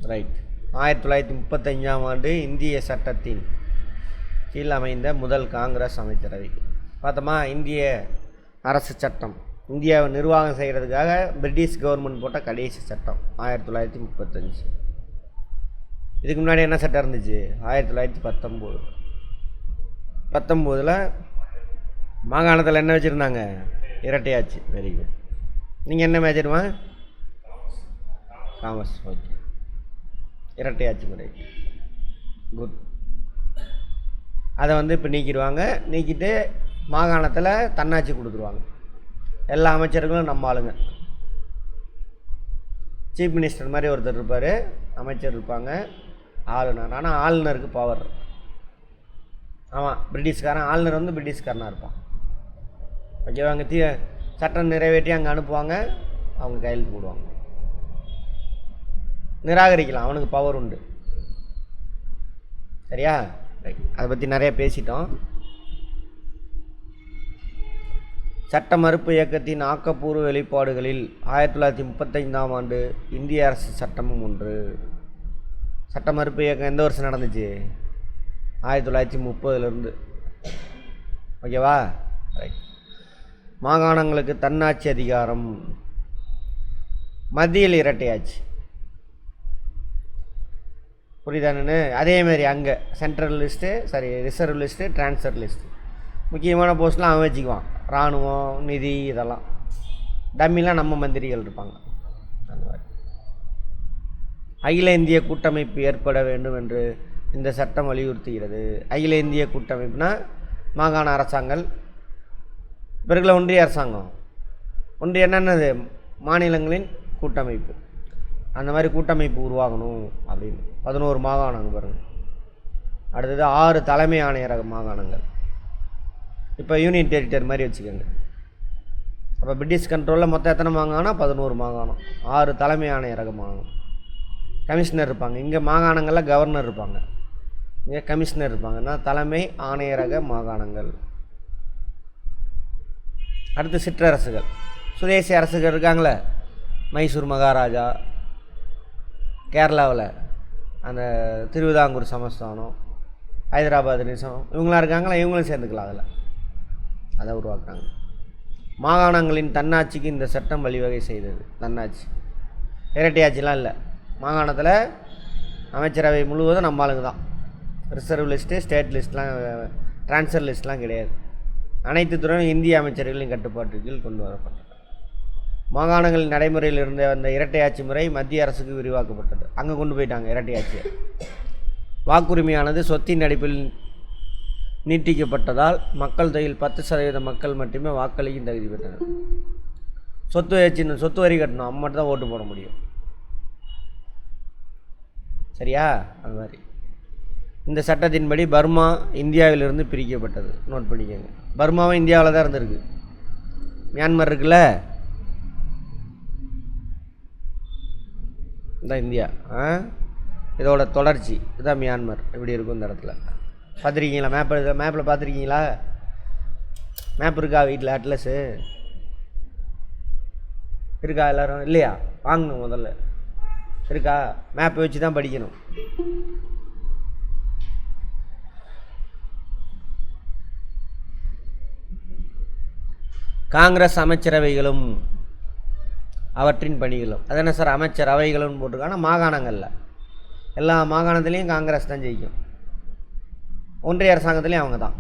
Right. 1935ஆம் ஆண்டு இந்திய சட்டத்தின் கீழ் அமைந்த முதல் காங்கிரஸ் அமைச்சரவை பார்த்தோமா. இந்திய அரசு சட்டம் இந்தியாவை நிர்வாகம் செய்கிறதுக்காக பிரிட்டிஷ் கவர்மெண்ட் போட்ட கடைசி சட்டம் 1935. இதுக்கு முன்னாடி என்ன சட்டம் இருந்துச்சு? 1919 மாகாணத்தில் என்ன வச்சுருந்தாங்க? இரட்டையாச்சு. Very good. நீங்கள் என்ன மேஜருமா? காமர்ஸ். ஓகே. இரட்டையாட்சி முறை. குட். அதை இப்போ நீக்கிடுவாங்க. நீக்கிட்டு மாகாணத்தில் தன்னாட்சி கொடுத்துருவாங்க. எல்லா அமைச்சர்களும் நம்ம ஆளுங்க. சீஃப் மினிஸ்டர் மாதிரி ஒருத்தர் இருப்பார், அமைச்சர் இருப்பாங்க, ஆளுநர். ஆனால் ஆளுநருக்கு பவர். ஆமாம், பிரிட்டிஷ்காரன் ஆளுநர் பிரிட்டிஷ்காரனாக இருப்பான். ஓகேவா? அங்கே சட்டம் நிறைவேற்றி அங்கே அனுப்புவாங்க, அவங்க கையெழுத்து போடுவாங்க. நிராகரிக்கலாம், அவனுக்கு பவர் உண்டு. சரியா? அதை பற்றி நிறைய பேசிட்டோம். சட்ட மறுப்பு இயக்கத்தின் ஆக்கப்பூர்வ வெளிப்பாடுகளில் 1935ஆம் ஆண்டு இந்திய அரசு சட்டமும் ஒன்று. சட்ட மறுப்பு இயக்கம் எந்த வருஷம் நடந்துச்சு? 1930. ஓகேவா? ரைட். மாகாணங்களுக்கு தன்னாட்சி அதிகாரம். மத்தியில் இரட்டையாச்சு. புரியுதானு? அதேமாரி அங்கே central list, reserve list, transfer list. முக்கியமான போஸ்ட்லாம் அவன் வச்சுக்குவான். இராணுவம், நிதி, இதெல்லாம். டம்மிலாம் நம்ம மந்திரிகள் இருப்பாங்க. அந்த மாதிரி அகில இந்திய கூட்டமைப்பு ஏற்பட வேண்டும் என்று இந்த சட்டம் வலியுறுத்துகிறது. அகில இந்திய கூட்டமைப்புனா மாகாண அரசாங்கங்கள், பிறகுல ஒன்றிய அரசாங்கம். ஒன்றிய என்னென்னது? மாநிலங்களின் கூட்டமைப்பு. அந்த மாதிரி கூட்டமைப்பு உருவாகணும் அப்படின்னு 11 மாகாணங்கள் பாருங்கள். அடுத்தது 6 தலைமை ஆணையரக மாகாணங்கள். இப்போ யூனியன் டெரிட்டரி மாதிரி வச்சுக்கோங்க. அப்போ பிரிட்டிஷ் கண்ட்ரோலில் மொத்தம் எத்தனை மாகாணம்? 11 மாகாணம். 6 தலைமை ஆணையரக மாகாணம். கமிஷனர் இருப்பாங்க. இங்கே மாகாணங்களில் கவர்னர் இருப்பாங்க, இங்கே கமிஷனர் இருப்பாங்கன்னா தலைமை ஆணையரக மாகாணங்கள். அடுத்து சிற்றரசுகள், சுதேசி அரசுகள் இருக்காங்களே, மைசூர் மகாராஜா, கேரளாவில் அந்த திருவிதாங்கூர் சமஸ்தானம், ஹைதராபாத் நிசம், இவங்களாம் இருக்காங்களா, இவங்களும் சேர்ந்துக்கலாம். அதை உருவாக்குறாங்க. மாகாணங்களின் தன்னாட்சிக்கு இந்த சட்டம் வழிவகை செய்தது. தன்னாட்சி, இரட்டையாட்சிலாம் இல்லை. மாகாணத்தில் அமைச்சரவை முழுவதும் நம்ம ஆளுங்க தான். ரிசர்வ் லிஸ்ட்டு, ஸ்டேட் லிஸ்ட்லாம், ட்ரான்ஸ்ஃபர் லிஸ்ட்லாம் கிடையாது. அனைத்து துறையும் இந்திய அமைச்சர்களின் கட்டுப்பாட்டுக்கு கொண்டு வரப்பட்டது. மாகாணங்களின் நடைமுறையில் இருந்த அந்த இரட்டையாட்சி முறை மத்திய அரசுக்கு விரிவாக்கப்பட்டது. அங்கே கொண்டு போயிட்டாங்க இரட்டையாட்சியை. வாக்குரிமையானது சொத்தின் அடிப்பில் நீட்டிக்கப்பட்டதால் மக்கள் தொகையில் 10% மக்கள் மட்டுமே வாக்களிக்கும் தகுதி பெற்றனர். சொத்து வரி கட்டணும், அம்மா மட்டும் தான் ஓட்டு போட முடியும். சரியா? அது மாதிரி இந்த சட்டத்தின்படி பர்மா இந்தியாவிலிருந்து பிரிக்கப்பட்டது. நோட் பண்ணிக்கோங்க. பர்மாவும் இந்தியாவில் தான் இருந்திருக்கு. மியான்மர் இருக்குல்ல, இதான் இந்தியா. இதோட தொடர்ச்சி இதுதான் மியான்மர். இப்படி இருக்கும் இந்த இடத்துல. பார்த்துருக்கீங்களா? மேப்பில் பார்த்துருக்கீங்களா? மேப் இருக்கா வீட்டில்? அட்லஸு இருக்கா? எல்லோரும் இல்லையா? வாங்கணும் முதல்ல. இருக்கா? மேப்பை வச்சு தான் படிக்கணும். காங்கிரஸ் அமைச்சரவைகளும் அவற்றின் பணிகளும். அது என்ன சார் அமைச்சர் அவைகளும் போட்டிருக்காங்க? மாகாணங்களில் எல்லா மாகாணத்துலேயும் காங்கிரஸ் தான் ஜெயிக்கும். ஒன்றிய அரசாங்கத்துலேயும் அவங்க தான்.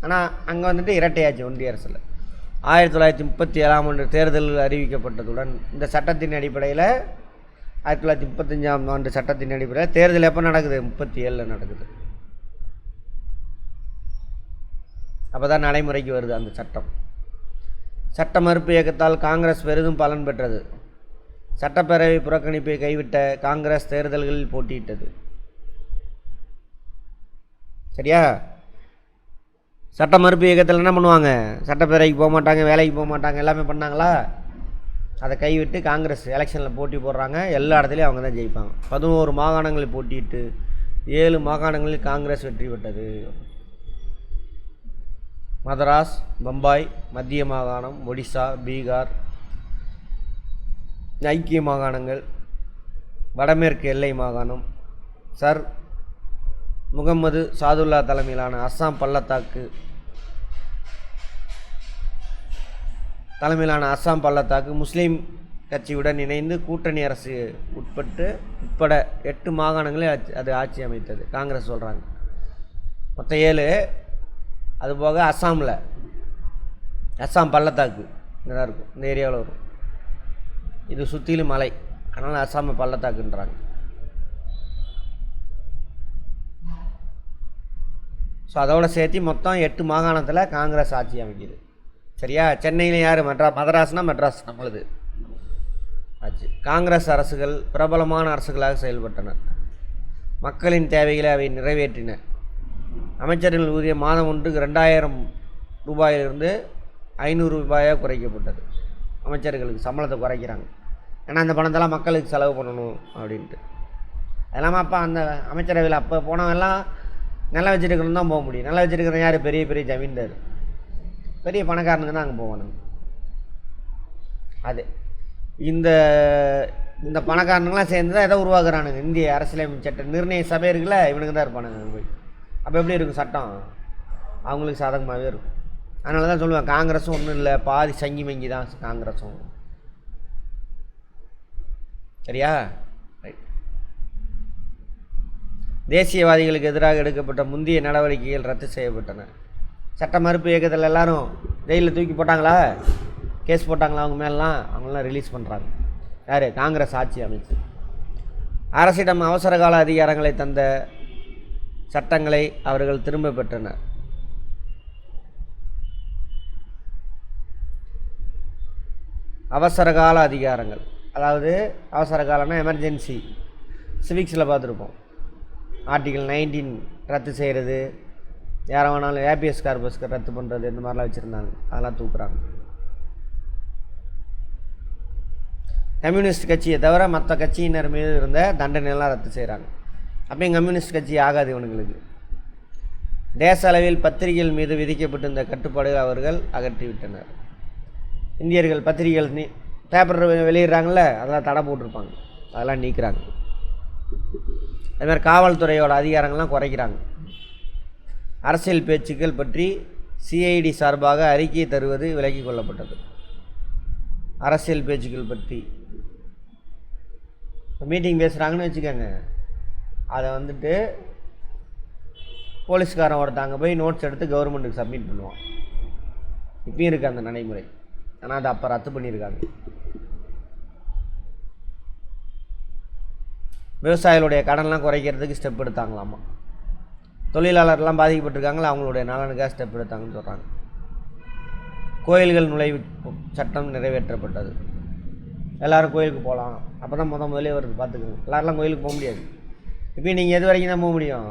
ஆனால் அங்கே இரட்டையாச்சு ஒன்றிய அரசில். 1937ஆம் ஆண்டு தேர்தல் அறிவிக்கப்பட்டதுடன் இந்த சட்டத்தின் அடிப்படையில் 1935ஆம் ஆண்டு சட்டத்தின் அடிப்படையில் தேர்தல் எப்போ நடக்குது? 37 நடக்குது. அப்போ தான் நடைமுறைக்கு வருது அந்த சட்டம். சட்ட மறுப்பு இயக்கத்தால் காங்கிரஸ் பெரிதும் பலன் பெற்றது. சட்டப்பேரவை புறக்கணிப்பை கைவிட்ட காங்கிரஸ் தேர்தல்களில் போட்டியிட்டது. சரியா? சட்ட மறுப்பு இயக்கத்தில் என்ன பண்ணுவாங்க? சட்டப்பேரவைக்கு போக மாட்டாங்க, வேலைக்கு போக மாட்டாங்க, எல்லாமே பண்ணாங்களா? அதை கைவிட்டு காங்கிரஸ் எலெக்ஷனில் போட்டி போடுறாங்க. எல்லா இடத்துலையும் அவங்க தான் ஜெயிப்பாங்க. 11 மாகாணங்களில் போட்டியிட்டு 7 மாகாணங்களில் காங்கிரஸ் வெற்றி பெற்றது. மதராஸ், பம்பாய், மத்திய மாகாணம், ஒடிசா, பீகார், ஐக்கிய மாகாணங்கள், வடமேற்கு எல்லை மாகாணம் சர் முகம்மது சாதுல்லா தலைமையிலான அஸ்ஸாம் பள்ளத்தாக்கு முஸ்லீம் கட்சியுடன் இணைந்து கூட்டணி அரசு உட்பட 8 மாகாணங்களில் அது ஆட்சி அமைத்தது. காங்கிரஸ் சொல்கிறாங்க. மொத்தம் 7. அதுபோக அஸ்ஸாம் பள்ளத்தாக்கு இங்கே தான் இருக்கும், இந்த ஏரியாவில் வரும். இது சுற்றிலும் மலை, அதனால் அஸ்ஸாம் பள்ளத்தாக்குன்றாங்க. ஸோ அதோடு சேர்த்து மொத்தம் 8 மாகாணத்தில் காங்கிரஸ் ஆட்சி அமைக்குது. சரியா? சென்னையில் யார்? மெட்ராஸ் நம்மளுது ஆச்சு. காங்கிரஸ் அரசுகள் பிரபலமான அரசுகளாக செயல்பட்டன. மக்களின் தேவைகளை அவை நிறைவேற்றின. அமைச்சர்கள் ஊதியம் மாதம் ஒன்றுக்கு 2000 ரூபாயிலிருந்து 500 ரூபாயாக குறைக்கப்பட்டது. அமைச்சர்களுக்கு சம்பளத்தை குறைக்கிறாங்க. ஏன்னா அந்த பணத்தெல்லாம் மக்களுக்கு செலவு பண்ணணும் அப்படின்ட்டு. அது இல்லாமல் அப்போ அந்த அமைச்சரவையில் அப்போ போனவெல்லாம் நிலம் வச்சுருக்கணும் தான் போக முடியும். நிலம் வச்சுருக்கிறவங்க யார்? பெரிய பெரிய ஜமீன்தார், பெரிய பணக்காரனுக்கு தான் அங்கே போவானுங்க. அது இந்த பணக்காரனுங்களாம் சேர்ந்து தான் எதை உருவாக்குறானுங்க. இந்திய அரசியலமைப்பு சட்ட நிர்ணய சபை இருக்குல்ல, இவனுக்கு தான் இருப்பானுங்க போய். அப்போ எப்படி இருக்கும் சட்டம்? அவங்களுக்கு சாதகமாகவே இருக்கும். அதனால தான் சொல்லுவேன், காங்கிரஸும் ஒன்றும் இல்லை, பாதி சங்கி மங்கி தான் காங்கிரஸும். சரியா? தேசியவாதிகளுக்கு எதிராக எடுக்கப்பட்ட முந்தைய நடவடிக்கைகள் ரத்து செய்யப்பட்டன. சட்ட மறுப்பு இயக்கத்தில் எல்லாரும் ஜெயிலில் தூக்கி போட்டாங்களா, கேஸ் போட்டாங்களா, அவங்க மேலாம் அவங்களாம் ரிலீஸ் பண்ணுறாங்க. யார்? காங்கிரஸ் ஆட்சி அமைச்சு. அரசிடம் அவசரகால அதிகாரங்களை தந்த சட்டங்களை அவர்கள் திரும்ப பெற்றனர். அவசரகால அதிகாரங்கள், அதாவது அவசர காலம்னா எமர்ஜென்சி. சிவிக்ஸில் பார்த்துருப்போம். ஆர்டிகல் 19 ரத்து செய்கிறது, யாரை வேணாலும் ஏபிஎஸ் கார்பஸ்க்கு ரத்து பண்ணுறது, இந்த மாதிரிலாம் வச்சுருந்தாங்க. அதெல்லாம் தூக்குறாங்க. கம்யூனிஸ்ட் கட்சியை தவிர மற்ற கட்சியினர் மீது இருந்த தண்டனையெல்லாம் ரத்து செய்கிறாங்க. அப்பயும் கம்யூனிஸ்ட் கட்சி ஆகாது இவனுங்களுக்கு. தேச அளவில் பத்திரிகைகள் மீது விதிக்கப்பட்டிருந்த கட்டுப்பாடுகள் அவர்கள் அகற்றிவிட்டனர். இந்தியர்கள் பத்திரிகைகள் பேப்பர் வெளியிடுறாங்கள்ல, அதெல்லாம் தடை போட்டிருப்பாங்க, அதெல்லாம் நீக்கிறாங்க. அதுமாதிரி காவல்துறையோட அதிகாரங்கள்லாம் குறைக்கிறாங்க. அரசியல் பேச்சுக்கள் பற்றி சிஐடி சார்பாக அறிக்கை தருவது விலக்கி கொள்ளப்பட்டது. அரசியல் பேச்சுக்கள் பற்றி மீட்டிங் பேசுகிறாங்கன்னு வச்சுக்கோங்க, அதை வந்துட்டு போலீஸ்காரன் ஒருத்தாங்க போய் நோட்ஸ் எடுத்து கவர்மெண்ட்டுக்கு சப்மிட் பண்ணுவான். இப்பயும் இருக்குது அந்த நடைமுறை. ஆனால் அதை அப்போ ரத்து பண்ணியிருக்காங்க. விவசாயிகளுடைய கடன்லாம் குறைக்கிறதுக்கு ஸ்டெப் எடுத்தாங்களாமா. தொழிலாளர்லாம் பாதிக்கப்பட்டிருக்காங்களா, அவங்களுடைய நலனுக்காக ஸ்டெப் எடுத்தாங்கன்னு சொல்கிறாங்க. கோயில்கள் நுழைவு சட்டம் நிறைவேற்றப்பட்டது. எல்லோரும் கோயிலுக்கு போகலாம். அப்போ தான் முதலே வருது, பார்த்துக்கோங்க. எல்லோரெலாம் கோயிலுக்கு போக முடியாது. இப்போ நீங்கள் எது வரைக்கும் தான் போக முடியும்?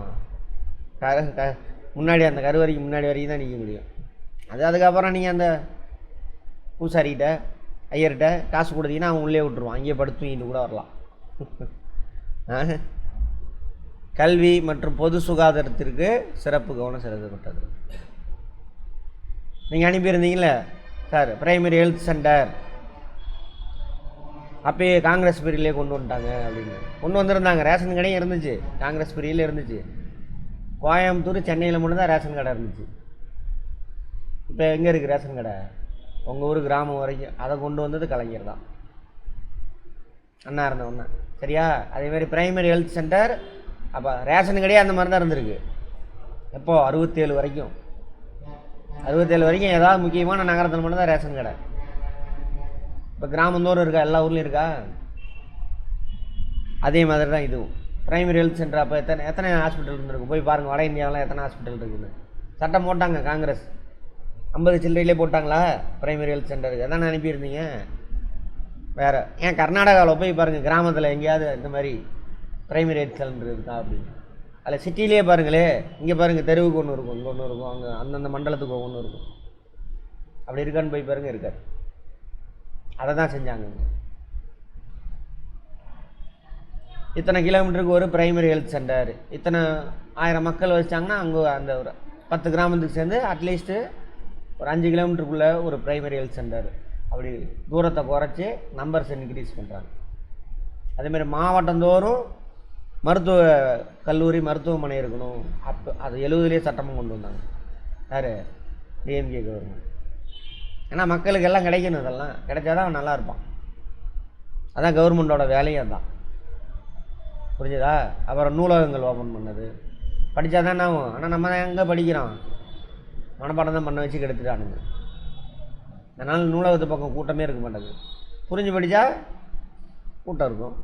முன்னாடி அந்த கருவறைக்கு முன்னாடி வரைக்கும் தான் நிற்க முடியும். அதுக்கப்புறம் நீங்கள் அந்த பூசாரிக்கிட்ட ஐயர்கிட்ட காசு கொடுத்தீங்கன்னா அவன் உள்ளே விட்டுருவான், அங்கேயே படுத்து தூங்கிட்டு கூட வரலாம். கல்வி மற்றும் பொது சுகாதாரத்திற்கு சிறப்பு கவனம் செலுத்தப்பட்டது. நீங்கள் அனுப்பியிருந்தீங்களே சார் பிரைமரி ஹெல்த் சென்டர், அப்போயே காங்கிரஸ் பீரியட்லேயே கொண்டு வந்துட்டாங்க அப்படின்னு கொண்டு வந்திருந்தாங்க. ரேஷன் கடையும் இருந்துச்சு, காங்கிரஸ் பீரியடில் இருந்துச்சு. கோயம்புத்தூர் சென்னையில் மட்டும்தான் ரேஷன் கடை இருந்துச்சு. இப்போ எங்கே இருக்குது ரேஷன் கடை? உங்கள் ஊர் கிராமம் வரைக்கும். அதை கொண்டு வந்தது கலைஞர் தான், அண்ணா இருந்த ஒன்று. சரியா? அதேமாதிரி பிரைமரி ஹெல்த் சென்டர், அப்போ ரேஷன் கடையே அந்த மாதிரி தான் இருந்திருக்கு. எப்போது? 67 வரைக்கும். 67 வரைக்கும் ஏதாவது முக்கியமான நகரத்தில் மட்டும் தான் ரேஷன் கடை. இப்போ கிராமந்தோறும் இருக்கா? எல்லா ஊர்லேயும் இருக்கா? அதே மாதிரி தான் இதுவும். பிரைமரி ஹெல்த் சென்டர் அப்போ எத்தனை ஹாஸ்பிட்டல் இருந்திருக்கு போய் பாருங்கள். வட இந்தியாவெலாம் எத்தனை ஹாஸ்பிட்டல் இருக்குதுன்னு சட்டம் போட்டாங்க காங்கிரஸ். 50 சில்லறையிலே போட்டாங்களா பிரைமரி ஹெல்த் சென்டருக்கு? எதானே அனுப்பியிருந்தீங்க. வேறு ஏன் கர்நாடகாவில் போய் பாருங்கள், கிராமத்தில் எங்கேயாவது இந்த மாதிரி பிரைமரி ஹெல்த் சென்டர் இருக்கா அப்படின்னு. அதில் சிட்டிலேயே பாருங்களே, இங்கே பாருங்கள் தெருவுக்கு ஒன்று இருக்கும், இங்கே ஒன்று இருக்கும், அங்கே அந்தந்த மண்டலத்துக்கு ஒன்று இருக்கும். அப்படி இருக்கான்னு போய் பாருங்கள், இருக்காது. அதை தான் செஞ்சாங்க. இத்தனை கிலோமீட்டருக்கு ஒரு பிரைமரி ஹெல்த் சென்டர், இத்தனை 1000 மக்கள் வச்சாங்கன்னா அங்கே அந்த ஒரு 10 கிராமத்துக்கு சேர்ந்து அட்லீஸ்ட்டு ஒரு 5 கிலோமீட்டருக்குள்ளே ஒரு பிரைமரி ஹெல்த் சென்டர். அப்படி தூரத்தை குறைச்சி நம்பர்ஸ் இன்க்ரீஸ் பண்ணுறாங்க. அதேமாதிரி மாவட்டந்தோறும் மருத்துவ கல்லூரி மருத்துவமனை இருக்கணும். அப்போ அது 70லேயே சட்டமும் கொண்டு வந்தாங்க. யார்? DMK government. ஏன்னா மக்களுக்கு எல்லாம் கிடைக்கணும். இதெல்லாம் கிடைச்சாதான் அவன் நல்லா இருப்பான். அதான் கவர்மெண்ட்டோட வேலையும் அதுதான். புரிஞ்சுதா? அப்புறம் நூலகங்கள் ஓப்பன் பண்ணது படித்தா தானே ஆகும். ஆனால் நம்ம தான் எங்கே படிக்கிறோம்? மனப்பாடம் தான் பண்ண வச்சு கெடுத்துட்டானுங்க. அதனால் நூலகத்து பக்கம் கூட்டமே இருக்க மாட்டேங்குது. புரிஞ்சு படித்தா கூட்டம் இருக்கும்.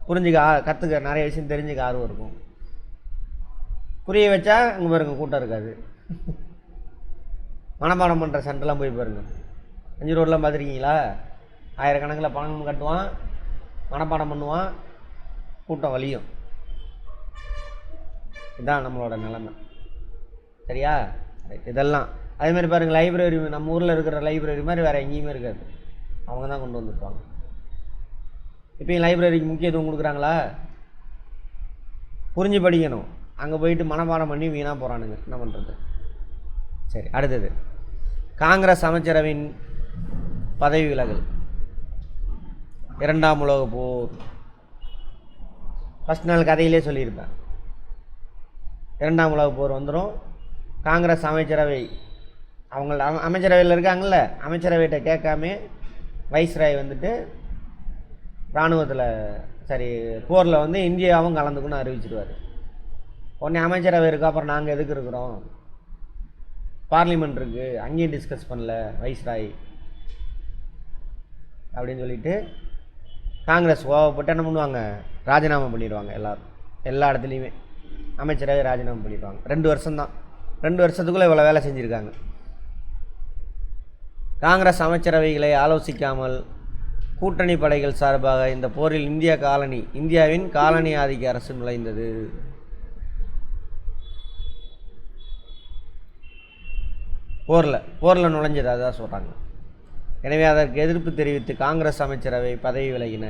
புரிஞ்சுக்க கற்றுக்க நிறைய விஷயம் தெரிஞ்சுக்க ஆர்வம் இருக்கும். புரிய வச்சா அங்கே பாருங்க கூட்டம் இருக்காது. மனப்பாடம் பண்ணுற சென்டர்லாம் போய் பாருங்க. 5 ரோடெலாம் பார்த்துருக்கீங்களா? ஆயிரக்கணக்கில் பணம் கட்டுவான், மனப்பாடம் பண்ணுவான், கூட்டம் வலியும். இதுதான் நம்மளோட நிலைமை. சரியா? ரைட். இதெல்லாம் அதேமாதிரி பாருங்கள், லைப்ரரி நம்ம ஊரில் இருக்கிற லைப்ரரி மாதிரி வேறு எங்கேயுமே இருக்காது. அவங்க தான் கொண்டு வந்துருப்பாங்க. இப்போயும் லைப்ரரிக்கு முக்கியத்துவம் கொடுக்குறாங்களா? புரிஞ்சு படிக்கணும். அங்கே போயிட்டு மனப்பாடம் பண்ணி வீணாக போகிறானுங்க. என்ன பண்ணுறது? சரி, அடுத்தது காங்கிரஸ் அமைச்சரவையின் பதவி விலகல். 2ஆம் உலகப் போர். ஃபஸ்ட் நாள் கதையிலே சொல்லியிருப்பேன். 2ஆம் உலகப் போர் வந்துடும். காங்கிரஸ் அமைச்சரவை அவங்கள அமைச்சரவையில் இருக்காங்கள்ல, அமைச்சரவைகிட்ட கேட்காம வைஸ்ராய் வந்துட்டு இராணுவத்தில் போரில் வந்து இந்தியாவும் கலந்துக்குன்னு அறிவிச்சிடுவார். உடனே அமைச்சரவை இருக்குது, அப்புறம் நாங்கள் எதுக்கு இருக்கிறோம், பார்லிமெண்ட் இருக்குது, அங்கேயும் டிஸ்கஸ் பண்ணல வைஸ்ராய் அப்படின்னு சொல்லிட்டு காங்கிரஸ் கோவப்பட்டு என்ன பண்ணுவாங்க? ராஜினாமா பண்ணிடுவாங்க. எல்லா இடத்துலையுமே அமைச்சரவை ராஜினாமா பண்ணிடுவாங்க. 2 வருஷம்தான். 2 வருஷத்துக்குள்ளே இவ்வளோ வேலை செஞ்சுருக்காங்க. காங்கிரஸ் அமைச்சரவைகளை ஆலோசிக்காமல் கூட்டணி படைகள் சார்பாக இந்த போரில் இந்தியாவின் காலனி ஆதிக்க அரசு நுழைந்தது. போரில் நுழைஞ்சது அதுதான் சொல்கிறாங்க. எனவே அதற்கு எதிர்ப்பு தெரிவித்து காங்கிரஸ் அமைச்சரவை பதவி விலகின.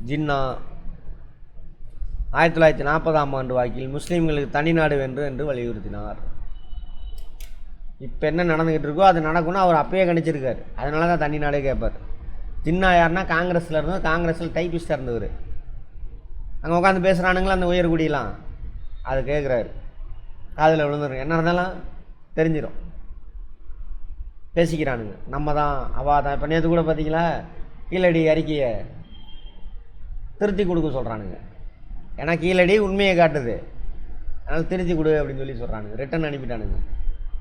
ஜின்னா 1940ஆம் ஆண்டு வாக்கில் முஸ்லீம்களுக்கு தனிநாடு வேண்டும் என்று வலியுறுத்தினார். இப்போ என்ன நடந்துக்கிட்டு இருக்கோ அது நடக்கும்னு அவர் அப்பயே கணிச்சிருக்காரு. அதனால தான் தனிநாடே கேட்பார். ஜின்னா யாருன்னா காங்கிரஸில் இருந்தது, காங்கிரஸில் டைப்பிஸ்டாக இருந்தவர். அங்கே உட்காந்து பேசுகிறானுங்களா அந்த உயர்குடியெலாம், அது கேட்குறாரு. காதில் விழுந்துடும். என்ன இருந்தாலும் தெரிஞ்சிடும். பேசிக்கிறானுங்க. நம்ம தான் அவா தான். இப்போ நேற்று கூட பார்த்தீங்களா, கீழடி அறிக்கையை திருத்தி கொடுக்க சொல்கிறானுங்க. ஏன்னா கீழடி உண்மையை காட்டுது, அதனால் திருத்தி கொடு அப்படின்னு சொல்லி சொல்கிறானுங்க. ரிட்டன் அனுப்பிட்டானுங்க.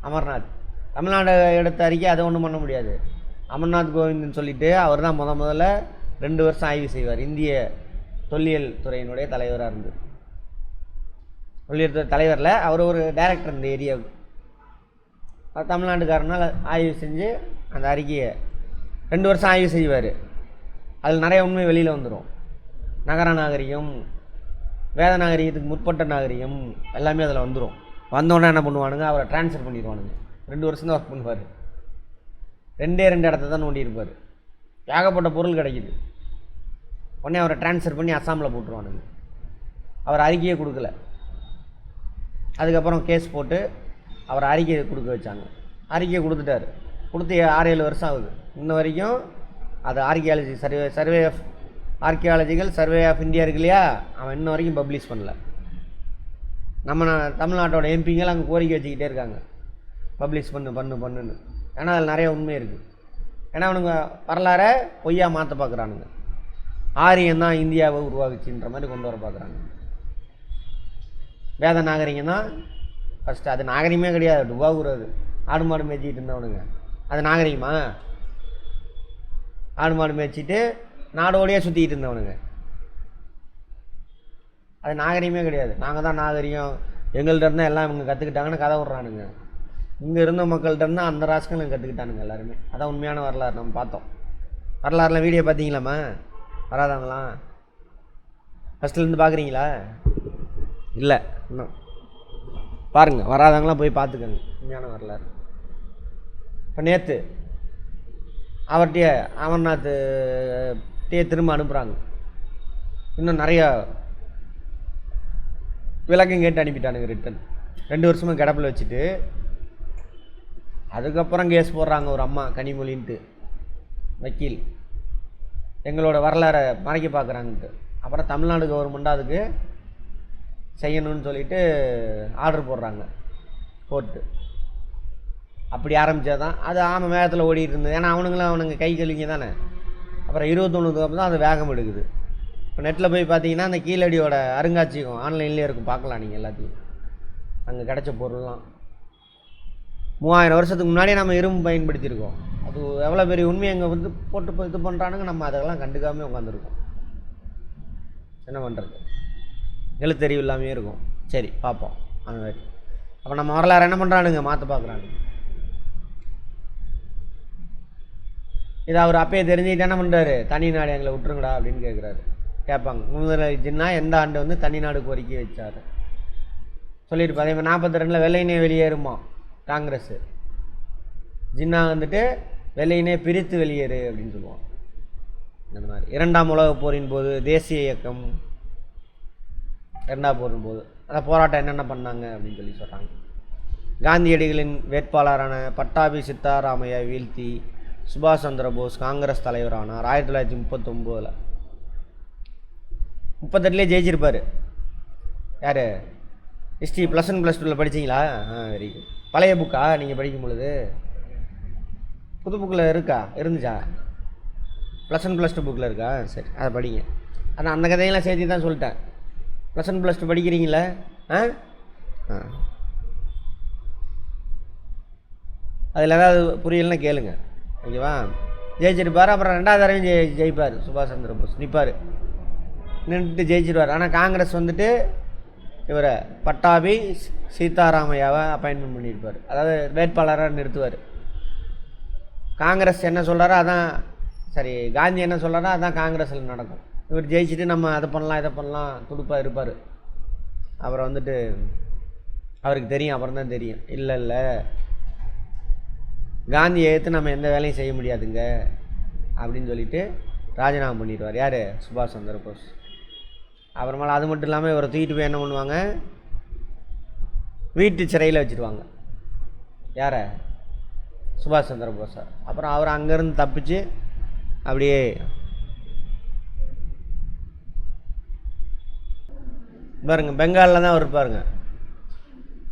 அமர்நாத் தமிழ்நாடு எடுத்த அறிக்கை அதை ஒன்றும் பண்ண முடியாது. அமர்நாத் கோவிந்த்னு சொல்லிட்டு அவர் தான் முதல்ல 2 வருஷம் ஆய்வு செய்வார். இந்திய தொல்லியல் துறையினுடைய தலைவராக இருந்து, தொல்லியல் துறை தலைவரில் அவர் ஒரு டைரக்டர் இந்த ஏரியாவுக்கு. தமிழ்நாட்டுக்காரனால் ஆய்வு செஞ்சு அந்த அறிக்கையை 2 வருஷம் ஆய்வு செய்வார். அதில் நிறைய உண்மை வெளியில் வந்துடும். நகர நாகரிகம், வேத நாகரிகத்துக்கு முற்பட்ட நாகரிகம் எல்லாமே அதில் வந்துடும். வந்தோடனே என்ன பண்ணுவானுங்க? அவரை ட்ரான்ஸ்ஃபர் பண்ணிடுவானுங்க. 2 வருஷம் தான் ஒர்க் பண்ணுவார். 2 இடத்த தான் நோண்டியிருப்பார். ஏகப்பட்ட பொருள் கிடைக்கிது. உடனே அவரை ட்ரான்ஸ்ஃபர் பண்ணி அஸ்ஸாமில் போட்டுருவானுங்க. அவர் அறிக்கையை கொடுக்கல. அதுக்கப்புறம் கேஸ் போட்டு அவர் அறிக்கையை கொடுக்க வச்சாங்க. அறிக்கையை கொடுத்துட்டார். கொடுத்து 6-7 வருஷம் ஆகுது. இன்ன வரைக்கும் அது archaeology survey of archaeological survey of India இருக்கு இல்லையா, அவன் இன்ன வரைக்கும் பப்ளிஷ் பண்ணல. நம்ம தமிழ்நாட்டோட எம்பிங்கள் அங்கே கோரிக்கை வச்சுக்கிட்டே இருக்காங்க, பப்ளிஷ் பண்ணுன்னு. ஏன்னா அதில் நிறைய உண்மை இருக்குது. ஏன்னா அவனுங்க வரலாறை பொய்யா மாற்ற பார்க்குறானுங்க. ஆரியம் தான் இந்தியாவை உருவாக்குச்சுன்ற மாதிரி கொண்டு வர பார்க்குறாங்க. வேத நாகரிகம் தான் ஃபஸ்ட்டு. அது நாகரிகமே கிடையாது, டுபாகுறது. ஆடு மாடு மேய்ச்சிக்கிட்டு இருந்தவனுங்க அது நாகரிகமா? ஆடு மாடு மேய்ச்சிட்டு நாடோடையே சுற்றிக்கிட்டு இருந்தவனுங்க அது நாகரிகமே கிடையாது. நாங்கள் தான் நாகரிகம், எங்கள்கிட்ட இருந்தால் எல்லாம் இவங்க கற்றுக்கிட்டாங்கன்னு கதை விட்றானுங்க. இங்கே இருந்த மக்கள்கிட்ட இருந்தால் அந்த ராஸ்களும் கற்றுக்கிட்டானுங்க எல்லாருமே. அதான் உண்மையான வரலாறு. நம்ம பார்த்தோம். வரலாறுலாம் வீடியோ பார்த்தீங்களாம்மா? வராதாங்களாம்? ஃபஸ்ட்லேருந்து பார்க்குறீங்களா? இல்லை இன்னும் பாருங்கள். வராதவங்களாம் போய் பார்த்துக்கங்க உண்மையான வரலாறு. இப்போ நேற்று அவர்கிட்டயே அமர்நாத்கிட்டே திரும்ப அனுப்புகிறாங்க. இன்னும் நிறையா விளக்கம் கேட்டு அனுப்பிட்டானுங்க ரிட்டன். 2 வருஷமும் கிடப்பில் வச்சுட்டு அதுக்கப்புறம் கேஸ் போடுறாங்க. ஒரு அம்மா கனிமொழின்ட்டு வக்கீல் எங்களோட வரலாறை மறைக்க பார்க்குறாங்கன்ட்டு. அப்புறம் தமிழ்நாடு கவர்மெண்ட்டு அதுக்கு செய்யணும்னு சொல்லிட்டு ஆர்டர் போடுறாங்க கோர்ட்டு. அப்படி ஆரம்பித்தா தான் அது வேகத்தில் ஓடிட்டு இருந்தது. ஏன்னா அவனுங்க கை கழுவிங்க தானே. அப்புறம் 21 அப்புறம் தான் அது வேகம் எடுக்குது. இப்போ நெட்டில் போய் பார்த்தீங்கன்னா அந்த கீழடியோட அருங்காட்சியகம் ஆன்லைன்லேயே இருக்கும், பார்க்கலாம் நீங்கள் எல்லாத்தையும். அங்கே கிடைச்ச பொருள்லாம் 3000 வருஷத்துக்கு முன்னாடியே நம்ம இரும்பு பயன்படுத்தியிருக்கோம். அது எவ்வளோ பெரிய உண்மையை அங்கே வந்து போட்டு இது பண்ணுறானுங்க, நம்ம அதெல்லாம் கண்டுக்காமல் உட்காந்துருக்கோம். என்ன பண்ணுறது, எழுத்தறிவு இல்லாமே இருக்கும். சரி பார்ப்போம் அந்த மாதிரி. அப்போ நம்ம வரலாறு என்ன பண்ணுறானுங்க, மாற்ற பார்க்குறானுங்க. இதை அவர் அப்பயே தெரிஞ்சுக்கிட்டு என்ன பண்ணுறாரு, தனி நாடு எங்களை விட்டுருங்கடா அப்படின்னு கேட்குறாரு. கேட்பாங்க, முதலமைச்சர்னா எந்த ஆண்டு வந்து தனி நாடு கோரிக்கை வச்சார் சொல்லிட்டு அதே மாதிரி 42 வெள்ளையினே வெளியேறுமா காங்கிரஸ். ஜின்னா வந்துட்டு வெள்ளையினே பிரித்து வெளியேறு அப்படின்னு சொல்லுவான். இந்த மாதிரி 2ஆம் உலகப் போரின் போது தேசிய இயக்கம் 2ஆம் போரின் போது அந்த போராட்டம் என்னென்ன பண்ணாங்க அப்படின்னு சொல்லி சொல்கிறாங்க. காந்தியடிகளின் வேட்பாளரான பட்டாபி சித்தாராமையா வீழ்த்தி சுபாஷ் சந்திர போஸ் காங்கிரஸ் தலைவரானார் 1939. 38 ஜெயிச்சிருப்பார். யார்? ஹிஸ்ட்ரி +1 +2 படிச்சிங்களா? Very good. பழைய புக்கா நீங்கள் படிக்கும் பொழுது? புது புக்கில் இருக்கா? இருந்துச்சா? +1 +2 புக்கில் இருக்கா? சரி, அதை படிங்க. ஆனால் அந்த கதையெல்லாம் சேர்த்து தான் சொல்லிட்டேன். +1 +2 படிக்கிறீங்களே? அதில் ஏதாவது புரியலன்னா கேளுங்க, ஓகேவா? ஜெயிச்சிருப்பார். அப்புறம் 2வது தடவையும் ஜெயிப்பார். சுபாஷ் சந்திர போஸ் நிற்பார், நின்றுட்டு ஜெயிச்சிருவார். ஆனால் காங்கிரஸ் வந்துட்டு இவரை பட்டாபி சீதாராமையாவை அப்பாயின்மெண்ட் பண்ணியிருப்பார், அதாவது வேட்பாளராக நிறுத்துவார். காங்கிரஸ் என்ன சொல்கிறாரோ அதான் சரி, காந்தி என்ன சொல்கிறாரோ அதான் காங்கிரஸில் நடக்கும். இவர் ஜெயிச்சுட்டு நம்ம அதை பண்ணலாம் இதை பண்ணலாம் துடுப்பாக இருப்பார். அப்புறம் வந்துட்டு அவருக்கு தெரியும், அப்புறம் தான் தெரியும், இல்லை காந்தியை எடுத்து நம்ம எந்த வேலையும் செய்ய முடியாதுங்க அப்படின்னு சொல்லிட்டு ராஜினாமா பண்ணிடுவார். யார்? சுபாஷ் சந்திர போஸ். அப்புறமேல அது மட்டும் இல்லாமல் இவரை தூக்கிட்டு போய் என்ன பண்ணுவாங்க, வீட்டு சிறையில் வச்சுருவாங்க. யாரை? சுபாஷ் சந்திர போஸை. அப்புறம் அவர் அங்கேருந்து தப்பிச்சு அப்படியே பாருங்க பெங்காலில் தான் அவர் இருப்பாருங்க.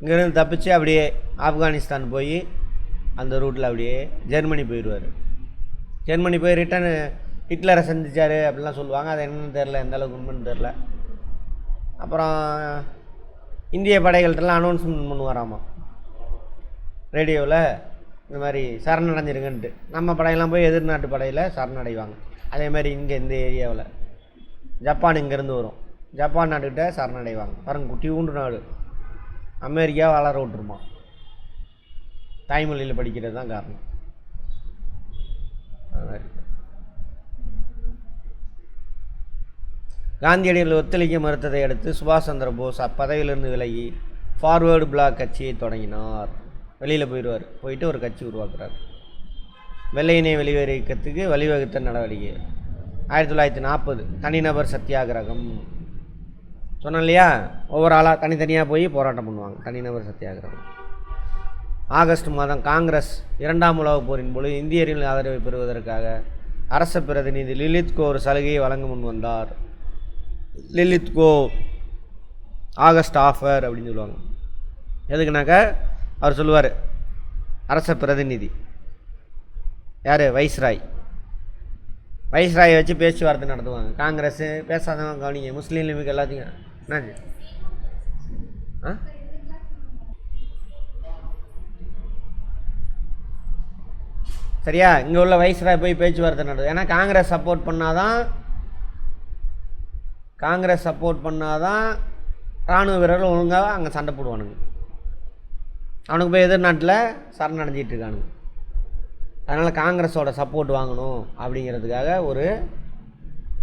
இங்கேருந்து தப்பிச்சு அப்படியே ஆப்கானிஸ்தான் போய் அந்த ரூட்டில் அப்படியே ஜெர்மனி போயிடுவார். ஜெர்மனி போய் ரிட்டர்னு ஹிட்லரை சந்திச்சார் அப்படிலாம் சொல்லுவாங்க. அது என்னன்னு தெரில, எந்த அளவுக்கு உண்மைன்னு தெரில. அப்புறம் இந்திய படைகள்கிட்டலாம் அனௌன்ஸ்மெண்ட் பண்ணுவாராமா ரேடியோவில், இந்த மாதிரி சரணடைஞ்சிருங்கன்ட்டு. நம்ம படையெல்லாம் போய் எதிர்நாட்டு படையில் சரணடைவாங்க. அதே மாதிரி இங்கே இந்த ஏரியாவில் ஜப்பான் இங்கேருந்து வரும், ஜப்பான் நாட்டுக்கிட்ட சரணடைவாங்க. பாருங்க, குட்டி ஊண்டு நாடு, அமெரிக்கா வளர விட்டுருமா. தாய்மொழியில் படிக்கிறது தான் காரணம். காந்தியடிகள் ஒத்துழைக்க மறுத்ததை அடுத்து சுபாஷ் சந்திர போஸ் அப்பதவியிலிருந்து விலகி ஃபார்வேர்டு பிளாக் கட்சியை தொடங்கினார். வெளியில் போயிடுவார், போயிட்டு ஒரு கட்சி உருவாக்குறார். வெள்ளையினை வெளியேறு இயக்கத்துக்கு வழிவகுத்த நடவடிக்கை 1940 தனிநபர் சத்தியாகிரகம். சொன்னேன் இல்லையா, ஒவ்வொரு ஆளாக தனித்தனியாக போய் போராட்டம் பண்ணுவாங்க. தனிநபர் சத்தியாகிரகம். ஆகஸ்ட் மாதம் காங்கிரஸ் 2ஆம் உலகப் போரின் போது இந்தியர்களின் ஆதரவை பெறுவதற்காக அரச பிரதிநிதி லிலித்கோ ஒரு சலுகையை வழங்க முன் வந்தார். லிலித்கோ ஆகஸ்ட் ஆஃபர் அப்படின்னு சொல்லுவாங்க. எதுக்குனாக்கா அவர் சொல்லுவார், அரச பிரதிநிதி யார்? வைஸ்ராய். வைஸ்ராயை வச்சு பேச்சுவார்த்தை நடத்துவாங்க. காங்கிரஸ் பேசாதவங்க கவனிங்க, முஸ்லீம் லீக் எல்லாத்தையும் என்னாச்சு சரியா? இங்கே உள்ள வைஸ்ராய் போய் பேச்சுவார்த்தை நடத்தும். ஏன்னா காங்கிரஸ் சப்போர்ட் பண்ணாதான் இராணுவ வீரர்கள் ஒழுங்காக அங்கே சண்டை போடுவானுங்க. அவனுக்கு போய் எதிர்நாட்டில் சரணடைஞ்சிட்டு இருக்கானுங்க. அதனால் காங்கிரஸோட சப்போர்ட் வாங்கணும் அப்படிங்கிறதுக்காக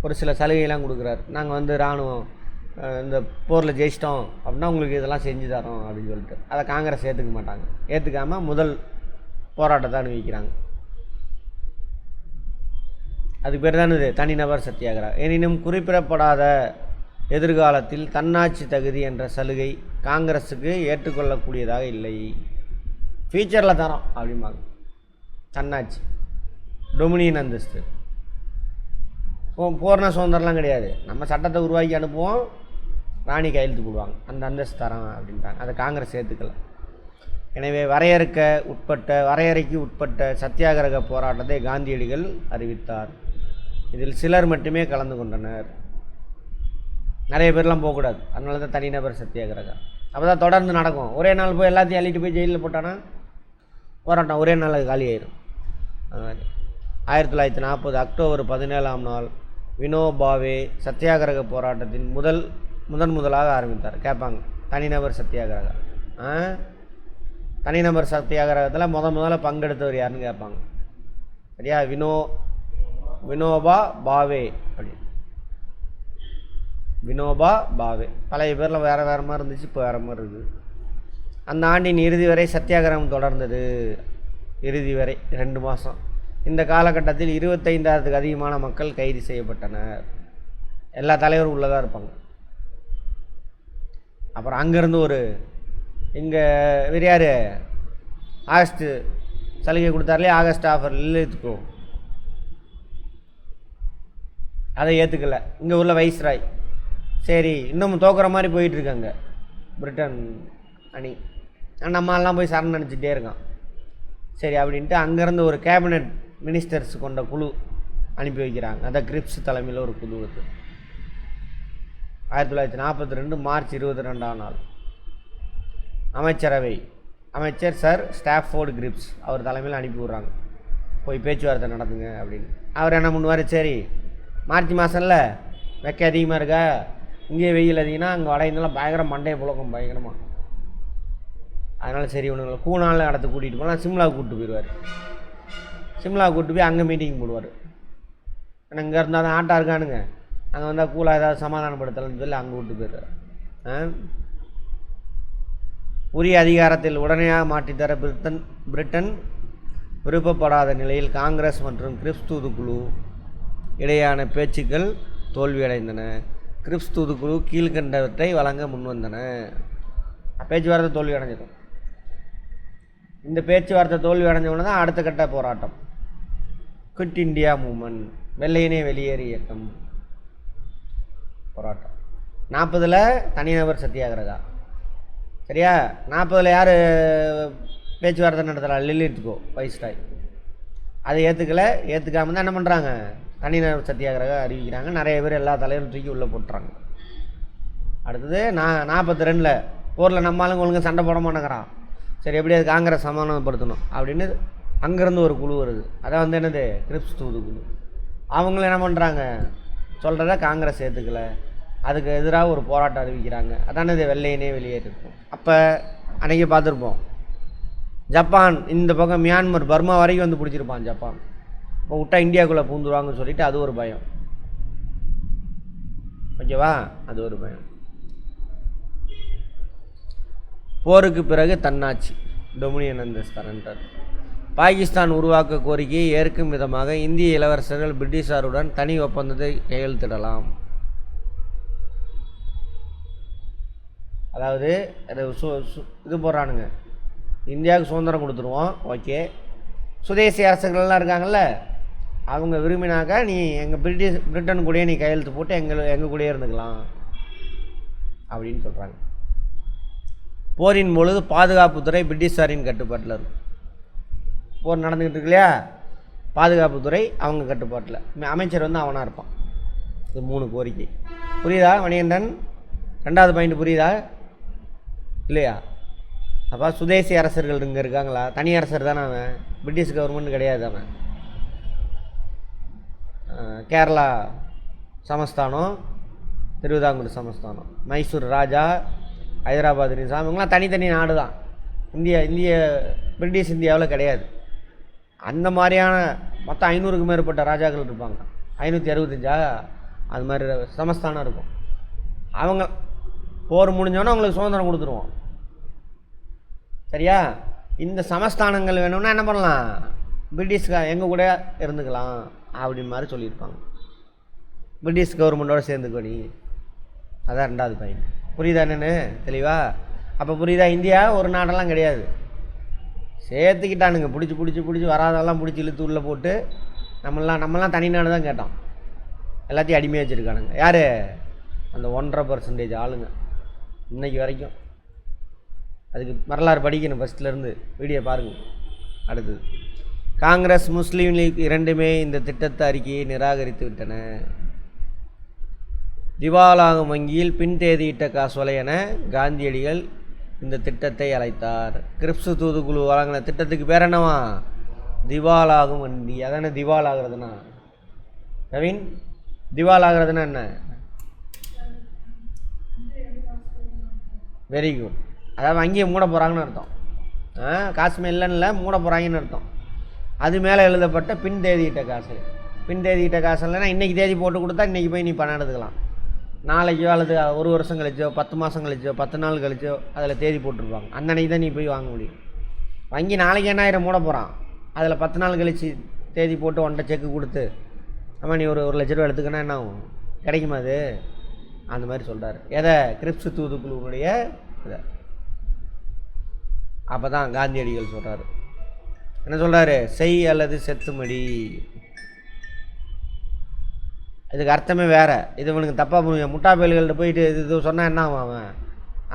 ஒரு சில சலுகையெல்லாம் கொடுக்குறாரு. நாங்கள் வந்து இராணுவம் இந்த போரில் ஜெயிச்சிட்டோம் அப்படின்னா உங்களுக்கு இதெல்லாம் செஞ்சு தரோம் அப்படின்னு சொல்லிட்டு அதை காங்கிரஸ் ஏற்றுக்க மாட்டாங்க. ஏற்றுக்காமல் முதல் போராட்டத்தை அனுபவிக்கிறாங்க. அதுக்கு பேர் தான் இது தனிநபர் சத்தியாகிரகம். எனினும் குறிப்பிடப்படாத எதிர்காலத்தில் தன்னாட்சி தகுதி என்ற சலுகை காங்கிரஸுக்கு ஏற்றுக்கொள்ளக்கூடியதாக இல்லை. ஃபியூச்சரில் தரோம் அப்படிம்பாங்க. தன்னாட்சி டொமினியன் அந்தஸ்து. பூர்ண சுதந்திரம்லாம் கிடையாது. நம்ம சட்டத்தை உருவாக்கி அனுப்புவோம், ராணி கையெழுத்து போடுவாங்க, அந்த அந்தஸ்து தரோம் அப்படின்ட்டாங்க. அதை காங்கிரஸ் ஏற்றுக்கல. எனவே வரையறைக்கு உட்பட்ட சத்தியாகிரக போராட்டத்தை காந்தியடிகள் அறிவித்தார். இதில் சிலர் மட்டுமே கலந்து கொண்டனர். நிறைய பேர்லாம் போகக்கூடாது. அதனால தான் தனிநபர் சத்தியாகிரகம். அப்போ தான் தொடர்ந்து நடக்கும். ஒரே நாள் போய் எல்லாத்தையும் அள்ளிட்டு போய் ஜெயிலில் போட்டானா போராட்டம் ஒரே நாள் காலி ஆயிடும். அது மாதிரி 1940 அக்டோபர் 17ஆம் நாள் வினோபாவே சத்தியாகிரக போராட்டத்தின் முதலாக ஆரம்பித்தார். கேட்பாங்க, தனிநபர் சத்தியாகிரகம். தனிநபர் சத்தியாகிரகத்தில் முதல்ல பங்கெடுத்தவர் யாருன்னு கேட்பாங்க. சரியா? வினோபா பாவே அப்படின்னு. வினோபா பாவே. பழைய பேரில் வேறு மாதிரி இருந்துச்சு, இப்போ வேறு மாதிரி இருக்குது. அந்த ஆண்டின் இறுதி வரை சத்தியாகிரகம் தொடர்ந்தது. இறுதி வரை 2 மாதம். இந்த காலகட்டத்தில் 25,000க்கு அதிகமான மக்கள் கைது செய்யப்பட்டனர். எல்லா தலைவரும் உள்ளதாக இருப்பாங்க. அப்புறம் அங்கேருந்து இங்கே யார் ஆகஸ்ட் சலுகை கொடுத்தாருலே, ஆகஸ்ட் ஆஃபர் இல்லத்துக்கோ, அதை ஏற்றுக்கல இங்கே உள்ள வைஸ்ராய். சரி, இன்னும் தோக்குற மாதிரி போயிட்டுருக்காங்க பிரிட்டன் அணி. நம்மளாம் போய் சரண் நினச்சிட்டே இருக்கான். சரி அப்படின்ட்டு அங்கேருந்து ஒரு கேபினட் மினிஸ்டர்ஸ் கொண்ட குழு அனுப்பி வைக்கிறாங்க. அதான் கிரிப்ஸ் தலைமையில் ஒரு குழு இருக்குது. 1942 மார்ச் 22ஆம் நாள் அமைச்சர் சார் ஸ்டாஃபோர்டு கிரிப்ஸ் அவர் தலைமையில் அனுப்பி விட்றாங்க. போய் பேச்சுவார்த்தை நடத்துங்க அப்படின்னு. அவர் என்ன பண்ணுவார், சரி மார்ச் மாதம்ல வெக்க அதிகமாக இருக்கா, இங்கே வெயில் அதிகம்னா அங்கே வட இந்தியாவில் பயங்கர மண்டையை புழக்கம் பயங்கரமாக. அதனால் சரி ஒன்று கூனால இடத்துக்கு கூட்டிகிட்டு போனால் சிம்லாவுக்கு கூப்பிட்டு போயிடுவார். சிம்லாவுக்கு கூப்பிட்டு போய் அங்கே மீட்டிங் போடுவார். ஆனால் இங்கே இருந்தால் தான் ஆட்டாக இருக்கானுங்க, அங்கே வந்தால் கூலாக ஏதாவது சமாதானப்படுத்தலைன்னு சொல்லி அங்கே கூப்பிட்டு போயிடுவார். உரிய அதிகாரத்தில் உடனடியாக மாற்றித்தர பிரிட்டன் விருப்பப்படாத நிலையில் காங்கிரஸ் மற்றும் கிரிப்ஸ் தூதுக்குழு இடையான பேச்சுக்கள் தோல்வியடைந்தன. கிரிப்ஸ் தூதுக்குழு கீழ்கண்டவற்றை வழங்க முன்வந்தன. பேச்சுவார்த்தை தோல்வி அடைஞ்சிடும். இந்த பேச்சுவார்த்தை தோல்வி அடைஞ்சவொன்னே தான் அடுத்த கட்ட போராட்டம், குவிட் இண்டியா மூமெண்ட், வெள்ளையனே வெளியேறு இயக்கம் போராட்டம். 40 தனிநபர் சத்தியாகிரகா. சரியா? 40 யார் பேச்சுவார்த்தை நடத்துகிறா, லில்லித்துக்கோ வைஸ்ராய். அதை ஏற்றுக்காம தான் என்ன பண்ணுறாங்க, தனிநபர் சத்தியாகிரகம் அறிவிக்கிறாங்க. நிறைய பேர் எல்லா தலைவரும் தூக்கி உள்ளே போட்டுறாங்க. அடுத்தது 42 போரில் நம்ம ஆளுங்க ஒழுங்கு சண்டை போட மாட்டேங்கிறான். சரி, எப்படி அது காங்கிரஸ் சமாதானப்படுத்தணும் அப்படின்னு அங்கேருந்து ஒரு குழு வருது. அதான் என்னது, கிரிப்ஸ் தூதுக்குழு. அவங்களும் என்ன பண்ணுறாங்க, சொல்கிறத காங்கிரஸ் ஏற்றுக்கலை. அதுக்கு எதிராக ஒரு போராட்டம் அறிவிக்கிறாங்க. அதானே இது வெள்ளையனே வெளியேறிருக்கும். அப்போ அன்றைக்கி பார்த்துருப்போம், ஜப்பான் இந்த பக்கம் மியான்மர் பர்மா வரைக்கும் வந்து பிடிச்சிருப்பான் ஜப்பான். இப்போ விட்டா இந்தியாவுக்குள்ளே பூந்துருவாங்கன்னு சொல்லிட்டு அது ஒரு பயம். ஓகேவா? அது ஒரு பயம். போருக்கு பிறகு தன்னாட்சி, டொமினியன் அண்ட் சரண்டர். பாகிஸ்தான் உருவாக்க கோரிக்கையை ஏற்கும் விதமாக இந்திய இளவரசர்கள் பிரிட்டிஷாருடன் தனி ஒப்பந்தத்தை கையெழுத்திடலாம். அதாவது இது போடுறானுங்க, இந்தியாவுக்கு சுதந்திரம் கொடுத்துருவோம், ஓகே. சுதேசி அரசுகள்லாம் இருக்காங்கள்ல, அவங்க விரும்பினாக்கா நீ எங்கள் பிரிட்டன் கூடயே நீ கையெழுத்து போட்டு எங்கள் கூடயே இருந்துக்கலாம் அப்படின்னு சொல்கிறாங்க. போரின் பொழுது பாதுகாப்புத்துறை பிரிட்டிஷாரின் கட்டுப்பாட்டில் இருக்கும். போர் நடந்துக்கிட்டு இருக்கு இல்லையா, பாதுகாப்புத்துறை அவங்க கட்டுப்பாட்டில், அமைச்சர் வந்து அவனாக இருப்பான். இது 3 கோரிக்கை. புரியுதா மணிகண்டன்? 2வது பாயிண்ட் புரியுதா இல்லையா? அப்போ சுதேசி அரசர்கள் இங்கே இருக்காங்களா, தனி அரசர் தானே அவன், பிரிட்டிஷ் கவர்மெண்ட் கிடையாது அவன். கேரளா சமஸ்தானம், திருவிதாங்கூர் சமஸ்தானம், மைசூர் ராஜா, ஹைதராபாத் நிசாம், இவங்களாம் தனித்தனி நாடு தான். பிரிட்டிஷ் இந்தியாவில் கிடையாது. அந்த மாதிரியான மொத்தம் 500க்கும் மேற்பட்ட ராஜாக்கள் இருப்பாங்க. 565 அது மாதிரி சமஸ்தானம் இருக்கும். அவங்க போர் முடிஞ்சோன்னா அவங்களுக்கு சுதந்திரம் கொடுத்துருவோம். சரியா? இந்த சமஸ்தானங்கள் வேணும்னா என்ன பண்ணலாம், பிரிட்டிஷ்கா எங்கள் கூட இருந்துக்கலாம் அப்படின்னு மாதிரி சொல்லியிருப்பாங்க. பிரிட்டிஷ் கவர்மெண்ட்டோட சேர்ந்துக்கொடி. அதான் 2வது பாயிண்ட். புரியுதா என்னென்னு தெளிவா? அப்போ புரியுதா, இந்தியா ஒரு நாடெல்லாம் கிடையாது, சேர்த்துக்கிட்டானுங்க. பிடிச்சி வராதெல்லாம் பிடிச்சி இழுத்து உள்ளே போட்டு நம்மளாம் தனி நாடு தான் கேட்டோம். எல்லாத்தையும் அடிமையாக வச்சுருக்கானுங்க. யார்? அந்த 1.5% ஆளுங்க இன்றைக்கி வரைக்கும். அதுக்கு வரலாறு படிக்கணும், ஃபஸ்ட்லேருந்து வீடியோ பாருங்கள். அடுத்தது, காங்கிரஸ் முஸ்லீம் லீக் இரண்டுமே இந்த திட்டத்தை அறிக்கையை நிராகரித்து விட்டன. திவாலாகும் வங்கியில் பின் தேதியிட்ட காசோலை என காந்தியடிகள் இந்த திட்டத்தை அழைத்தார். கிரிப்ஸ் தூதுக்குழு வழங்கின திட்டத்துக்கு பேர் என்னவா? திவாலாகும் வண்டி. அதான திவால் ஆகிறதுனா கவின், திவால் ஆகிறதுனா என்ன? Very good. அதாவது வங்கியை மூட போகிறாங்கன்னு அர்த்தம். காசுமே இல்லைன்னு மூட போகிறாங்கன்னு அர்த்தம். அது மேலே எழுதப்பட்ட பின் தேதியிட்ட காசு. பின் தேதியிட்ட காசு இல்லைன்னா இன்றைக்கி தேதி போட்டு கொடுத்தா இன்றைக்கி போய் நீ பணம் எடுத்துக்கலாம். நாளைக்கோ அல்லது 1 வருஷம் கழிச்சோ 10 மாதம் கழிச்சோ 10 நாள் கழிச்சோ அதில் தேதி போட்டிருப்பாங்க. அந்த அன்றைக்கி தான் நீ போய் வாங்க முடியும். வங்கி நாளைக்கு என்னாயிரம் மூட போகிறான், அதில் 10 நாள் கழித்து தேதி போட்டு ஒன்றை செக்கு கொடுத்து ஆமாம் நீ ஒரு 1 லட்ச ரூபா எடுத்துக்கினா என்ன ஆகும்? கிடைக்குமா அது? அந்த மாதிரி சொல்கிறார். எதை? கிரிப்ஸ் தூதுக்குழுவுடைய இதை. அப்போ தான் காந்தியடிகள் சொல்கிறார், என்ன சொல்கிறாரு? செய் அல்லது செத்துமடி. இதுக்கு அர்த்தமே வேறு. இது இவனுக்கு தப்பாக புரியும். முட்டா பயல்கள்ட்ட போயிட்டு இது சொன்னால் என்ன ஆகும்?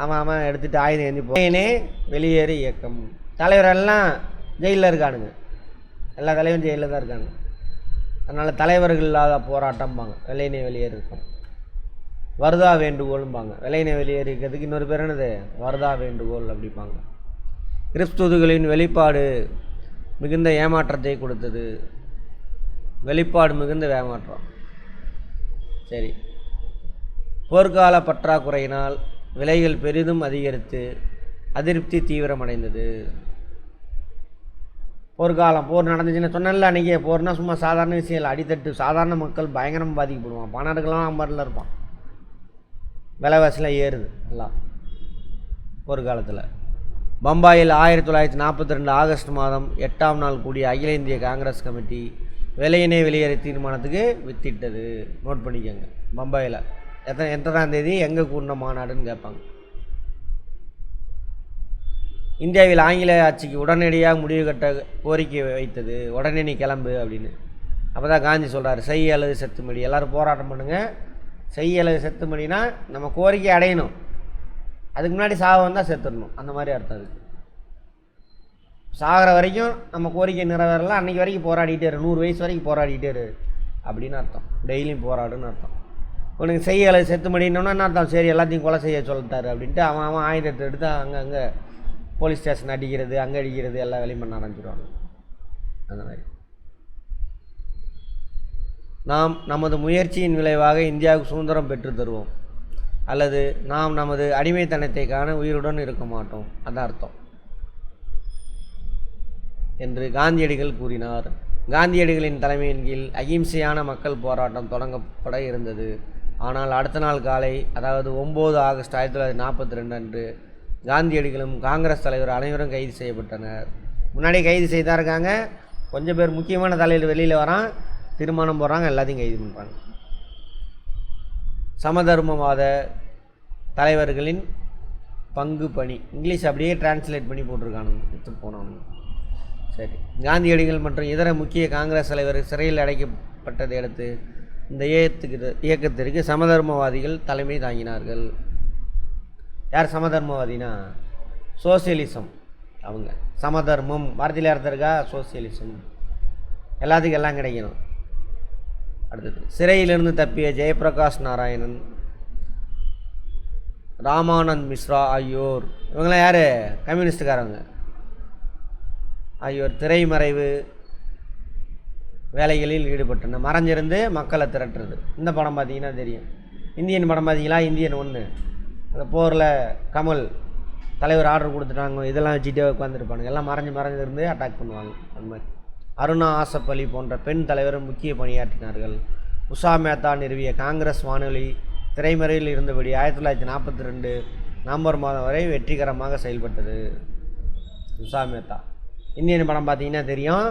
அவன் எடுத்துகிட்டு ஆயுதம் ஏந்தி போனே வெளியேறு இயக்கம். தலைவரெல்லாம் ஜெயிலில் இருக்கானுங்க. எல்லா தலைவரும் ஜெயிலில் தான் இருக்காங்க. அதனால் தலைவர்கள் இல்லாத போராட்டம்பாங்க. வெள்ளையனே வெளியேறு இருக்கும். வருதா வேண்டுகோளும்பாங்க. வெள்ளையனே வெளியேறிக்கிறதுக்கு இன்னொரு பேர் என்னது? வருதா வேண்டுகோள் அப்படிப்பாங்க. கிரிப்ஸ் தூதுகளின் வெளிப்பாடு மிகுந்த ஏமாற்றத்தை கொடுத்தது. வெளிப்பாடு மிகுந்த ஏமாற்றம். சரி, போர்க்கால பற்றாக்குறையினால் விலைகள் பெரிதும் அதிகரித்து அதிருப்தி தீவிரமடைந்தது. போர்க்காலம், போர் நடந்துச்சுன்னு சொன்னல அன்றைக்கி. போர்னால் சும்மா சாதாரண விஷயம் இல்லை. அடித்தட்டு சாதாரண மக்கள் பயங்கரமாக பாதிக்கப்படுவான். பணம் இருக்கலாம், அம்பரில் இருப்பான். விலைவாசிலாம் ஏறுது எல்லாம் போர்க்காலத்தில். பம்பாயில் 1942 ஆகஸ்ட் மாதம் 8ஆம் நாள் கூடிய அகில இந்திய காங்கிரஸ் கமிட்டி வெள்ளையனே வெளியேற தீர்மானத்துக்கு வித்திட்டது. நோட் பண்ணிக்கோங்க. பம்பாயில் எத்தனாம் தேதி எங்கே கூடின மாநாடுன்னு கேட்பாங்க. இந்தியாவில் ஆங்கில ஆட்சிக்கு உடனடியாக முடிவு கட்ட கோரிக்கை வைத்தது. உடனே நீ கிளம்பு அப்படின்னு. அப்போ தான் காந்தி சொல்கிறார், செய் அல்லது செத்துமடி. எல்லோரும் போராட்டம் பண்ணுங்கள். செய் அல்லது செத்துமடினா நம்ம கோரிக்கை அடையணும். அதுக்கு முன்னாடி சாவு வந்தால் செத்துடணும். அந்த மாதிரி அர்த்தம். அதுக்கு சாகிற வரைக்கும் நம்ம கோரிக்கை நிறைவேறலாம். அன்றைக்கி வரைக்கும் போராடிட்டே இரு. 100 வயசு வரைக்கும் போராடிட்டே இரு அப்படின்னு அர்த்தம். டெய்லியும் போராடுன்னு அர்த்தம். உனக்கு செய்ய அல்லது செத்துமடினோன்னா என்ன அர்த்தம்? சரி, எல்லாத்தையும் கொலை செய்ய சொல்லிட்டாரு அப்படின்ட்டு அவன் ஆயுதத்தை எடுத்து அங்கங்கே போலீஸ் ஸ்டேஷன் அடிக்கிறது, அங்கே அடிக்கிறது, எல்லா வேலையும் பண்ண ஆரம்பிச்சிடுவாங்க. அந்த மாதிரி நாம் நமது முயற்சியின் விளைவாக இந்தியாவுக்கு சுதந்திரம் பெற்று தருவோம், அல்லது நாம் நமது அடிமைத்தனத்தை காண உயிருடன் இருக்க மாட்டோம். அதான் அர்த்தம் என்று காந்தியடிகள் கூறினார். காந்தியடிகளின் தலைமையின் கீழ் அகிம்சையான மக்கள் போராட்டம் தொடங்கப்பட இருந்தது. ஆனால் அடுத்த நாள் காலை, அதாவது 9 ஆகஸ்ட் 1942 அன்று காந்தியடிகளும் காங்கிரஸ் தலைவர் அனைவரும் கைது செய்யப்பட்டனர். முன்னாடி கைது செய்தா இருக்காங்க. கொஞ்சம் பேர் முக்கியமான தலைவர் வெளியில் வரான், தீர்மானம் போடுறாங்க, எல்லாத்தையும் கைது பண்ணுறாங்க. சமதர்மவாத தலைவர்களின் பங்கு பணி. இங்கிலீஷ் அப்படியே டிரான்ஸ்லேட் பண்ணி போட்டிருக்கானுங்க, எடுத்து போனவங்க. சரி, காந்தியடிகள் மற்றும் இதர முக்கிய காங்கிரஸ் தலைவர்கள் சிறையில் அடைக்கப்பட்டதை அடுத்து இந்த இயக்கத்திற்கு சமதர்மவாதிகள் தலைமை தாங்கினார்கள். யார் சமதர்மவாதினா? சோசியலிசம். அவங்க சமதர்மம் வார்த்தையில் அர்த்தம் இருக்கா? சோசியலிசம். எல்லாத்துக்கும் எல்லாம் கிடைக்கணும். அடுத்தது, சிறையிலிருந்து தப்பிய ஜெயபிரகாஷ் நாராயணன், ராமானந்த் மிஸ்ரா ஆகியோர், இவங்களாம் யார்? கம்யூனிஸ்டுக்காரங்க ஆகியோர் திரைமறைவு வேலைகளில் ஈடுபட்டனர். மறைஞ்சிருந்து மக்களை திரட்டுறது. இந்த படம் பார்த்தீங்கன்னா தெரியும். இந்தியன் படம் பார்த்தீங்களா? இந்தியன் 1. அந்த போரில் கமல் தலைவர் ஆர்டர் கொடுத்துட்டாங்க, இதெல்லாம் வச்சுட்டே உட்காந்துருப்பானுங்க. எல்லாம் மறைஞ்சிருந்து அட்டாக் பண்ணுவாங்க. அந்த மாதிரி அருணா ஆசப் அலி போன்ற பெண் தலைவரும் முக்கிய பணியாற்றினார்கள். உஷா மேத்தா நிறுவிய காங்கிரஸ் வானொலி திரைமறையில் இருந்தபடி 1942 நவம்பர் மாதம் வரை வெற்றிகரமாக செயல்பட்டது. உஷா மேத்தா. இந்தியன் படம் பார்த்தீங்கன்னா தெரியும்.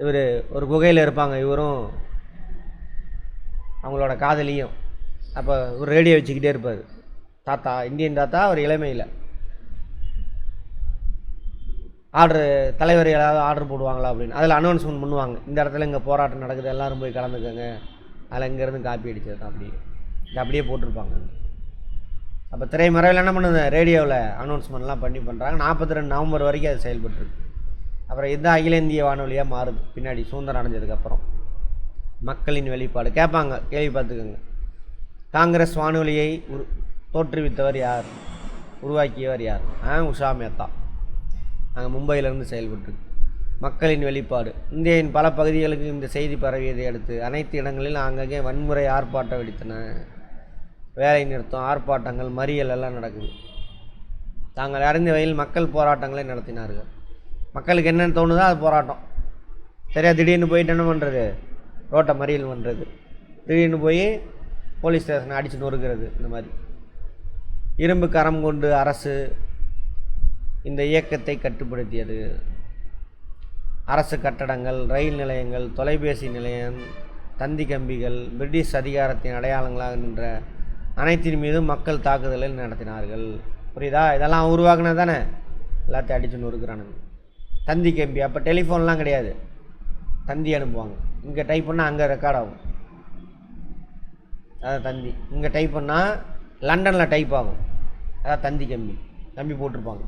இவர் ஒரு குகையில் இருப்பாங்க, இவரும் அவங்களோட காதலியும். அப்போ ஒரு ரேடியோ வச்சுக்கிட்டே இருப்பார் தாத்தா, இந்தியன் தாத்தா. ஒரு இளமையில் ஆர்டரு, தலைவர் ஏதாவது ஆர்டர் போடுவாங்களா அப்படின்னு அதில் அனௌன்ஸ்மெண்ட் பண்ணுவாங்க. இந்த இடத்துல இங்கே போராட்டம் நடக்குது, எல்லோரும் போய் கலந்துக்கங்க அதில் இங்கேருந்து காப்பி அடித்தது தான் அப்படியே போட்டிருப்பாங்க. அப்போ திரைமறைவில் என்ன பண்ணுது, ரேடியோவில் அனௌன்ஸ்மெண்ட்லாம் பண்ணுறாங்க. 42 நவம்பர் வரைக்கும் அது செயல்பட்டுருக்கு. அப்புறம் இதுதான் அகில இந்திய வானொலியாக மாறுது பின்னாடி சுதந்திரம் அடைஞ்சதுக்கப்புறம். மக்களின் வெளிப்பாடு கேட்பாங்க, கேள்வி பார்த்துக்கோங்க. காங்கிரஸ் வானொலியை தோற்றுவித்தவர் யார், உருவாக்கியவர் யார்? உஷா மேத்தா. அங்கே மும்பையிலேருந்து செயல்பட்டுருக்கு. மக்களின் வெளிப்பாடு. இந்தியாவின் பல பகுதிகளுக்கு இந்த செய்தி பரவியதை அடுத்து அனைத்து இடங்களிலும் அங்கங்கே வன்முறை ஆர்ப்பாட்டம் வெடித்தன. வேலை நிறுத்தம், ஆர்ப்பாட்டங்கள், மறியல் எல்லாம் நடக்குது. தாங்கள் அறிந்த வகையில் மக்கள் போராட்டங்களை நடத்தினார்கள். மக்களுக்கு என்னென்னு தோணுதோ அது போராட்டம். சரியா, திடீர்னு போயிட்டு என்ன பண்ணுறது, ரோட்டை மறியல் பண்ணுறது, திடீர்னு போய் போலீஸ் ஸ்டேஷனை அடித்து நொறுக்கிறது. இந்த மாதிரி இரும்பு கரம் கொண்டு அரசு இந்த இயக்கத்தை கட்டுப்படுத்தியது. அரசு கட்டடங்கள், ரயில் நிலையங்கள், தொலைபேசி நிலையம், தந்தி கம்பிகள் பிரிட்டிஷ் அதிகாரத்தின் அடையாளங்களாக நின்ற அனைத்தின் மீதும் மக்கள் தாக்குதலை நடத்தினார்கள். புரியுதா? இதெல்லாம் உருவாக்குனது தானே, எல்லாத்தையும் அடித்து நொறுக்கிறானுங்க. தந்தி கம்பி, அப்போ டெலிஃபோன்லாம் கிடையாது, தந்தி அனுப்புவாங்க. இங்கே டைப் பண்ணால் அங்கே ரெக்கார்ட் ஆகும், அதான் தந்தி. இங்கே டைப் பண்ணால் லண்டனில் டைப் ஆகும், அதான் தந்தி கம்பி போட்டிருப்பாங்க.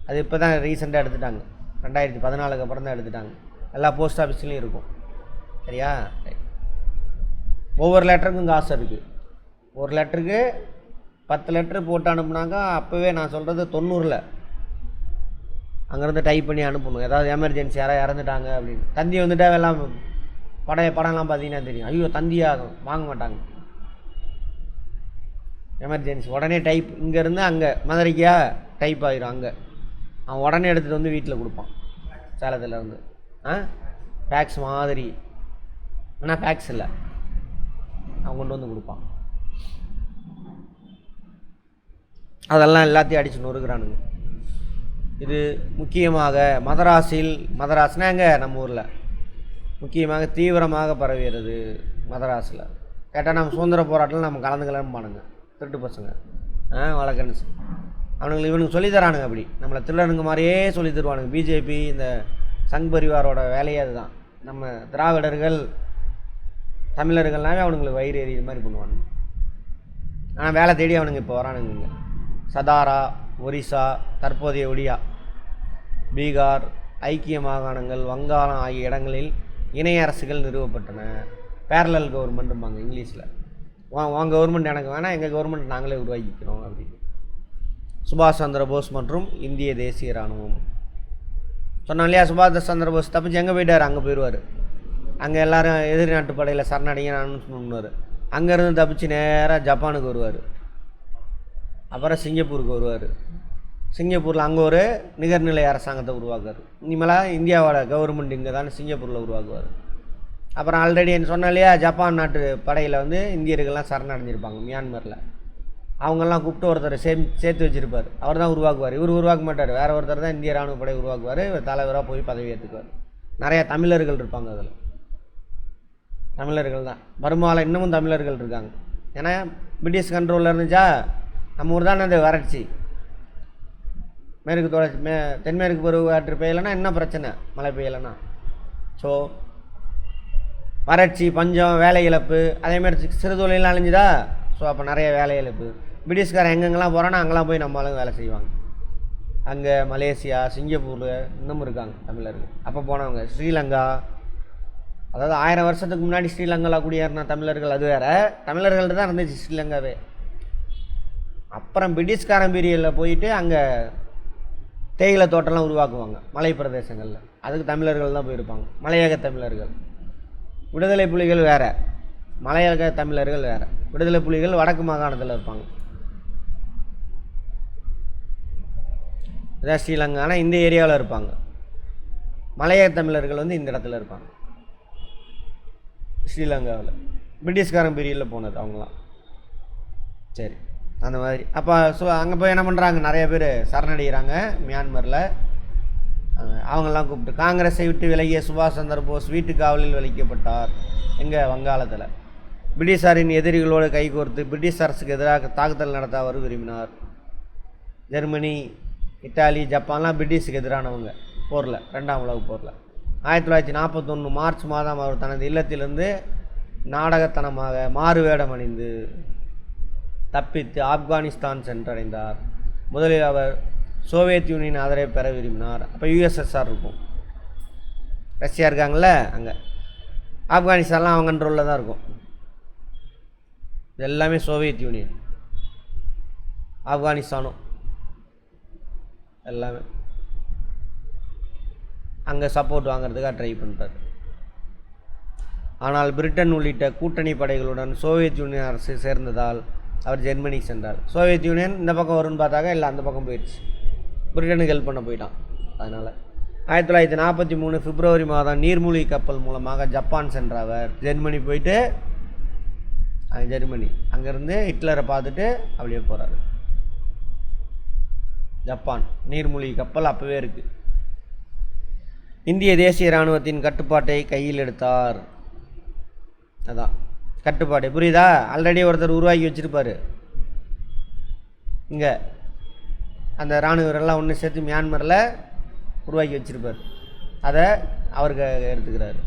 அது இப்போ தான் ரீசெண்டாக எடுத்துட்டாங்க, 2014 அப்புறம் தான் எடுத்துட்டாங்க. எல்லா போஸ்ட் ஆஃபீஸ்லேயும் இருக்கும். சரியா? ஒவ்வொரு லெட்டருக்கும் காசு இருக்குது. ஒரு லெட்டருக்கு 10 லெட்ரு போட்டு அனுப்புனாக்கா அப்போவே நான் சொல்கிறது 90 அங்கேருந்து டைப் பண்ணி அனுப்பணும். ஏதாவது எமர்ஜென்சி யாராவது இறந்துட்டாங்க அப்படின்னு. தந்தி வந்துட்டா எல்லாம் படம்லாம் பார்த்தீங்கன்னா தெரியும். ஐயோ தந்தியாகும், வாங்க மாட்டாங்க. எமர்ஜென்சி உடனே டைப், இங்கேருந்து அங்கே மதுரைக்கா டைப் ஆகிரும். அங்கே அவன் உடனே எடுத்துகிட்டு வந்து வீட்டில் கொடுப்பான், சேலத்துலேருந்து. ஃபேக்ஸ் மாதிரி, ஆனால் ஃபேக்ஸ் இல்லை, அவன் கொண்டு வந்து கொடுப்பான். அதெல்லாம் எல்லாத்தையும் அடித்து நொறுக்கிறானுங்க. இது முக்கியமாக மதராஸ்னா எங்கே, நம்ம ஊரில் முக்கியமாக தீவிரமாக பரவுகிறது. மதராஸில் கேட்டால் நம்ம சுதந்திர போராட்டத்தில் நம்ம கலந்துக்கலான்னு பானுங்க, திருட்டு பசங்க வழக்கன்ஸ் இவனுக்கு சொல்லித்தரானுங்க. அப்படி நம்மளை திருடனுங்க மாதிரியே சொல்லி தருவானுங்க. பிஜேபி இந்த சங் பரிவாரோட வேலையே அதுதான். நம்ம திராவிடர்கள் தமிழர்கள்னாவே அவனுங்களுக்கு வயிறு எறிகிற மாதிரி பண்ணுவானுங்க. ஆனால் வேலை தேடி அவனுங்க இப்போ வரானுங்க. சதாரா, ஒரிசா, தற்போதைய ஒடியா, பீகார், ஐக்கிய மாகாணங்கள், வங்காளம் ஆகிய இடங்களில் இணைய அரசுகள் நிறுவப்பட்டன. பேரலல் கவர்மெண்ட்டும்பாங்க இங்கிலீஷில். உன் கவர்மெண்ட் எனக்கு வேணால், எங்கள் கவர்மெண்ட் நாங்களே உருவாக்கிக்கிறோம் அப்படின்னு. சுபாஷ் சந்திர போஸ் மற்றும் இந்திய தேசிய இராணுவம் சொன்னோம் இல்லையா. சுபாஷ் சந்திர போஸ் தப்பிச்சு எங்கே போயிட்டார், அங்கே போயிடுவார். அங்கே எல்லோரும் எதிரி நாட்டு படையில் சரணடைங்கன்னு அனௌன்ஸ்மெண்ட் பண்ணுவார். அங்கேருந்து தப்பிச்சு நேராக ஜப்பானுக்கு வருவார். அப்புறம் சிங்கப்பூருக்கு வருவார். சிங்கப்பூரில் அங்கே ஒரு நிகர்நிலை அரசாங்கத்தை உருவாக்குவார். இனிமேலாம் இந்தியாவோட கவர்மெண்ட் இங்கே தானே சிங்கப்பூரில் உருவாக்குவார். அப்புறம் ஆல்ரெடி என்ன சொன்ன இல்லையா, ஜப்பான் நாட்டு படையில் வந்து இந்தியர்கள்லாம் சரணடைஞ்சிருப்பாங்க மியான்மரில். அவங்கெல்லாம் கூப்பிட்டு ஒருத்தர் சேர்த்து வச்சுருப்பார். அவர் தான் உருவாக்குவார். இவர் உருவாக்க மாட்டார், வேறு ஒருத்தர் தான் இந்திய இராணுவ படை உருவாக்குவார். இவர் தலைவராக போய் பதவி ஏற்றுக்குவார். நிறையா தமிழர்கள் இருப்பாங்க அதில். தமிழர்கள் தான் வருமானம், இன்னமும் தமிழர்கள் இருக்காங்க. ஏன்னா பிரிட்டிஷ் கண்ட்ரோலில் இருந்துச்சா. நம்ம ஊர் தானே அது வறட்சி, மேற்கு தொடர்ச்சி தென்மேற்கு பருவ காற்று பெய்யலைன்னா என்ன பிரச்சனை, மழை பெய்யலைன்னா. ஸோ வறட்சி, பஞ்சம், வேலை இழப்பு, அதேமாதிரி சிறு தொழிலாம் அழிஞ்சுதா. ஸோ அப்போ நிறைய வேலை இழப்பு. பிரிட்டிஷ்காரன் எங்கெங்கெல்லாம் போகிறான்னா அங்கெல்லாம் போய் நம்மளும் வேலை செய்வாங்க. அங்கே மலேசியா, சிங்கப்பூர் இன்னமும் இருக்காங்க தமிழர்கள். அப்போ போனவங்க ஸ்ரீலங்கா, அதாவது 1000 வருஷத்துக்கு முன்னாடி ஸ்ரீலங்காவில் குடியேறின தமிழர்கள், அது வேறு. தமிழர்கள்ட்ட தான் இருந்துச்சு ஸ்ரீலங்காவே. அப்புறம் பிரிட்டிஷ்காரன் பீரியடில் போயிட்டு அங்கே தேயிலை தோட்டம்லாம் உருவாக்குவாங்க மலை பிரதேசங்களில். அதுக்கு தமிழர்கள் தான் போயிருப்பாங்க, மலையக தமிழர்கள். விடுதலை புலிகள் வேறு, மலையக தமிழர்கள் வேறு. விடுதலை புலிகள் வடக்கு மாகாணத்தில் இருப்பாங்க, இதான் ஸ்ரீலங்கா. ஆனால் இந்த ஏரியாவில் இருப்பாங்க. மலையக தமிழர்கள் வந்து இந்த இடத்துல இருப்பாங்க ஸ்ரீலங்காவில். பிரிட்டிஷ்காரன் பீரியடில் போனது அவங்களாம். சரி, அந்த மாதிரி. அப்போ அங்கே போய் என்ன பண்ணுறாங்க, நிறைய பேர் சரணடைகிறாங்க மியான்மரில். அவங்கெல்லாம் கூப்பிட்டு காங்கிரஸை விட்டு விலகிய சுபாஷ் சந்திர போஸ் வீட்டு காவலில் வைக்கப்பட்டார். எங்கே, வங்காளத்தில். பிரிட்டிஷாரின் எதிரிகளோடு கைகோர்த்து பிரிட்டிஷ் அரசுக்கு எதிராக தாக்குதல் நடத்த அவர் விரும்பினார். ஜெர்மனி, இத்தாலி, ஜப்பான்லாம் பிரிட்டிஷுக்கு எதிரானவங்க போரில், 2ஆம் உலக போரில். 1941 மார்ச் மாதம் அவர் தனது இல்லத்திலிருந்து நாடகத்தனமாக மாறு வேடம் அணிந்து தப்பித்து ஆப்கானிஸ்தான் சென்றடைந்தார். முதலில் அவர் சோவியத் யூனியன் ஆதரவை பெற விரும்பினார். அப்போ யுஎஸ்எஸ்ஆர் இருக்கும், ரஷ்யா இருக்காங்கள்ல, அங்கே ஆப்கானிஸ்தான்லாம் அவங்க கண்ட்ரோலில் தான் இருக்கும். இது எல்லாமே சோவியத் யூனியன், ஆப்கானிஸ்தானும் எல்லாமே அங்கே சப்போர்ட் வாங்கிறதுக்காக ட்ரை பண்ணுறாரு. ஆனால் பிரிட்டன் உள்ளிட்ட கூட்டணி படைகளுடன் சோவியத் யூனியன் அரசு சேர்ந்ததால் அவர் ஜெர்மனி சென்றார். சோவியத் யூனியன் இந்த பக்கம் வரும்னு பார்த்தாக்க இல்லை, அந்த பக்கம் போயிடுச்சு, பிரிட்டனுக்கு ஹெல்ப் பண்ண போயிட்டான். அதனால் 1943 பிப்ரவரி மாதம் நீர்மூழ்கி கப்பல் மூலமாக ஜப்பான் சென்ற அவர் ஜெர்மனி போயிட்டு ஜெர்மனி அங்கேருந்து ஹிட்லரை பார்த்துட்டு அப்படியே போகிறாரு. ஜப்பான் நீர்மூழ்கி கப்பல் அப்போவே இருக்குது. இந்திய தேசிய இராணுவத்தின் கட்டுப்பாட்டை கையில் எடுத்தார். அதான் கட்டுப்பாடு, புரியுதா? ஆல்ரெடி ஒருத்தர் உருவாக்கி வச்சுருப்பார் இங்கே, அந்த இராணுவரெல்லாம் ஒன்று சேர்த்து மியான்மரில் உருவாக்கி வச்சுருப்பார், அதை அவருக்கு எடுத்துக்கிறார்.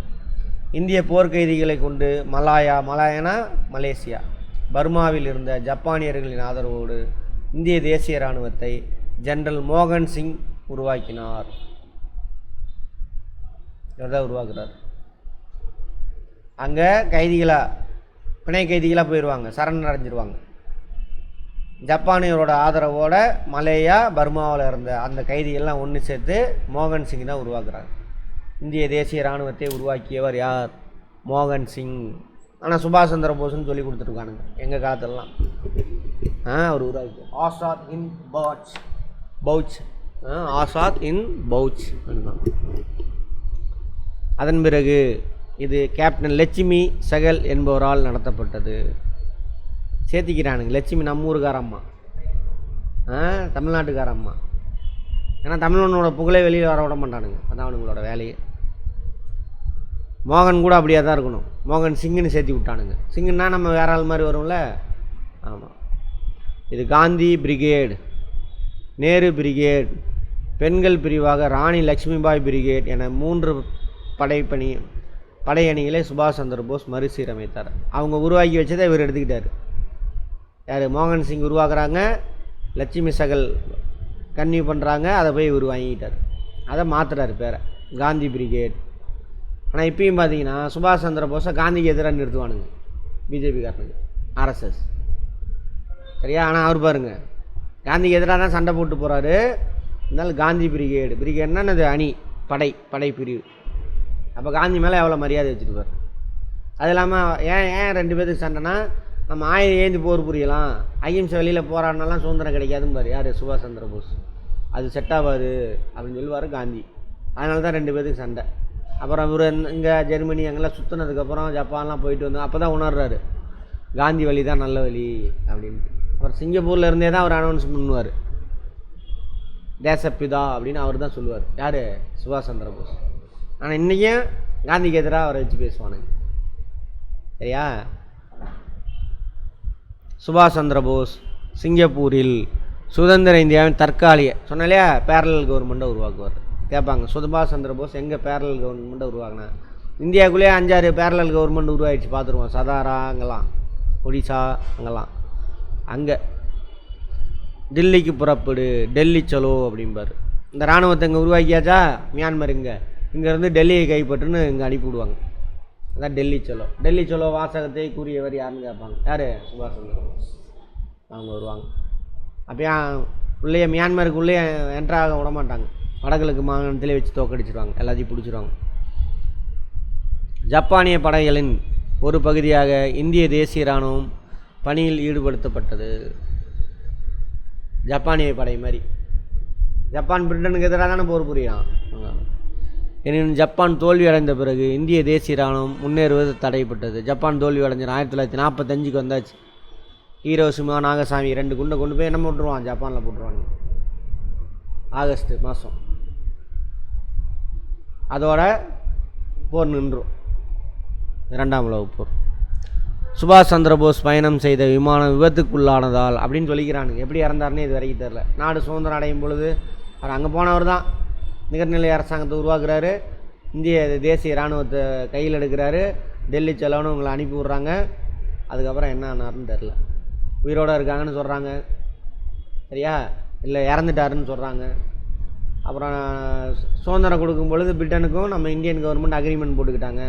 இந்திய போர்க்கைதிகளை கொண்டு மலாயனா மலேசியா, பர்மாவில் இருந்த ஜப்பானியர்களின் ஆதரவோடு இந்திய தேசிய இராணுவத்தை ஜெனரல் மோகன் சிங் உருவாக்கினார். இவர் தான் உருவாக்குறார். அங்கே கைதிகளாக, பிணை கைதிகளாக போயிடுவாங்க, சரண் அடைஞ்சிருவாங்க. ஜப்பானியரோட ஆதரவோட மலேயா பர்மாவில் இருந்த அந்த கைதிகள்லாம் ஒன்று சேர்த்து மோகன் சிங் தான் உருவாக்குறாங்க. இந்திய தேசிய இராணுவத்தை உருவாக்கியவர் யார்? மோகன் சிங். ஆனால் சுபாஷ் சந்திர போஸ்ன்னு சொல்லி கொடுத்துருக்கானுங்க எங்கள் காலத்திலலாம். அவர் உருவாக்கி ஆசாத் இன் பவுச், ஆசாத் இன் பவுச். அதன் பிறகு இது கேப்டன் லட்சுமி செகல் என்பவரால் நடத்தப்பட்டது. சேர்த்திக்கிறானுங்க, லட்சுமி நம்ம ஊருக்காரம்மா, தமிழ்நாட்டுக்காரம்மா. ஏன்னா தமிழனோட புகழை வெளியில் வர விட மாட்டானுங்க, அதான் அவனுங்களோட வேலையே. மோகன் கூட அப்படியே தான் இருக்கணும், மோகன் சிங்குன்னு சேர்த்தி விட்டானுங்க. சிங்குன்னா நம்ம வேற ஆள் மாதிரி வரும்ல. ஆமாம், இது காந்தி பிரிகேடு, நேரு பிரிகேட், பெண்கள் பிரிவாக ராணி லக்ஷ்மிபாய் பிரிகேட் என 3 படையணிகளை சுபாஷ் சந்திர போஸ் மறுசீரமைத்தார். அவங்க உருவாக்கி வச்சதை இவர் எடுத்துக்கிட்டார். யார்? மோகன் சிங் உருவாக்குறாங்க, லட்சுமி சகல் கன்னியூ பண்ணுறாங்க, அதை போய் இவர் வாங்கிட்டார். அதை மாற்றுறாரு பேரை, காந்தி பிரிகேட். ஆனால் இப்பயும் பார்த்தீங்கன்னா சுபாஷ் சந்திர போஸை காந்திக்கு எதிராக நிறுத்துவானுங்க பிஜேபிக்காரனுங்க, ஆர்எஸ்எஸ். சரியா? ஆனால் அவர் பாருங்க, காந்திக்கு எதிராக தான் சண்டை போட்டு போகிறாரு. இருந்தாலும் காந்தி பிரிகேட்னா அது அணி, படை பிரிவு. அப்போ காந்தி மேலே எவ்வளோ மரியாதை வச்சுருப்பார். அது இல்லாமல் ஏன் 2 பேருக்கு சண்டைனா, நம்ம ஏந்தி போர் புரியலாம், அகிம்சை வெளியில் போராடினாலாம் சுதந்திரம் கிடைக்காதுன்னு பாரு யார்? சுபாஷ் சந்திர போஸ். அது செட் ஆகாது அப்படின்னு சொல்லுவார் காந்தி. அதனால தான் 2 பேருக்கு சண்டை. அப்புறம் இவர் இங்கே ஜெர்மனி அங்கெல்லாம் சுற்றினதுக்கப்புறம் ஜப்பான்லாம் போயிட்டு வந்தோம், அப்போ தான் உணர்றாரு காந்தி வழி தான் நல்ல வழி அப்படின்ட்டு. அப்புறம் சிங்கப்பூரில் இருந்தே தான் அவர் அனௌன்ஸ் பண்ணுவார், தேசப்பிதா அப்படின்னு அவர் தான் சொல்லுவார். யார்? சுபாஷ் சந்திர போஸ். ஆனால் இன்றைக்கும் காந்திக்கு எதிராக அவரை வச்சு பேசுவானுங்க. சரியா? சுபாஷ் சந்திர போஸ் சிங்கப்பூரில் சுதந்திர இந்தியாவின் தற்காலிக சொன்னாலையா பேரலல் கவர்மெண்ட்டை உருவாக்குவார். கேட்பாங்க, சுபாஷ் சந்திர போஸ் எங்கே பேரலல் கவர்மெண்ட்டை உருவாக்குனா? இந்தியாவுக்குள்ளேயே 5-6 பேரலல் கவர்மெண்ட் உருவாகிடுச்சு, பார்த்துருவோம். சதாரா அங்கெல்லாம், ஒடிசா அங்கெல்லாம். அங்கே டில்லிக்கு புறப்படு, டெல்லி சலோ அப்படிம்பார். இந்த இராணுவத்தை இங்கே உருவாக்கியாச்சா, மியான்மர் இங்கேருந்து டெல்லியை கைப்பற்றுன்னு இங்கே அனுப்பிவிடுவாங்க. அதான் டெல்லி சலோ வாசகத்தை கூறியவர் யாருன்னு கேட்பாங்க. யார்? சுபாஷ் சந்திர போஸ். அவங்க வருவாங்க. அப்போ உள்ளே மியான்மருக்கு என்ட்ராக விட மாட்டாங்க, வடகிழக்கு மாகாணத்திலே வச்சு தோக்கடிச்சிருவாங்க, எல்லாத்தையும் பிடிச்சிருவாங்க. ஜப்பானிய படைகளின் ஒரு பகுதியாக இந்திய தேசிய இராணுவம் பணியில் ஈடுபடுத்தப்பட்டது. ஜப்பானிய படை மாதிரி. ஜப்பான் பிரிட்டனுக்கு எதிராக தானே போர் புரியான். எனினும் ஜப்பான் தோல்வி அடைந்த பிறகு இந்திய தேசிய இராணுவம் முன்னேறுவது தடைப்பட்டது. ஜப்பான் தோல்வி அடைஞ்சிடும். 1945 வந்தாச்சு. ஹீரோஷிமா நாகசாமி 2 குண்டை கொண்டு போய் என்ன போட்டுருவான், ஜப்பானில் போட்டுருவாங்க ஆகஸ்ட் மாதம். அதோட போர் நின்றும். 2ஆம் உலகப் போர். சுபாஷ் சந்திர போஸ் பயணம் செய்த விமானம் விபத்துக்குள்ளானதால் அப்படின்னு சொல்லிக்கிறானுங்க. எப்படி இறந்தாருன்னு இது வரைக்கும் தெரில. நாடு சுதந்திரம் அடையும் பொழுது அவர் அங்கே போனவர் தான் நிகர்நிலை அரசாங்கத்தை உருவாக்குறாரு, இந்திய தேசிய இராணுவத்தை கையில் எடுக்கிறாரு. டெல்லி செலவுன்னு உங்களை அனுப்பி விட்றாங்க. அதுக்கப்புறம் என்ன ஆனார்னு தெரில. உயிரோடு இருக்காங்கன்னு சொல்கிறாங்க, சரியா, இல்லை இறந்துட்டாருன்னு சொல்கிறாங்க. அப்புறம் சுதந்திரம் கொடுக்கும் பொழுது பிரிட்டனுக்கும் நம்ம இந்தியன் கவர்மெண்ட் அக்ரிமெண்ட் போட்டுக்கிட்டாங்க,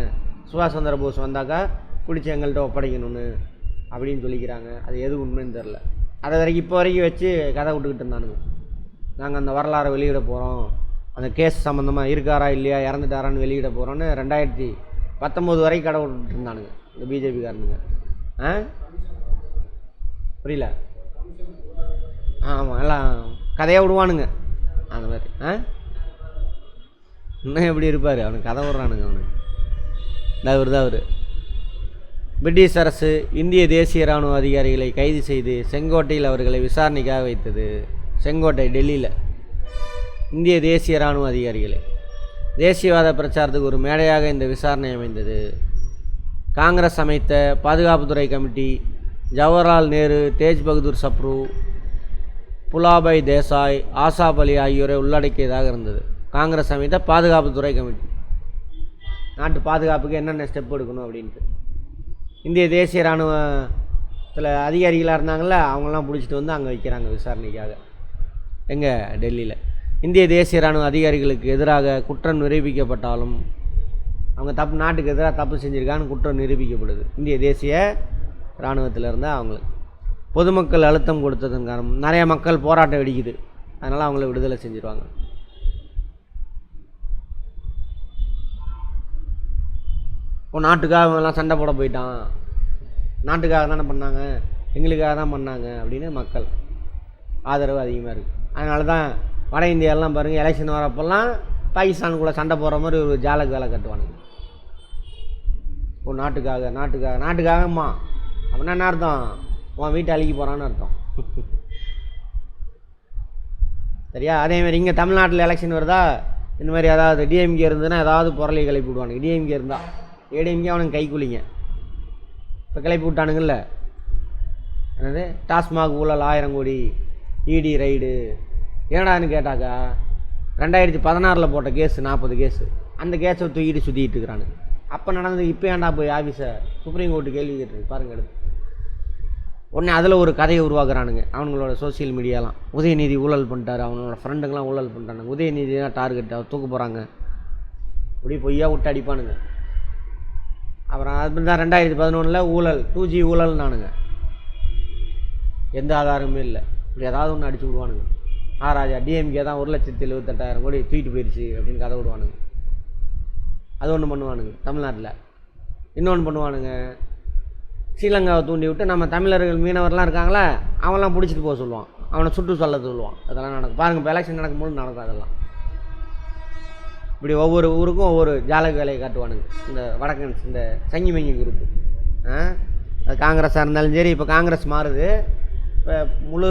சுபாஷ் சந்திர போஸ் வந்தாக்கா பிடிச்சி எங்கள்கிட்ட ஒப்படைக்கணும்னு அப்படின்னு சொல்லிக்கிறாங்க. அது எது உண்மைன்னு தெரில. அதை வரைக்கும் இப்போ வரைக்கும் வச்சு கதை விட்டுக்கிட்டு இருந்தானுங்க. நாங்கள் அந்த வரலாறை வெளியிட போகிறோம், அந்த கேஸ் சம்மந்தமாக இருக்காரா இல்லையா இறந்துட்டாரான்னு வெளியிட போகிறோன்னு 2019 வரைக்கும் கடை விட்டுட்டு இருந்தானுங்க இந்த பிஜேபிக்காரனுங்க. புரியல? ஆமாம், எல்லாம் கதையாக விடுவானுங்க அந்த மாதிரி. இன்னும் எப்படி இருப்பார் அவனுக்கு கதை விட்றானுங்க அவனுக்கு. அவர் பிரிட்டிஷ் அரசு இந்திய தேசிய இராணுவ அதிகாரிகளை கைது செய்து செங்கோட்டையில் அவர்களை விசாரணைக்காக வைத்தது. செங்கோட்டை, டெல்லியில் இந்திய தேசிய இராணுவ அதிகாரிகளை தேசியவாத பிரச்சாரத்துக்கு ஒரு மேடையாக இந்த விசாரணை அமைந்தது. காங்கிரஸ் அமைத்த பாதுகாப்புத்துறை கமிட்டி ஜவஹர்லால் நேரு, தேஜ் பகதூர் சப்ரு, புலாபாய் தேசாய், ஆசாப் அலி ஆகியோரை உள்ளடக்கியதாக இருந்தது. காங்கிரஸ் அமைத்த பாதுகாப்புத்துறை கமிட்டி நாட்டு பாதுகாப்புக்கு என்னென்ன ஸ்டெப் எடுக்கணும் அப்படின்ட்டு. இந்திய தேசிய இராணுவத்தில் அதிகாரிகளாக இருந்தாங்கள, அவங்களாம் பிடிச்சிட்டு வந்து அங்கே வைக்கிறாங்க விசாரணைக்காக. எங்கே? டெல்லியில். இந்திய தேசிய இராணுவ அதிகாரிகளுக்கு எதிராக குற்றம் நிரூபிக்கப்பட்டாலும் அவங்க நாட்டுக்கு எதிராக தப்பு செஞ்சுருக்கான்னு குற்றம் நிரூபிக்கப்படுது. இந்திய தேசிய இராணுவத்தில் இருந்தால் அவங்களுக்கு பொதுமக்கள் அழுத்தம் கொடுத்ததன் காரணம் நிறைய மக்கள் போராட்டம் வெடிக்குது, அதனால் அவங்கள விடுதலை செஞ்சுருவாங்க. இப்போ நாட்டுக்காக அவங்கெல்லாம் சண்டை போட போயிட்டான், நாட்டுக்காக தானே பண்ணாங்க, எங்களுக்காக தான் பண்ணாங்க அப்படின்னு மக்கள் ஆதரவு அதிகமாக இருக்குது. அதனால தான் வட இந்தியாவெல்லாம் பாருங்கள், எலெக்ஷன் வரப்போல்லாம் பாகிஸ்தான் கூட சண்டை போடுற மாதிரி ஒரு ஜாலக்கு வேலை கட்டுவானுங்க. ஓ நாட்டுக்காக நாட்டுக்காக நாட்டுக்காகம்மா அப்படின்னா என்ன அர்த்தம்? உன் வீட்டை அழிக்க போகிறான்னு அர்த்தம். சரியா? அதேமாதிரி இங்கே தமிழ்நாட்டில் எலெக்ஷன் வருதா, இந்த மாதிரி ஏதாவது டிஎம்கே இருந்ததுன்னா ஏதாவது பொருளை கிளப்பி விடுவானுங்க. டிஎம்கே இருந்தால் ஏடிஎம்கே அவனுக்கு கைக்கூலிங்க. இப்போ கிளப்பி விட்டானுங்கள்ல, என்னது டாஸ்மாக் ஊழல் 1000 கோடி, இடி ரைடு. ஏடான்னு கேட்டாக்கா 2016 போட்ட கேஸு 40 கேஸு, அந்த கேஸை தூக்கிட்டு சுற்றிக்கிட்டு இருக்கிறானுங்க. அப்போ நடந்தது இப்போ ஏன்டா போய் ஆஃபீஸை சுப்ரீம் கோர்ட்டு கேள்வி கேட்டுருக்கு பாருங்க. எடுத்து உடனே அதில் ஒரு கதையை உருவாக்குறானுங்க அவங்களோட சோசியல் மீடியாலாம். உதயநிதி ஊழல் பண்ணிட்டாரு, அவனோட ஃப்ரெண்டுங்களாம் ஊழல் பண்ணிட்டானுங்க, உதயநிதி தான் டார்கெட், அவர் தூக்க போகிறாங்க, அப்படி பொய்யா விட்டு அடிப்பானுங்க. அப்புறம் அது தான் 2011 ஊழல் 2G ஊழல்னானுங்க, எந்த ஆதாரமுமே இல்லை, இப்படி ஏதாவது ஒன்று அடிச்சு விடுவானுங்க. ராஜா டிஎம்கே தான் 1,78,000 கோடி தூக்கிட்டு போயிடுச்சு அப்படின்னு கதை விடுவானுங்க. அது ஒன்று பண்ணுவானுங்க தமிழ்நாட்டில். இன்னொன்று பண்ணுவானுங்க, ஸ்ரீலங்காவை தூண்டி விட்டு நம்ம தமிழர்கள் மீனவர்லாம் இருக்காங்களே அவன்லாம் பிடிச்சிட்டு போக சொல்லுவான், அவனை சுட்டு சொல்ல சொல்லுவான். அதெல்லாம் நடக்கும் பாருங்கள். இப்போ எலெக்ஷன் நடக்கும்போது நடக்கும் அதெல்லாம். இப்படி ஒவ்வொரு ஊருக்கும் ஒவ்வொரு ஜாலக வேலையை காட்டுவானுங்க இந்த வடக்கன்ஸ், இந்த சங்கிமங்கி குரூப்பு. அது காங்கிரஸாக இருந்தாலும் சரி, இப்போ காங்கிரஸ் மாறுது, இப்போ முழு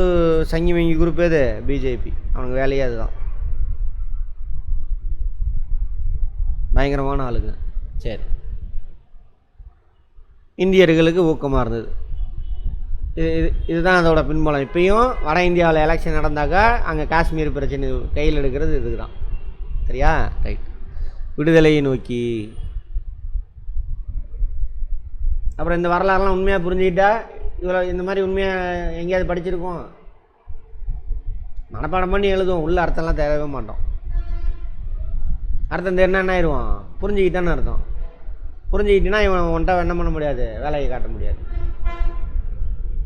சங்கிமங்கி குரூப் எது? பிஜேபி. அவனுக்கு வேலையே அதுதான். பயங்கரமான ஆளுங்க. சரி, இந்தியர்களுக்கு ஊக்கமாக இருந்தது. இதுதான் அதோட பின்பலம். இப்பயும் வட இந்தியாவில் எலெக்ஷன் நடந்தாக்கா அங்கே காஷ்மீர் பிரச்சனை கையில் எடுக்கிறது இதுக்கு தான். சரியா? ரைட். விடுதலையை நோக்கி. அப்புறம் இந்த வரலாறுலாம் உண்மையாக புரிஞ்சுக்கிட்டா இவ்வளோ இந்த மாதிரி உண்மையாக எங்கேயாவது படிச்சிருக்கோம், மனப்பாடம் பண்ணி எழுதுவோம், உள்ள அர்த்தம்லாம் தேடவே மாட்டோம். அர்த்தம் தெரினா என்ன ஆயிடுவான்? புரிஞ்சுக்கிட்டான்னு அர்த்தம். புரிஞ்சுக்கிட்டீங்கன்னா இவன் ஒன்றை என்ன பண்ண முடியாது, வேலையை காட்ட முடியாது.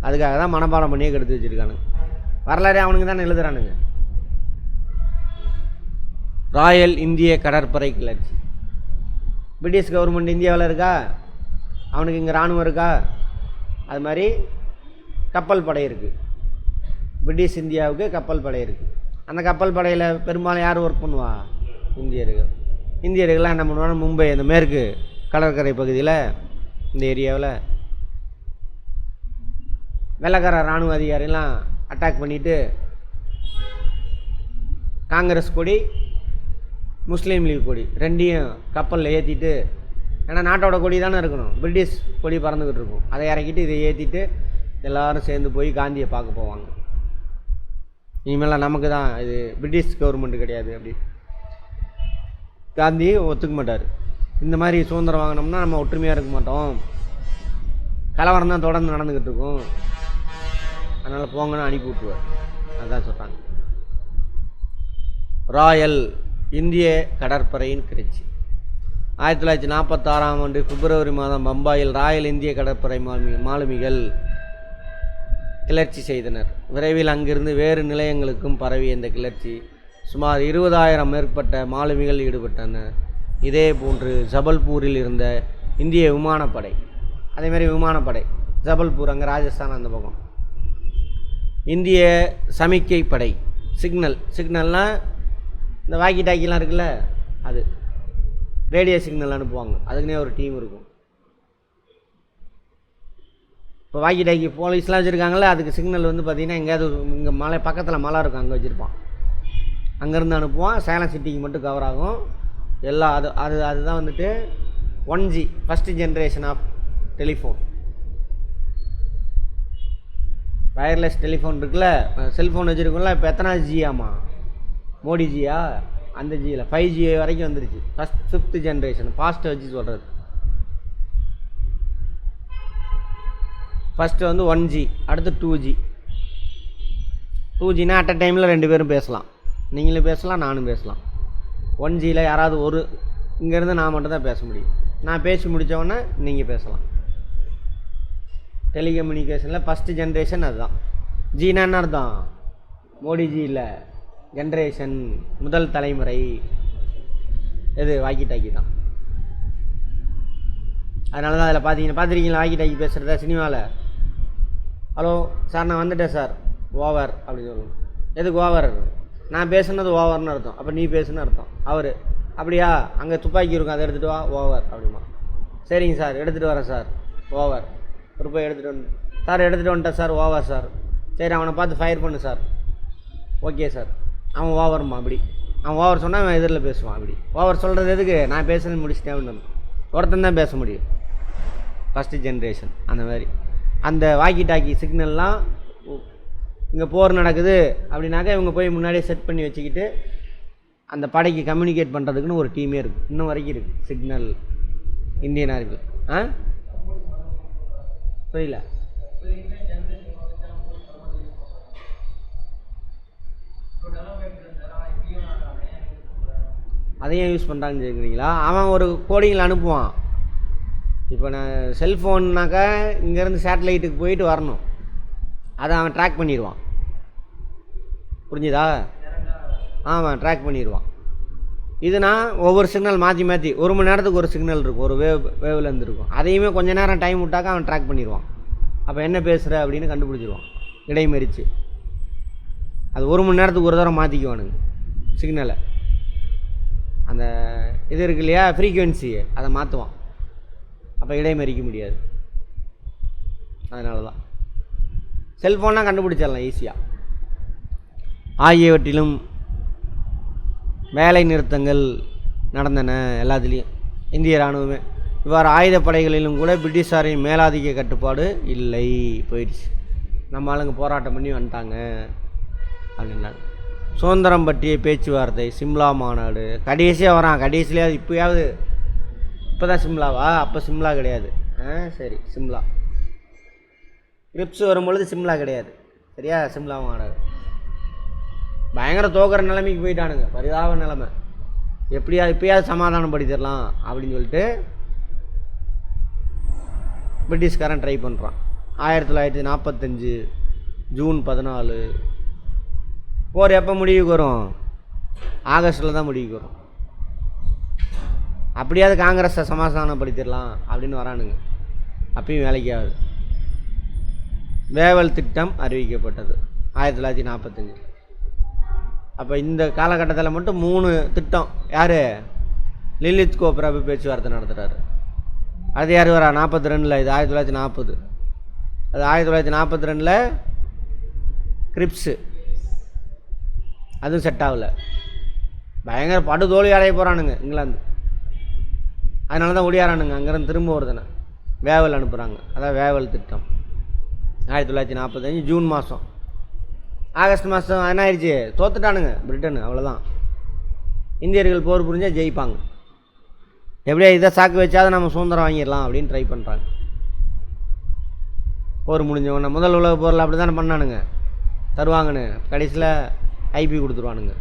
அதுக்காக தான் மனப்பாடம் பண்ணியே கெடுத்து வச்சுருக்கானுங்க. வரலாறே அவனுக்கு தானே எழுதுறானுங்க. ராயல் இந்திய கடற்படை கிளர்ச்சி. பிரிட்டிஷ் கவர்மெண்ட் இந்தியாவில் இருக்கா, அவனுக்கு இங்கே இராணுவம் இருக்கா? அது மாதிரி கப்பல் படை இருக்குது. பிரிட்டிஷ் இந்தியாவுக்கு கப்பல் படை இருக்குது. அந்த கப்பல் படையில் பெரும்பாலும் யார் ஒர்க் பண்ணுவா? இந்தியர்கள். இந்தியர்கள்லாம் என்ன பண்ணுவாங்க, மும்பை அந்த மேற்கு கடற்கரை பகுதியில் இந்த ஏரியாவில் வெள்ளக்கார இராணுவ அதிகாரிலாம் அட்டாக் பண்ணிவிட்டு காங்கிரஸ் கொடி, முஸ்லீம் லீக் கொடி ரெண்டையும் கப்பலில் ஏற்றிட்டு, ஏன்னா நாட்டோட கொடி தானே இருக்கணும், பிரிட்டிஷ் கொடி பறந்துக்கிட்டு இருக்கும், அதை இறக்கிட்டு இதை ஏற்றிட்டு எல்லோரும் சேர்ந்து போய் காந்தியை பார்க்க போவாங்க. இனிமேலாம் நமக்கு தான் இது, பிரிட்டிஷ் கவர்மெண்ட்டு கிடையாது அப்படி. காந்தி ஒத்துக்க மாட்டார். இந்த மாதிரி சுதந்திரம் வாங்கினோம்னா நம்ம ஒற்றுமையாக இருக்க மாட்டோம், கலவரம் தான் தொடர்ந்து நடந்துக்கிட்டு இருக்கும், அதனால் போங்கன்னு அனுப்பி விட்டுருவார். அதுதான் சொல்கிறாங்க. ராயல் இந்திய கடற்படையின் கிளர்ச்சி. 1946ஆம் ஆண்டு பிப்ரவரி மாதம் பம்பாயில் ராயல் இந்திய கடற்படை மாலுமிகள் கிளர்ச்சி செய்தனர். விரைவில் அங்கிருந்து வேறு நிலையங்களுக்கும் பரவிய இந்த கிளர்ச்சி சுமார் 20,000 மேற்பட்ட மாலுமிகள் ஈடுபட்டனர். இதே போன்று ஜபல்பூரில் இருந்த இந்திய விமானப்படை, அதேமாதிரி விமானப்படை ஜபல்பூர் அங்கே ராஜஸ்தான் அந்த பக்கம். இந்திய சமிக்கை படை, சிக்னல்னால் இந்த வாக்கி டாக்கிலாம் இருக்குல்ல, அது ரேடியோ சிக்னல் அனுப்புவாங்க, அதுக்குன்னே ஒரு டீம் இருக்கும். இப்போ வாக்கி டாக்கி போலீஸ்லாம் வச்சுருக்காங்களே, அதுக்கு சிக்னல் வந்து பார்த்திங்கன்னா எங்கேயாவது இங்கே மலை பக்கத்தில் மலை இருக்கும், அங்கே வச்சுருப்பான், அங்கேருந்து அனுப்புவான். சேலம் சிட்டிக்கு மட்டும் கவர் ஆகும் எல்லாம். அதுதான் வந்துட்டு 1G first generation of telephone. Wireless telephone இருக்குல்ல, செல்ஃபோன் வச்சுருக்கோம்ல, இப்போ எத்தனாவது ஜி ஆமாம், மோடி ஜியா, அந்த ஜியில் 5G வரைக்கும் வந்துருச்சு. ஃபிஃப்த்து ஜென்ரேஷன் ஃபாஸ்ட்டை வச்சு சொல்கிறது. ஃபஸ்ட்டு வந்து 1G, அடுத்து 2G. 2Gனா அட் அ டைமில் 2 பேரும் பேசலாம், நீங்களும் பேசலாம் நானும் பேசலாம். 1Gயில் யாராவது ஒரு இங்கேருந்து நான் மட்டும் தான் பேச முடியும், நான் பேசி முடித்தவொடனே நீங்கள் பேசலாம். டெலிகம்யூனிகேஷனில் ஃபஸ்ட்டு ஜென்ரேஷன் அதுதான். ஜினா என்ன அர்த்தம், மோடிஜி இல்லை, ஜென்ரேஷன் முதல் தலைமுறை. எது வாக்கி டாக்கி தான். அதனால தான் அதில் பார்த்துருக்கீங்களா வாக்கி டாக்கி பேசுகிறத சினிமாவில். ஹலோ சார் நான் வந்துட்டேன் சார், ஓவர் அப்படி சொல்லணும். எதுக்கு ஓவர், நான் பேசுனது ஓவர்னு அர்த்தம், அப்போ நீ பேசுன்னு அர்த்தம். அவர் அப்படியா, அங்கே துப்பாக்கி இருக்கும், அதை எடுத்துகிட்டு வா, ஓவர் அப்படிமா. சரிங்க சார் எடுத்துகிட்டு வரேன் சார், ஓவர். ஒரு போய் எடுத்துகிட்டு வந்து சார், எடுத்துகிட்டு வந்துட்டேன் சார், ஓவர் சார். சரி அவனை பார்த்து ஃபயர் பண்ணு சார், ஓகே சார். அவன் ஓவர்மா, அப்படி அவன் ஓவர் சொன்னால் அவன் எதிரில் பேசுவான். அப்படி ஓவர் சொல்கிறது எதுக்கு, நான் பேசுறது முடிச்சுட்டேன், ஒருத்தன் தான் பேச முடியும். ஃபஸ்ட்டு ஜென்ரேஷன் அந்த மாதிரி. அந்த வாக்கி டாக்கி சிக்னல்லாம் இங்கே போர் நடக்குது அப்படின்னாக்கா இவங்க போய் முன்னாடியே செட் பண்ணி வச்சுக்கிட்டு அந்த படைக்கு கம்யூனிகேட் பண்ணுறதுக்குன்னு ஒரு டீமே இருக்குது, இன்னும் வரைக்கும் இருக்குது. Signal Indian army. புரியல, அதையும் யூஸ் பண்ணுறாங்கன்னு கேட்குறீங்களா? அவன் ஒரு கோடிங்கில் அனுப்புவான். இப்போ நான் செல்ஃபோன்னாக்கா இங்கேருந்து சேட்டலைட்டுக்கு போயிட்டு வரணும், அதை அவன் ட்ராக் பண்ணிடுவான். புரிஞ்சுதா? ஆமாம், ட்ராக் பண்ணிடுவான். இதுனா ஒவ்வொரு சிக்னல் மாற்றி ஒரு மணி நேரத்துக்கு ஒரு சிக்னல் இருக்கும், ஒரு வேவ்லேருந்து இருக்கும். அதையுமே கொஞ்சம் நேரம் டைம் விட்டாக்கா அவன் ட்ராக் பண்ணிடுவான். அப்போ என்ன பேசுகிற அப்படின்னு கண்டுபிடிச்சிடுவான் இடைமறிச்சு. அது ஒரு மணி நேரத்துக்கு ஒரு தடவை மாற்றிக்குவானுங்க சிக்னலை. அந்த இது இருக்கு இல்லையா, ஃப்ரீக்குவென்சி, அதை மாற்றுவான். அப்போ இடைமறிக்க முடியாது. அதனால தான் செல்ஃபோன்லாம் கண்டுபிடிச்சிடலாம் ஈஸியாக. ஆகியவற்றிலும் வேலை நிறுத்தங்கள் நடந்தன எல்லாத்துலேயும். இந்திய இராணுவமே இவ்வாறு ஆயுதப்படைகளிலும் கூட பிரிட்டிஷாரின் மேலாதிக்க கட்டுப்பாடு இல்லை, போயிடுச்சு. நம்ம ஆளுங்க போராட்டம் பண்ணி வந்துட்டாங்க அப்படின்னாங்க. சுதந்திரம் பற்றிய பேச்சுவார்த்தை, சிம்லா மாநாடு. கடைசியாக வரான், கடைசியிலையாவது இப்போயாவது. இப்போ தான் சிம்லாவா, அப்போ சிம்லா கிடையாது. சரி, சிம்லா கிரிப்ஸ் வரும்பொழுது சிம்லா கிடையாது, சரியா? சிம்லா மாநாடு. பயங்கர தோக்கிற நிலைமைக்கு போயிட்டானுங்க, பரிதாப நிலைமை. இப்பயாவது சமாதானப்படுத்திடலாம் அப்படின்னு சொல்லிட்டு பிரிட்டிஷ்காரன் ட்ரை பண்ணுறான். 1945 ஜூன் 14 போர் எப்போ முடிவுக்கு வரும்? ஆகஸ்ட்டில் தான் முடிவுக்கு வரும். அப்படியாவது காங்கிரஸை சமாதானப்படுத்திடலாம் அப்படின்னு வரானுங்க. அப்பயும் வேலைக்கு ஆகுது. வேவல் திட்டம் அறிவிக்கப்பட்டது 1945. அப்போ இந்த காலகட்டத்தில் மட்டும் 3 திட்டம். யார்? லிலித் கோப்ராபு பேச்சுவார்த்தை நடத்துகிறாரு. அது யார் வரா? 42. இது 1940. அது 1942 கிரிப்ஸு, அதுவும் செட் ஆகலை. பயங்கர படுதோல்வி அடைய போகிறானுங்க இங்கிலாந்து. அதனால தான் ஒடியாரானுங்க அங்கேருந்து திரும்ப ஒருத்தனை வேவல் அனுப்புகிறாங்க. அதான் வேவல் திட்டம் 1945 ஜூன் மாதம். ஆகஸ்ட் மாதம் என்ன ஆயிடுச்சு? தோத்துட்டானுங்க பிரிட்டன், அவ்வளோதான். இந்தியர்கள் போர் புரிஞ்சால் ஜெயிப்பாங்க. எப்படியா இதை சாக்கு வச்சாதான் நம்ம சுதந்திரம் வாங்கிடலாம் அப்படின்னு ட்ரை பண்ணுறாங்க. போர் முடிஞ்சவொன்னே முதல் உலக போரில் அப்படி தானே பண்ணானுங்க, தருவாங்கன்னு கடைசியில் ஐபி கொடுத்துருவானுங்க.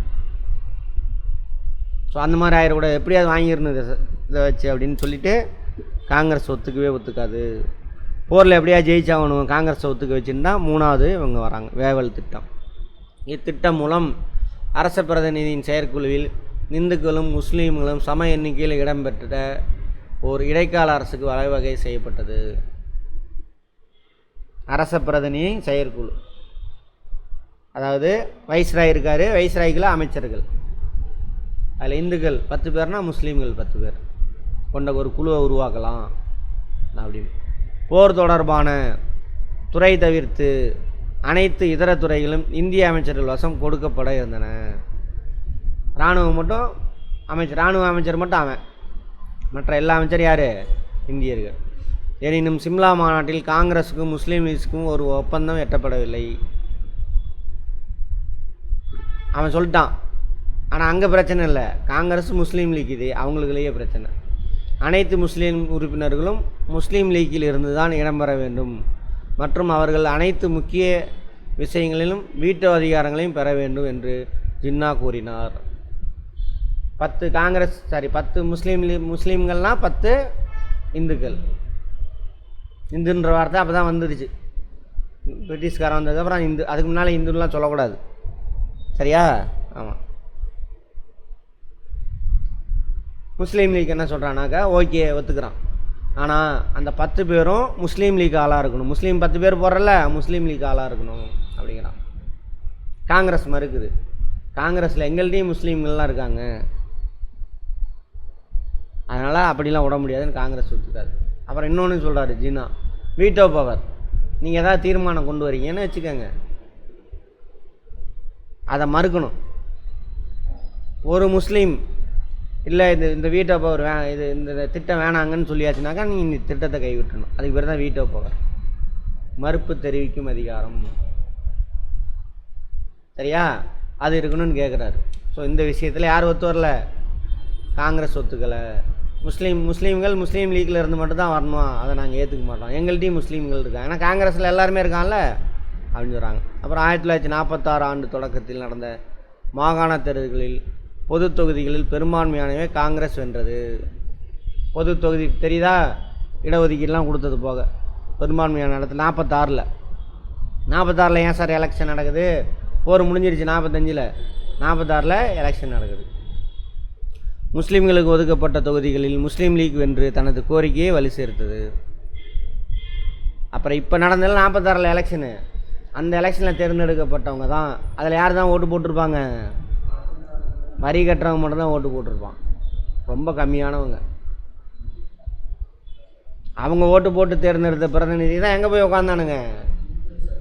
ஸோ அந்த மாதிரி ஆயிடக்கூடாது, எப்படியாவது வாங்கிடணும் இதை வச்சு அப்படின்னு சொல்லிவிட்டு காங்கிரஸ் ஒத்துக்காது. போரில் எப்படியா ஜெயிச்சாகணும், காங்கிரஸை ஒத்துக்க வச்சுருந்தா 3வது இவங்க வராங்க, வேவல் திட்டம். இத்திட்டம் மூலம் அரச பிரதிநிதியின் செயற்குழுவில் இந்துக்களும் முஸ்லீம்களும் சம எண்ணிக்கையில் இடம்பெற்ற ஒரு இடைக்கால அரசுக்கு வழிவகை செய்யப்பட்டது. அரச பிரதிநிதி செயற்குழு, அதாவது வைஸ்ராய் இருக்கார், வைஸ்ராய்க்குள்ள அமைச்சர்கள், அதில் இந்துக்கள் 10 பேர்னா முஸ்லீம்கள் 10 பேர் கொண்ட ஒரு குழுவை உருவாக்கலாம் அப்படின்னு. போர் தொடர்பான துறை தவிர்த்து அனைத்து இதர துறைகளும் இந்திய அமைச்சர்கள் வசம் கொடுக்கப்பட இருந்தன. இராணுவம் மட்டும் இராணுவ அமைச்சர் மட்டும் அவன், மற்ற எல்லா அமைச்சரும் யார்? இந்தியர்கள். எனினும் சிம்லா மாநாட்டில் காங்கிரஸுக்கும் முஸ்லீம் லீக்ஸுக்கும் ஒரு ஒப்பந்தம் எட்டப்படவில்லை. அவன் சொல்லிட்டான், ஆனால் அங்கே பிரச்சனை இல்லை, காங்கிரஸ் முஸ்லீம் லீக் இது அவங்களுக்குள்ளேயே பிரச்சனை. அனைத்து முஸ்லீம் உறுப்பினர்களும் முஸ்லீம் லீக்கில் இருந்து தான் இடம்பெற வேண்டும் மற்றும் அவர்கள் அனைத்து முக்கிய விஷயங்களிலும் வீட்டோ அதிகாரங்களையும் பெற வேண்டும் என்று ஜின்னா கூறினார். 10 முஸ்லீம்கள்னால் 10 இந்துக்கள். இந்துன்ற வார்த்தை அப்போ தான் வந்துடுச்சு, பிரிட்டிஷ்காரன் வந்ததுக்கப்புறம் இந்து, அதுக்கு முன்னால் இந்துலாம் சொல்லக்கூடாது, சரியா? ஆமாம். முஸ்லீம் லீக் என்ன சொல்கிறானாக்கா, ஓகே ஒத்துக்கிறான், ஆனால் அந்த 10 பேரும் முஸ்லீம் லீக் ஆளாக இருக்கணும், முஸ்லீம் 10 பேர் போடுறல முஸ்லீம் லீக் ஆளாக இருக்கணும் அப்படிங்கிறான். காங்கிரஸ் மறுக்குது, காங்கிரஸில் எங்கள்கிட்டையும் முஸ்லீம்கள்லாம் இருக்காங்க, அதனால் அப்படிலாம் விட முடியாதுன்னு காங்கிரஸ் ஒத்துக்காது. அப்புறம் இன்னொன்று சொல்கிறாரு ஜின்னா, வீட்டோ பவர், நீங்கள் எதாவது தீர்மானம் கொண்டு வரீங்கன்னு வச்சுக்கோங்க, அதை மறுக்கணும். ஒரு முஸ்லீம் இல்லை இந்த வீட்டோ பவர் இது இந்த திட்டம் வேணாங்கன்னு சொல்லியாச்சுனாக்கா நீங்கள் இந்த திட்டத்தை கைவிட்டணும், அதுக்கு பேர் தான் வீட்டோ பவர், மறுப்பு தெரிவிக்கும் அதிகாரம், சரியா? அது இருக்கணும்னு கேட்குறாரு. ஸோ இந்த விஷயத்தில் யார் ஒத்து வரல? காங்கிரஸ் ஒத்துக்கலை. முஸ்லீம்கள் முஸ்லீம் லீக்கில் இருந்து மட்டும் தான் வரணும், அதை நாங்கள் ஏற்றுக்க மாட்டோம், எங்கள்கிட்டையும் முஸ்லீம்கள் இருக்காங்க, ஏன்னா காங்கிரஸில் எல்லாருமே இருக்காங்கல்ல அப்படின்னு சொல்கிறாங்க. அப்புறம் 1946 ஆண்டு தொடக்கத்தில் நடந்த மாகாண தேர்தல்களில் பொது தொகுதிகளில் பெரும்பான்மையானவே காங்கிரஸ் வென்றது. பொது தொகுதி தெரியுதா, இடஒதுக்கீடுலாம் கொடுத்தது போக பெரும்பான்மையான இடத்துல 46 ஏன் சார் எலெக்ஷன் நடக்குது? போர் முடிஞ்சிருச்சு 45, 46 எலெக்ஷன் நடக்குது. முஸ்லீம்களுக்கு ஒதுக்கப்பட்ட தொகுதிகளில் முஸ்லீம் லீக் வென்று தனது கோரிக்கையை வலு சேர்த்தது. அப்புறம் இப்போ நடந்ததில் 46 எலெக்ஷனு, அந்த எலெக்ஷனில் தேர்ந்தெடுக்கப்பட்டவங்க தான், அதில் யார் தான் ஓட்டு போட்டிருப்பாங்க? வரி கட்டுறவங்க மட்டும்தான் ஓட்டு போட்டிருப்பான், ரொம்ப கம்மியானவங்க. அவங்க ஓட்டு போட்டு தேர்ந்தெடுத்த பிரதிநிதி தான் எங்கே போய் உட்காந்தானுங்க?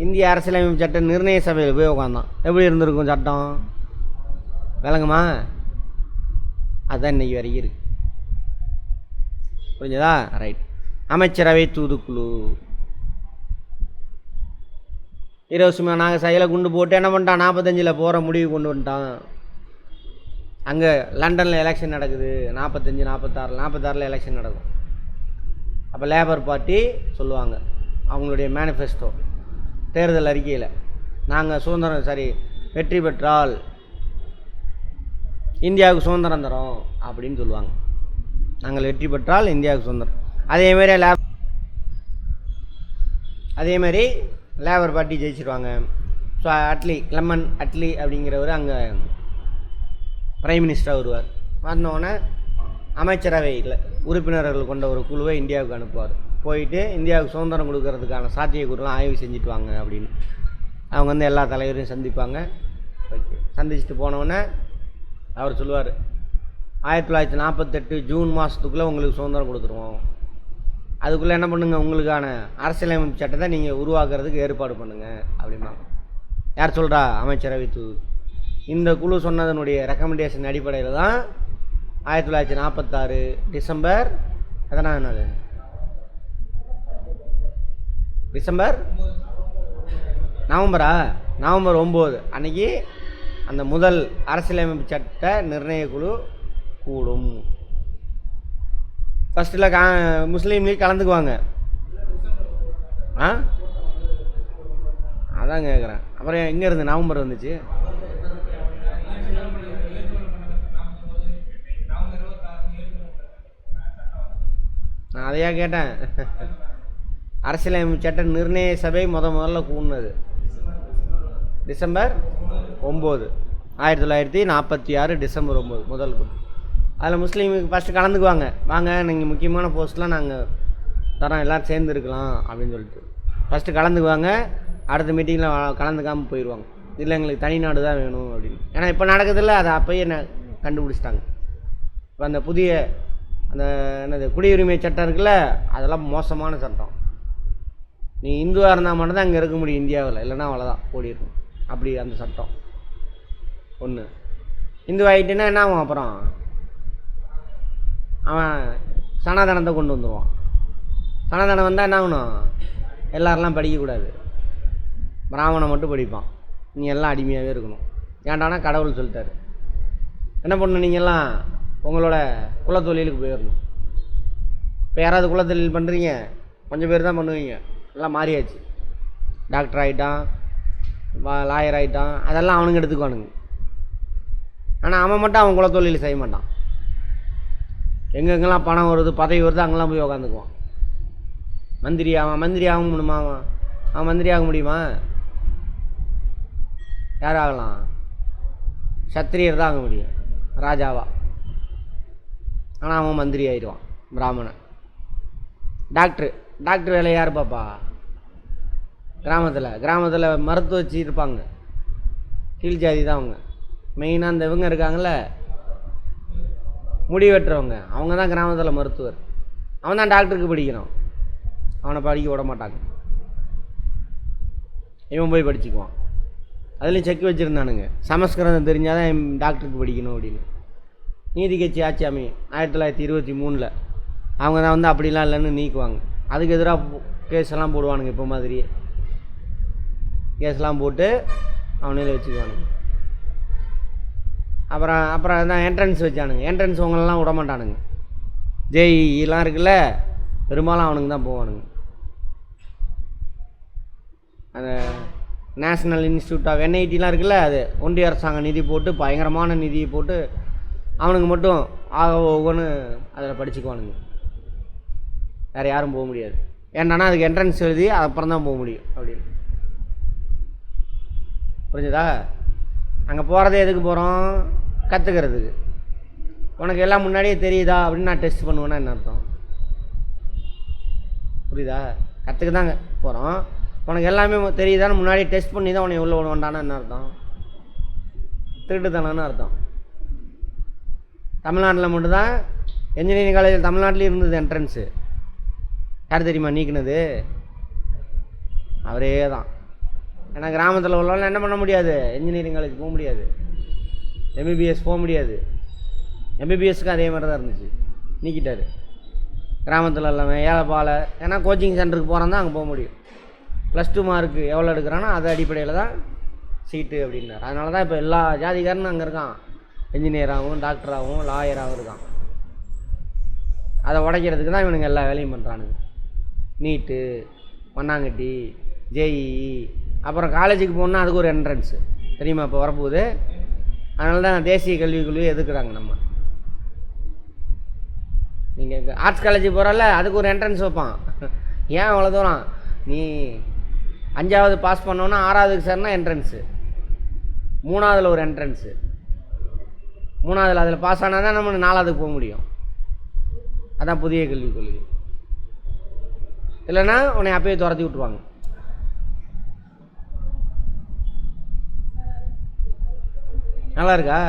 இந்திய அரசியலமைப்பு சட்ட நிர்ணய சபையில் போய் உட்காந்தான். எப்படி இருந்திருக்கும் சட்டம்? விளங்குமா? அதுதான் இன்றைக்கி வரைக்கும் இருக்கு. புரிஞ்சதா? ரைட். அமைச்சரவை தூதுக்குழு 20 நாங்கள் சைடில் குண்டு போட்டு என்ன பண்ணிட்டான், 45 போகிற முடிவு கொண்டு வந்துட்டான். அங்கே லண்டனில் எலெக்ஷன் நடக்குது, 45, 46 எலெக்ஷன் நடக்கும். அப்போ லேபர் பார்ட்டி சொல்லுவாங்க அவங்களுடைய மேனிஃபெஸ்டோ தேர்தல் அறிக்கையில், நாங்கள் வெற்றி பெற்றால் இந்தியாவுக்கு சுதந்திரம் தரோம் அப்படின்னு சொல்லுவாங்க. நாங்கள் வெற்றி பெற்றால் இந்தியாவுக்கு சுதந்திரம். அதேமாதிரி லேபர் பார்ட்டி ஜெயிச்சிருவாங்க. ஸோ லெமன் அட்லி அப்படிங்கிறவர் அங்கே பிரைம் மினிஸ்டராக வருவார். வந்தோடனே அமைச்சரவையில் உறுப்பினர்கள் கொண்ட ஒரு குழுவை இந்தியாவுக்கு அனுப்புவார். போயிட்டு இந்தியாவுக்கு சுதந்திரம் கொடுக்கறதுக்கான சாத்தியக்கூறுலாம் ஆய்வு செஞ்சுட்டு வாங்க அப்படின்னு. அவங்க வந்து எல்லா தலைவரையும் சந்திப்பாங்க. ஓகே, சந்திச்சுட்டு போனவுடனே அவர் சொல்லுவார், 1948 ஜூன் மாதத்துக்குள்ளே உங்களுக்கு சுதந்திரம் கொடுத்துருவோம், அதுக்குள்ளே என்ன பண்ணுங்கள், உங்களுக்கான அரசியலமைப்பு சட்டத்தை நீங்கள் உருவாக்குறதுக்கு ஏற்பாடு பண்ணுங்கள் அப்படிம்பாங்க. யார் சொல்கிறா? அமைச்சரவை தூது. இந்த குழு சொன்னதனுடைய ரெக்கமெண்டேஷன் அடிப்படையில் தான் 1946 டிசம்பர் நவம்பர் 9 அன்றைக்கி அந்த முதல் அரசியலமைப்பு சட்ட நிர்ணய குழு கூடும். ஃபஸ்ட்டில் முஸ்லீம் லீக் கலந்துக்குவாங்க. ஆ அதான் கேட்குறேன். அப்புறம் எங்கே இருந்து நவம்பர் வந்துச்சு? நான் அதையா கேட்டேன். அரசியலமைப்பு சட்ட நிர்ணய சபை முதல்ல கூடினது டிசம்பர் 9, 1946 டிசம்பர் 9 முதல் கூட்டம். அதில் முஸ்லீமுக்கு ஃபஸ்ட்டு கலந்துக்குவாங்க. வாங்க நீங்கள் முக்கியமான போஸ்ட்லாம் நாங்கள் தரோம், எல்லோரும் சேர்ந்துருக்கலாம் அப்படின்னு சொல்லிட்டு ஃபஸ்ட்டு கலந்துக்குவாங்க. அடுத்த மீட்டிங்கில் கலந்துக்காமல் போயிடுவாங்க. இல்லை எங்களுக்கு தனி நாடு தான் வேணும் அப்படின்னு. ஏன்னா இப்போ நடக்குதில்ல, அதை அப்போயே என்ன கண்டுபிடிச்சிட்டாங்க. இப்போ அந்த புதிய அந்த என்னது குடியுரிமை சட்டம் இருக்குல்ல, அதெல்லாம் மோசமான சட்டம். நீ இந்துவாக இருந்தால் மட்டும்தான் அங்கே இருக்க முடியும் இந்தியாவில், இல்லைன்னா அவ்வளோதான் ஓடிடும். அப்படி அந்த சட்டம் ஒன்று. இந்து ஆகிட்டுன்னா என்ன ஆகும்? அப்புறம் அவன் சனாதனத்தை கொண்டு வந்துடுவான். சனாதனம் வந்தால் என்ன ஆகணும்? எல்லாரெல்லாம் படிக்கக்கூடாது, பிராமணன் மட்டும் படிப்பான். நீ எல்லாம் அடிமையாகவே இருக்கணும். ஏன்டானா கடவுள் சொல்லிட்டாரு. என்ன பண்ணணும்? நீங்கள்லாம் உங்களோட குலத்தொழிலுக்கு போயிடணும். இப்போ யாராவது குலத்தொழில் பண்ணுறீங்க? கொஞ்சம் பேர் தான் பண்ணுவீங்க. எல்லாம் மாறியாச்சு. டாக்டர் ஆகிட்டான், லாயர் ஆகிட்டான், அதெல்லாம் அவனுங்க எடுத்துக்குவானுங்க. ஆனால் அவன் மட்டும் அவன் குலத்தொழில் செய்ய மாட்டான். எங்கெங்கெல்லாம் பணம் வருது, பதவி வருது, அங்கெல்லாம் போய் உக்காந்துக்குவான். மந்திரி ஆக முடியுமா? அவன் மந்திரி ஆக முடியுமா? யார் ஆகலாம்? சத்திரியர் தான் ஆக முடியும், ராஜாவா. ஆனால் அவன் மந்திரி ஆயிடுவான், பிராமணன். டாக்டர் வேலை யார் பாப்பா? கிராமத்தில் மருத்துவ வச்சு இருப்பாங்க. கீழ் ஜாதி தான் அவங்க. மெயினாக அந்த இவங்க இருக்காங்கள்ல, முடி வெட்டுறவங்க, அவங்க தான் கிராமத்தில் மருத்துவர். அவன் தான் டாக்டருக்கு படிக்கணும். அவனை படிக்க விட மாட்டாங்க. இவன் போய் படிச்சுக்குவான். அதுலேயும் செக் வச்சுருந்தானுங்க, சமஸ்கிருதம் தெரிஞ்சால் தான் டாக்டருக்கு படிக்கணும் அப்படின்னு. நீதி கட்சி ஆட்சி அமையும் 1923. அவங்க தான் வந்து அப்படிலாம் இல்லைன்னு நீக்குவாங்க. அதுக்கு எதிராக கேஸெல்லாம் போடுவானுங்க. இப்போ மாதிரியே கேஸ்லாம் போட்டு அவனையில வச்சுக்குவானுங்க. அப்புறம் தான் என்ட்ரன்ஸ் வச்சானுங்க. என்ட்ரன்ஸ் உங்களெல்லாம் விட மாட்டானுங்க. ஜேஇலாம் இருக்குல்ல, பெரும்பாலும் அவனுங்க தான் போவானுங்க. அந்த நேஷ்னல் இன்ஸ்டியூட் ஆஃப் என்ஐடிலாம் இருக்குல்ல, அது ஒன்றிய அரசாங்கம் நிதி போட்டு, பயங்கரமான நிதியை போட்டு அவனுக்கு மட்டும் ஒவ்வொன்று அதில் படிச்சுக்குவானுங்க. வேறு யாரும் போக முடியாது. ஏன்னா அதுக்கு என்ட்ரன்ஸ் எழுதி அப்புறம் தான் போக முடியும் அப்படின்னு. புரிஞ்சுதா? அங்கே போகிறதே எதுக்கு போகிறோம்? கற்றுக்கிறதுக்கு. உனக்கு எல்லாம் முன்னாடியே தெரியுதா அப்படின்னு நான் டெஸ்ட் பண்ணுவேன்னா என்ன அர்த்தம்? புரியுதா? கற்றுக்க தாங்க போகிறோம். உனக்கு எல்லாமே தெரியுதான்னு முன்னாடி டெஸ்ட் பண்ணி தான் உனக்கு உள்ள வேண்டானா என்ன அர்த்தம்? திருட்டுத்தானு அர்த்தம். தமிழ்நாட்டில் மட்டும்தான் என்ஜினியரிங் காலேஜில் தமிழ்நாட்டிலே இருந்தது என்ட்ரன்ஸு. யார் தெரியுமா நீக்கினது? அவரே தான். ஏன்னா கிராமத்தில் உள்ளவங்க என்ன பண்ண முடியாது, என்ஜினியரிங் காலேஜ் போக முடியாது, எம்பிபிஎஸ் போக முடியாது. எம்பிபிஎஸ்க்கு அதே மாதிரி தான் இருந்துச்சு, நீக்கிட்டார். கிராமத்தில் இல்லாமல் ஏழைப்பாலை, ஏன்னா கோச்சிங் சென்டருக்கு போகிறான் தான் அங்கே போக முடியும். +2 மார்க்கு எவ்வளோ எடுக்கிறானோ அது அடிப்படையில் தான் சீட்டு அப்படின்னார். அதனால தான் இப்போ எல்லா ஜாதிகாரனும் அங்கே இருக்கான். என்ஜினியராகவும் டாக்டராகவும் லாயராகவும் இருக்கான். அதை உடைக்கிறதுக்கு தான் இவனுங்க எல்லா வேலையும் பண்ணுறானுங்க. நீட்டு, மண்ணாங்கட்டி, ஜேஇஇ. அப்புறம் காலேஜுக்கு போகணுன்னா அதுக்கு ஒரு என்ட்ரன்ஸு தெரியுமா இப்போ வரப்போகுது. அதனால தான் தேசிய கல்விக் குழுவை எதுக்குறாங்க. நம்ம நீங்கள் ஆர்ட்ஸ் காலேஜுக்கு போகிறல்ல, அதுக்கு ஒரு என்ட்ரன்ஸ் வைப்பான். ஏன் அவ்வளோ தூரம்? நீ 5வது பாஸ் பண்ணோன்னா 6வதுக்கு சேர்னா என்ட்ரன்ஸு, 3வதில் ஒரு என்ட்ரன்ஸு, 3வதில் அதில் பாஸ் ஆனால் தான் நம்ம 4வதுக்கு போக முடியும். அதான் புதிய கல்விக் கொள்கை. இல்லைன்னா உன்னை அப்பயே துரத்தி விட்ருவாங்க. நல்லா இருக்கா?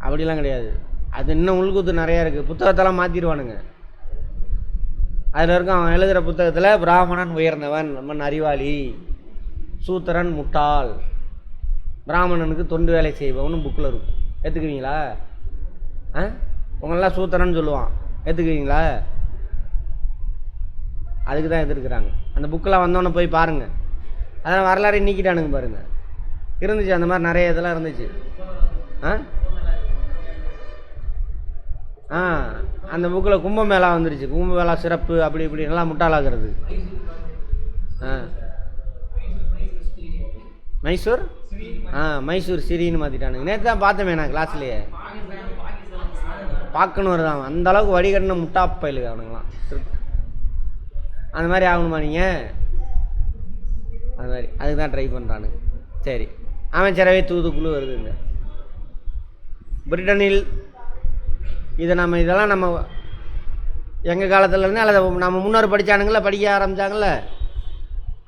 அப்படிலாம் கிடையாது. அது இன்னும் உள்குத்து நிறையா இருக்குது. புத்தகத்தெல்லாம் மாற்றிடுவானுங்க. அதில் இருக்கும் அவன் எழுதுகிற புத்தகத்தில் பிராமணன் உயர்ந்தவன், நம்மன் அறிவாளி, சூத்திரன் முட்டாள், பிராமணனுக்கு தொண்டு வேலை செய்பவனு புக்கில் இருக்கும். ஏற்றுக்குவீங்களா? உங்களெல்லாம் சூத்திரன்னு சொல்லுவான். ஏற்றுக்குவீங்களா? அதுக்கு தான் எதிர்க்கிறாங்க. அந்த புக்கெலாம் வந்தோன்னே போய் பாருங்கள். அதெல்லாம் வரலாறு நீக்கிட்டானுங்க பாருங்கள். இருந்துச்சு அந்த மாதிரி நிறைய இதெல்லாம் இருந்துச்சு. அந்த புக்கில் கும்பமேளா வந்துருச்சு. கும்பமேளா சிறப்பு அப்படி இப்படி நல்லா முட்டாளாகிறது. மைசூர் மைசூர் சிரின்னு மாற்றிட்டானுங்க. நேற்று தான் பார்த்தேன் நான் கிளாஸ்லேயே. பார்க்கணும் வருதான் அந்த அளவுக்கு வடிகட்டின முட்டாப்பயிலுங்க அவனுங்களாம். அந்த மாதிரி ஆகணுமா நீங்கள்? அது மாதிரி அதுக்கு தான் ட்ரை பண்ணுறானுங்க. சரி, அமைச்சரவை தூதுக்குழு வருதுங்க பிரிட்டனில். இதெல்லாம் நம்ம எங்கள் காலத்துலேருந்து அல்லது நம்ம முன்னோர் படித்தானுங்கள படிக்க ஆரம்பித்தாங்கள்ல,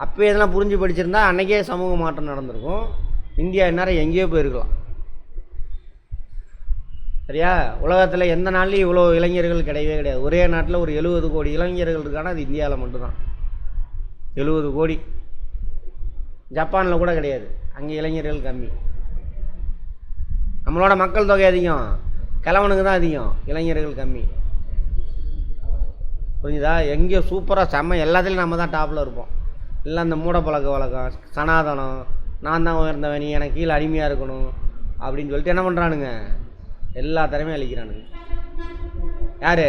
அப்போ இதெல்லாம் புரிஞ்சு படிச்சிருந்தா அன்றைக்கே சமூக மாற்றம் நடந்திருக்கும். இந்தியா இந்நேரம் எங்கேயோ போயிருக்கலாம். சரியா? உலகத்தில் எந்த நாள்லையும் இவ்வளோ இளைஞர்கள் கிடையவே கிடையாது. ஒரே நாட்டில் ஒரு 70 கோடி இளைஞர்கள் இருக்கானா அது இந்தியாவில் மட்டும்தான். 70 கோடி. ஜப்பானில் கூட கிடையாது. அங்கே இளைஞர்கள் கம்மி. நம்மளோட மக்கள் தொகை அதிகம், கிழவனுக்கு தான் அதிகம், இளைஞர்கள் கம்மி. புரிஞ்சுதா? எங்கேயோ சூப்பராக செம்ம எல்லாத்துலேயும் நம்ம தான் டாப்பில் இருப்போம். இல்லை அந்த மூட பழக்க வழக்கம், சனாதனம், நான் தான் உயர்ந்தவன், நீ எனக்கு கீழே அடிமையாக இருக்கணும் அப்படின்னு சொல்லிட்டு என்ன பண்ணுறானுங்க, எல்லா திறமையும் அழிக்கிறானுங்க. யார்?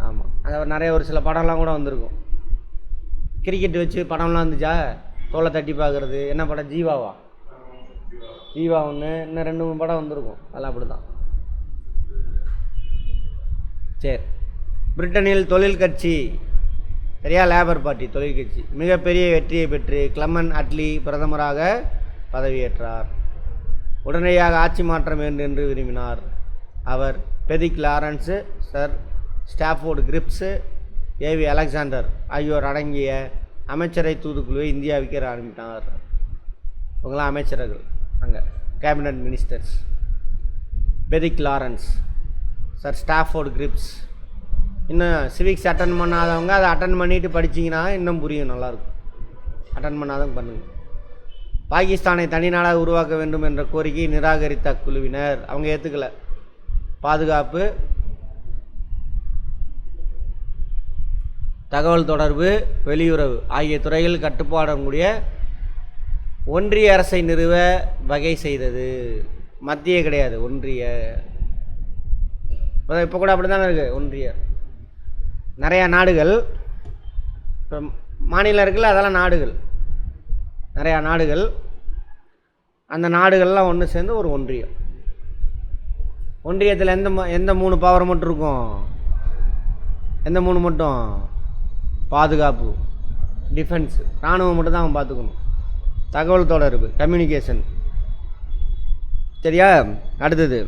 ஆமாம், அது நிறைய ஒரு சில படம்லாம் கூட வந்திருக்கும். கிரிக்கெட் வச்சு படம்லாம் வந்துச்சா? தோலை தட்டி பார்க்குறது. என்ன படம்? ஜீவாவா? ஜீவா ஒன்று, இன்னும் 2-3 படம் வந்திருக்கும். அதெல்லாம் அப்படி தான். சரி, பிரிட்டனில் தொழில் கட்சி, சரியா, லேபர் பார்ட்டி தொழில் கட்சி மிகப்பெரிய வெற்றியை பெற்று கிளமன் அட்லி பிரதமராக பதவியேற்றார். உடனடியாக ஆட்சி மாற்றம் வேண்டும் என்று விரும்பினார். அவர் Pethick Lawrence, Sir Stafford Cripps, A V Alexander ஆகியோர் அடங்கிய அமைச்சரை தூதுக்குழுவை இந்தியாவுக்கு அனுப்பினார். இவங்களாம் அமைச்சர்கள், அங்கே cabinet ministers. Pethick Lawrence, Sir Stafford Cripps. இன்னும் சிவிக்ஸ் அட்டன் பண்ணாதவங்க அதை அட்டன் பண்ணிவிட்டு படிச்சிங்கன்னா இன்னும் புரியும், நல்லாயிருக்கும். அட்டன் பண்ணாதவங்க பண்ணுங்க. பாகிஸ்தானை தனி நாடாக உருவாக்க வேண்டும் என்ற கோரிக்கையை நிராகரித்த அக்குழுவினர். அவங்க ஏற்றுக்கல. பாதுகாப்பு, தகவல் தொடர்பு, வெளியுறவு ஆகிய துறைகள் கட்டுப்பாடக்கூடிய ஒன்றிய அரசை நிறுவ வகை செய்தது. மத்திய கிடையாது, ஒன்றிய. இப்போ கூட அப்படி தானே இருக்குது. ஒன்றிய நிறையா நாடுகள், இப்போ மாநிலம் இருக்குல்ல, அதெல்லாம் நாடுகள், நிறையா நாடுகள். அந்த நாடுகள்லாம் ஒன்று சேர்ந்து ஒரு ஒன்றியம். ஒன்றியத்தில் எந்த 3 பவர் மட்டும் இருக்கும்? எந்த 3 மட்டும்? பாதுகாப்பு, டிஃபென்ஸ், இராணுவம் மட்டும் தான் அவன் பார்த்துக்கணும். தகவல் தொடர்பு, கம்யூனிகேஷன். சரியா? அடுத்தது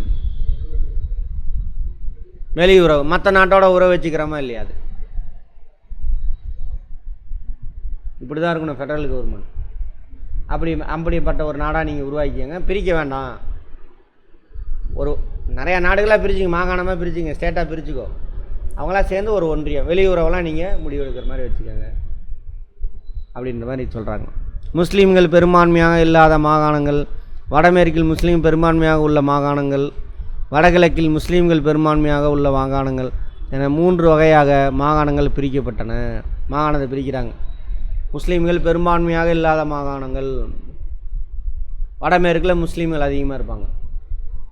வெளியுறவு, மற்ற நாட்டோட உறவு வச்சுக்கிறோமா இல்லையா? அது இப்படி தான் இருக்கணும் ஃபெடரல் கவர்மெண்ட். அப்படிப்பட்ட ஒரு நாடாக நீங்கள் உருவாக்கிங்க. பிரிக்க வேண்டாம். ஒரு நிறையா நாடுகளாக பிரிச்சுங்க, மாகாணமாக பிரிச்சுங்க, ஸ்டேட்டாக பிரிச்சுக்கோ. அவங்களாம் சேர்ந்து ஒரு ஒன்றியம். வெளியுறவெல்லாம் நீங்கள் முடிவெடுக்கிற மாதிரி வச்சுக்கோங்க அப்படின்ற மாதிரி சொல்கிறாங்க. முஸ்லீம்கள் பெரும்பான்மையாக இல்லாத மாகாணங்கள், வடமேற்கில் முஸ்லீம் பெரும்பான்மையாக உள்ள மாகாணங்கள், வடகிழக்கில் முஸ்லீம்கள் பெரும்பான்மையாக உள்ள மாகாணங்கள் என 3 வகையாக மாகாணங்கள் பிரிக்கப்பட்டன. மாகாணத்தை பிரிக்கிறாங்க. முஸ்லீம்கள் பெரும்பான்மையாக இல்லாத மாகாணங்கள், வடமேற்கில் முஸ்லீம்கள் அதிகமாக இருப்பாங்க.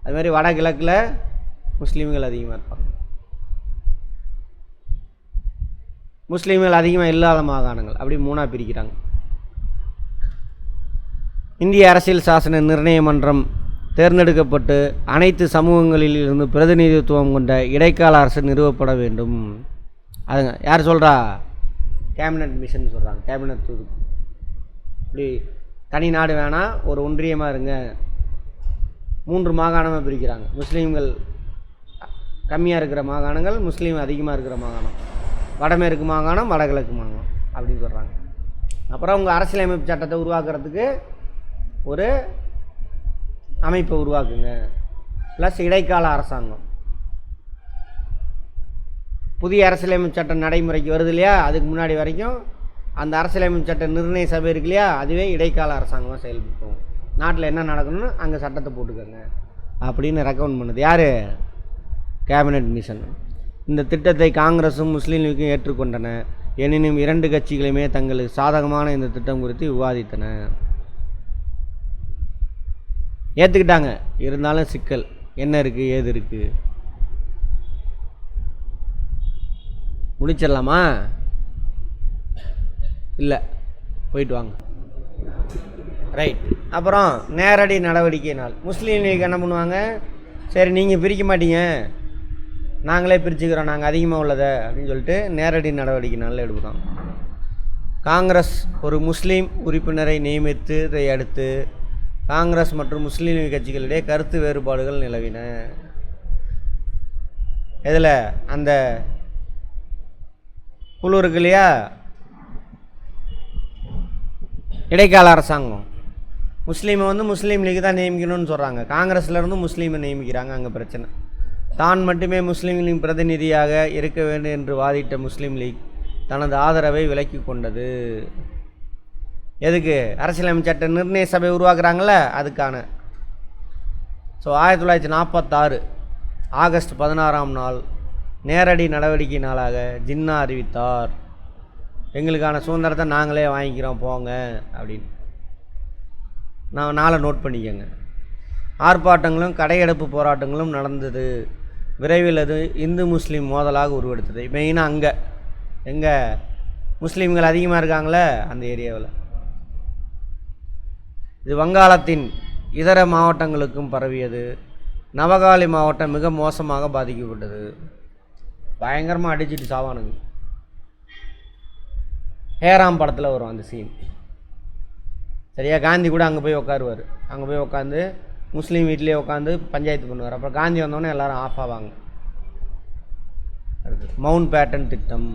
அதுமாதிரி வடகிழக்கில் முஸ்லீம்கள் அதிகமாக இருப்பாங்க. முஸ்லீம்கள் அதிகமாக இல்லாத மாகாணங்கள், அப்படி 3ஆக பிரிக்கிறாங்க. இந்திய அரசியல் சாசன நிர்ணய மன்றம் தேர்ந்தெடுக்கப்பட்டு அனைத்து சமூகங்களில் இருந்து பிரதிநிதித்துவம் கொண்ட இடைக்கால அரசு நிறுவப்பட வேண்டும். அதுங்க யார் சொல்கிறா? கேபினட் மிஷன் சொல்கிறாங்க. கேபினட் தூது. இப்படி தனி நாடு வேணாம், ஒரு ஒன்றியமாக இருங்க. 3 மாகாணமாக பிரிக்கிறாங்க. முஸ்லீம்கள் கம்மியாக இருக்கிற மாகாணங்கள், முஸ்லீம் அதிகமாக இருக்கிற மாகாணம், வடமேற்கு மாகாணம், வடகிழக்கு மாகாணம் அப்படின்னு சொல்கிறாங்க. அப்புறம் உங்கள் அரசியலமைப்பு சட்டத்தை உருவாக்குறதுக்கு ஒரு அமைப்பை உருவாக்குங்க, ப்ளஸ் இடைக்கால அரசாங்கம். புதிய அரசியலமைப்பு சட்டம் நடைமுறைக்கு வருது இல்லையா, அதுக்கு முன்னாடி வரைக்கும் அந்த அரசியலமைப்பு சட்ட நிர்ணய சபை இருக்கு இல்லையா, அதுவே இடைக்கால அரசாங்கமாக செயல்படும். நாட்டில் என்ன நடக்கணும்னு அங்கே சட்டத்தை போட்டுக்கோங்க அப்படின்னு ரெக்கமெண்ட் பண்ணுது யார்? Cabinet mission. இந்த திட்டத்தை காங்கிரஸும் முஸ்லீம் லீக்கும் ஏற்றுக்கொண்டன. எனினும் இரண்டு கட்சிகளுமே தங்களுக்கு சாதகமான இந்த திட்டம் குறித்து விவாதித்தன. ஏற்றுக்கிட்டாங்க, இருந்தாலும் சிக்கல் என்ன இருக்குது ஏது இருக்குது. முடிச்சிடலாமா? இல்லை, போயிட்டு வாங்க. ரைட். அப்புறம் நேரடி நடவடிக்கை நாள். முஸ்லீம் லீக் என்ன பண்ணுவாங்க, சரி நீங்கள் பிரிக்க மாட்டீங்க, நாங்களே பிரிச்சுக்கிறோம், நாங்கள் அதிகமாக உள்ளதை அப்படின்னு சொல்லிட்டு நேரடி நடவடிக்கை நாளில் எடுக்கிறோம். காங்கிரஸ் ஒரு முஸ்லீம் உறுப்பினரை நியமித்ததை அடுத்து காங்கிரஸ் மற்றும் முஸ்லீம் லீக் கட்சிகளிடையே கருத்து வேறுபாடுகள் நிலவின. இதில் அந்த குழு இருக்கு இல்லையா, இடைக்கால அரசாங்கம், முஸ்லீமை முஸ்லீம் லீக் தான் நியமிக்கணும்னு சொல்கிறாங்க. காங்கிரஸ்லேருந்து முஸ்லீமை நியமிக்கிறாங்க. அங்கே பிரச்சனை. தான் மட்டுமே முஸ்லீம்களின் பிரதிநிதியாக இருக்க வேண்டும் என்று வாதிட்ட முஸ்லீம் லீக் தனது ஆதரவை விலக்கி கொண்டது. எதுக்கு? அரசியலமைப்பு சட்ட நிர்ணய சபை உருவாக்குறாங்கள, அதுக்கான. ஸோ 1946 ஆகஸ்ட் 16ஆம் நாள் நேரடி நடவடிக்கை நாளாக ஜின்னா அறிவித்தார், எங்களுக்கான சுதந்திரத்தை நாங்களே வாங்கிக்கிறோம் போங்க அப்படின்னு. நான் நாளை நோட் பண்ணிக்கோங்க. ஆர்ப்பாட்டங்களும் கடையெடுப்பு போராட்டங்களும் நடந்தது. விரைவில் அது இந்து முஸ்லீம் மோதலாக உருவெடுத்தது. மெயினாக அங்கே எங்கே முஸ்லீம்கள் அதிகமாக இருக்காங்களே அந்த ஏரியாவில். இது வங்காளத்தின் இதர மாவட்டங்களுக்கும் பரவியது. நவகாளி மாவட்டம் மிக மோசமாக பாதிக்கப்பட்டது. பயங்கரமாக அடிச்சுட்டு சாவானுங்க. ஹேராம் படத்தில் வரும் அந்த சீன். சரியா? காந்தி கூட அங்கே போய் உட்காருவார். அங்கே போய் உட்காந்து முஸ்லீம் வீட்டிலே உட்காந்து பஞ்சாயத்து பண்ணுவார். அப்புறம் காந்தி வந்தோடனே எல்லோரும் ஆஃப் ஆவாங்க. அடுத்து மவுண்ட் பேட்டன் திட்டம்.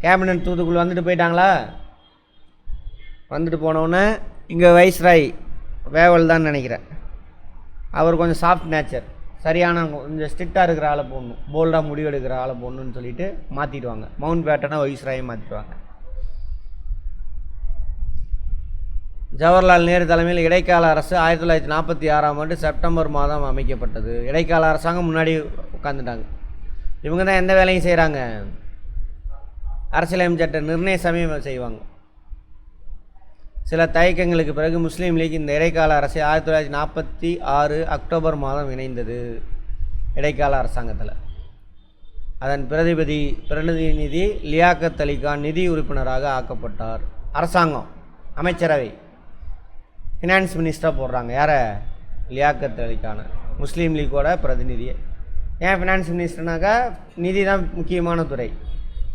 கேபினட் தூத்துக்குள்ள வந்துட்டு போயிட்டாங்களா? வந்துட்டு போனோடனே இங்கே வைஸ்ராய் வேவல் தான் நினைக்கிறேன், அவர் கொஞ்சம் சாஃப்ட் நேச்சர், சரியான கொஞ்சம் ஸ்ட்ரிக்டாக இருக்கிற ஆளை போடணும், போல்டாக முடிவெடுக்கிற ஆளை போடணுன்னு சொல்லிட்டு மாற்றிடுவாங்க. மவுண்ட் பேட்டனை வைஸ்ராயை மாற்றிடுவாங்க. ஜவஹர்லால் நேரு தலைமையில் இடைக்கால அரசு 1946ஆம் ஆண்டு செப்டம்பர் மாதம் அமைக்கப்பட்டது. இடைக்கால அரசாங்கம் முன்னாடி உட்காந்துட்டாங்க. இவங்க தான் எந்த வேலையும் செய்கிறாங்க, அரசியலமைப்பு சட்ட நிர்ணய சபையை செய்வாங்க. சில தயக்கங்களுக்கு பிறகு முஸ்லீம் லீக் இந்த இடைக்கால அரசை 1946 அக்டோபர் மாதம் இணைந்தது இடைக்கால அரசாங்கத்தில். அதன் பிரதிநிதி லியாக்கத் அலி கான் நிதி உறுப்பினராக ஆக்கப்பட்டார். அரசாங்கம் அமைச்சரவை ஃபினான்ஸ் மினிஸ்டராக போடுறாங்க. யாரை? லியாக்கத் அலி கான், முஸ்லீம் லீக்கோட பிரதிநிதியை. ஏன் ஃபினான்ஸ் மினிஸ்டர்னாக்கா நிதி தான் முக்கியமான துறை,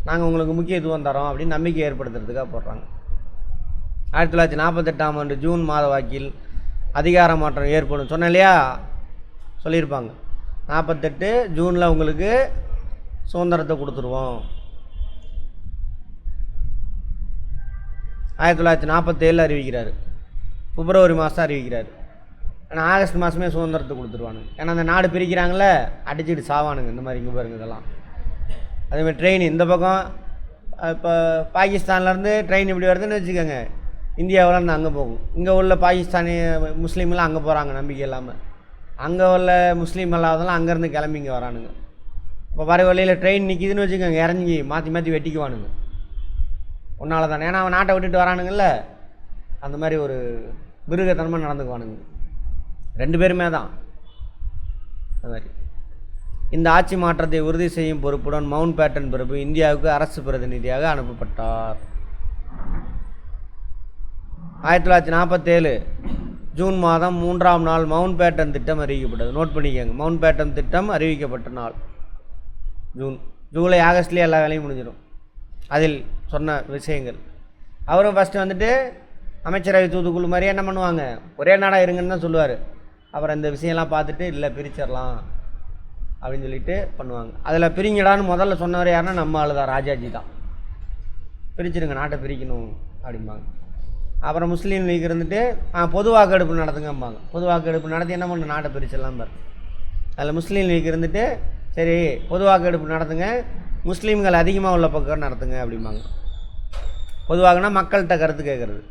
நாங்கள் உங்களுக்கு முக்கியத்துவம் தரோம் அப்படின்னு நம்பிக்கை ஏற்படுத்துறதுக்காக போடுறாங்க. 1948ஆம் ஆண்டு ஜூன் மாத வாக்கில் அதிகார மாற்றம் ஏற்படும் சொன்னேன் இல்லையா, சொல்லியிருப்பாங்க. 48 ஜூனில் உங்களுக்கு சுதந்திரத்தை கொடுத்துருவோம். 1947 அறிவிக்கிறார், பிப்ரவரி மாதம் அறிவிக்கிறார். ஆனால் ஆகஸ்ட் மாதமே சுதந்திரத்தை கொடுத்துருவானுங்க. ஏன்னா அந்த நாடு பிரிக்கிறாங்களே, அடிச்சுட்டு சாவானுங்க. இந்த மாதிரி இங்கே பாருங்க இதெல்லாம். அதேமாதிரி ட்ரெயின் இந்த பக்கம் இப்போ பாகிஸ்தான்லேருந்து ட்ரெயின் இப்படி வருதுன்னு வச்சுக்கோங்க, இந்தியாவிலேருந்து அங்கே போகும். இங்கே உள்ள பாகிஸ்தானி முஸ்லீம்லாம் அங்கே போகிறாங்க நம்பிக்கை இல்லாமல். அங்கே உள்ள முஸ்லீம் அல்லாதெல்லாம் அங்கேருந்து கிளம்பி இங்கே வரானுங்க. இப்போ வர வழியில் ட்ரெயின் நிற்கிதுன்னு வச்சுக்கோங்க, இறங்கி மாற்றி மாற்றி வெட்டிக்குவானுங்க. ஒன்றால் தானே, ஏன்னா அவன் நாட்டை விட்டுட்டு வரானுங்கள்ல, அந்த மாதிரி ஒரு மிருகத்தனமாக நடந்துக்குவானுங்க. 2 பேருமே தான் அது மாதிரி. இந்த ஆட்சி மாற்றத்தை உறுதி செய்யும் பொறுப்புடன் மவுண்ட் பேட்டன் பிரபு இந்தியாவுக்கு அரசு பிரதிநிதியாக அனுப்பப்பட்டார். 1947 ஜூன் மாதம் 3ஆம் நாள் மவுண்ட் பேட்டன் திட்டம் அறிவிக்கப்பட்டது. நோட் பண்ணிக்கோங்க, மவுண்ட் பேட்டன் திட்டம் அறிவிக்கப்பட்ட நாள் ஜூலை ஆகஸ்ட்லேயே எல்லா வேலையும் முடிஞ்சிடும். அதில் சொன்ன விஷயங்கள், அவரும் ஃபஸ்ட்டு வந்துட்டு அமைச்சரவை தூதுக்குழு மாதிரியே என்ன பண்ணுவாங்க, ஒரே நாடாக இருங்கன்னு தான் சொல்லுவார். அப்புறம் இந்த விஷயம்லாம் பார்த்துட்டு இல்லை பிரிச்சிடலாம் அப்படின்னு சொல்லிட்டு பண்ணுவாங்க. அதில் பிரிங்கடான்னு முதல்ல சொன்னவர் யாருன்னா நம்ம ஆளு தான், ராஜாஜி தான். பிரிச்சுடுங்க, நாட்டை பிரிக்கணும் அப்படிம்பாங்க. அப்புறம் முஸ்லீம் லீக் இருந்துட்டு பொது வாக்கெடுப்பு நடத்துங்கம்பாங்க. பொது வாக்கெடுப்பு நடத்தி என்ன பண்ண, நாட்டை பிரிச்சிடலாம் பாரு. அதில் முஸ்லீம் லீக் இருந்துட்டு சரி பொது வாக்கெடுப்பு நடத்துங்க, முஸ்லீம்கள் அதிகமாக உள்ள பக்கம் நடத்துங்க அப்படிம்பாங்க. பொதுவாகனா மக்கள்கிட்ட கருத்து கேட்குறது.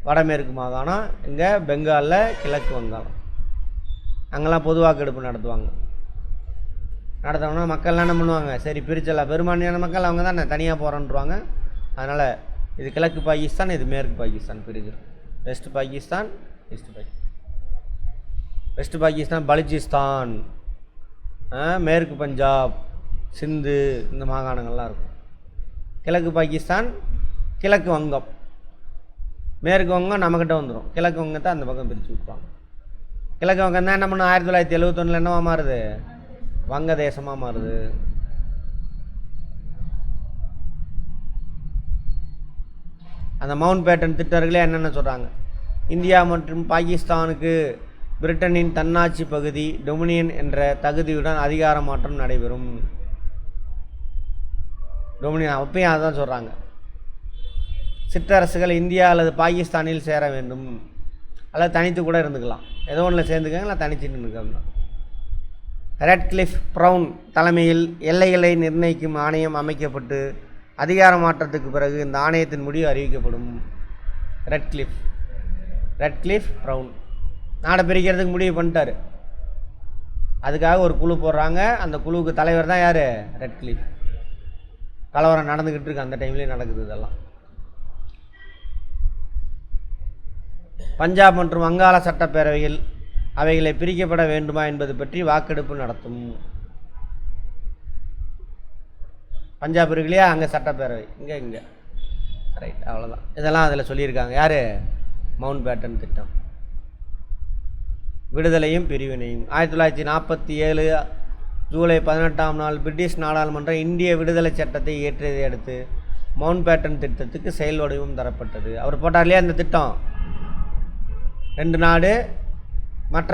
வடமேற்கு மாகாணம், இங்கே பெங்காலில் கிழக்கு வங்காளம், அங்கெல்லாம் பொது வாக்கெடுப்பு நடத்துவாங்க. நடத்தணும்னா மக்கள்லாம் என்ன பண்ணுவாங்க, சரி பிரிச்சலாம், பெரும்பான்மையான மக்கள் அவங்க தானே தனியாக போகிறோன்றாங்க. அதனால் இது கிழக்கு பாகிஸ்தான், இது மேற்கு பாகிஸ்தான் பிரிஞ்சிடும். வெஸ்ட் பாகிஸ்தான், வெஸ்ட் பாகிஸ்தான் பலுச்சிஸ்தான், மேற்கு பஞ்சாப், சிந்து, இந்த மாகாணங்கள்லாம் இருக்கும். கிழக்கு பாகிஸ்தான் கிழக்கு வங்கம், மேற்கு வங்கம் நம்மக்கிட்ட வந்துடும். கிழக்கு வங்கத்தை அந்த பக்கம் பிரித்து விட்ருவாங்க. கிழக்கு வங்கம் தான் என்ன பண்ணும், 1971 என்னவா மாறுது, வங்கதேசமாக மாறுது. அந்த மவுண்ட் பேட்டன் திட்டர்களே என்னென்ன சொல்கிறாங்க, இந்தியா மற்றும் பாகிஸ்தானுக்கு பிரிட்டனின் தன்னாட்சி பகுதி டொமினியன் என்ற தகுதியுடன் அதிகார மாற்றம் நடைபெறும். டொமினியன் அப்பயும் அதான் சொல்கிறாங்க. சிற்றரசுகள் இந்தியா அல்லது பாகிஸ்தானில் சேர வேண்டும், அல்லது தனித்து கூட இருந்துக்கலாம். ஏதோ ஒன்றில் சேர்ந்துக்கங்க, இல்லை தனிச்சுட்டு இருக்காங்க. ரெட்கிளிஃப் ப்ரவுன் தலைமையில் எல்லைகளை நிர்ணயிக்கும் ஆணையம் அமைக்கப்பட்டு அதிகார மாற்றத்துக்கு பிறகு இந்த ஆணையத்தின் முடிவு அறிவிக்கப்படும். ரெட்கிளிஃப் ப்ரவுன் நாடை பிரிக்கிறதுக்கு முடிவு பண்ணிட்டார். அதுக்காக ஒரு குழு போடுறாங்க. அந்த குழுவுக்கு தலைவர் தான் யார், ரெட்கிளிஃப். கலவரம் நடந்துக்கிட்டு இருக்கு, அந்த டைம்லேயே நடக்குது இதெல்லாம். பஞ்சாப் மற்றும் வங்காள சட்டப்பேரவையில் அவைகளை பிரிக்கப்பட வேண்டுமா என்பது பற்றி வாக்கெடுப்பு நடத்தும். பஞ்சாப் இருக்கு இல்லையா, அங்கே சட்டப்பேரவை, இங்கே ரைட், அவ்வளோதான். இதெல்லாம் அதில் சொல்லியிருக்காங்க. யார், மவுண்ட் பேட்டன் திட்டம். விடுதலையும் பிரிவினையும் 1947 ஜூலை 18ஆம் நாள் பிரிட்டிஷ் நாடாளுமன்றம் இந்திய விடுதலை சட்டத்தை இயற்றியதை அடுத்து மவுண்ட் பேட்டன் திட்டத்துக்கு செயல் வடிவம் தரப்பட்டது. அவர் போட்டார் இல்லையா இந்த திட்டம், 2 நாடு மற்ற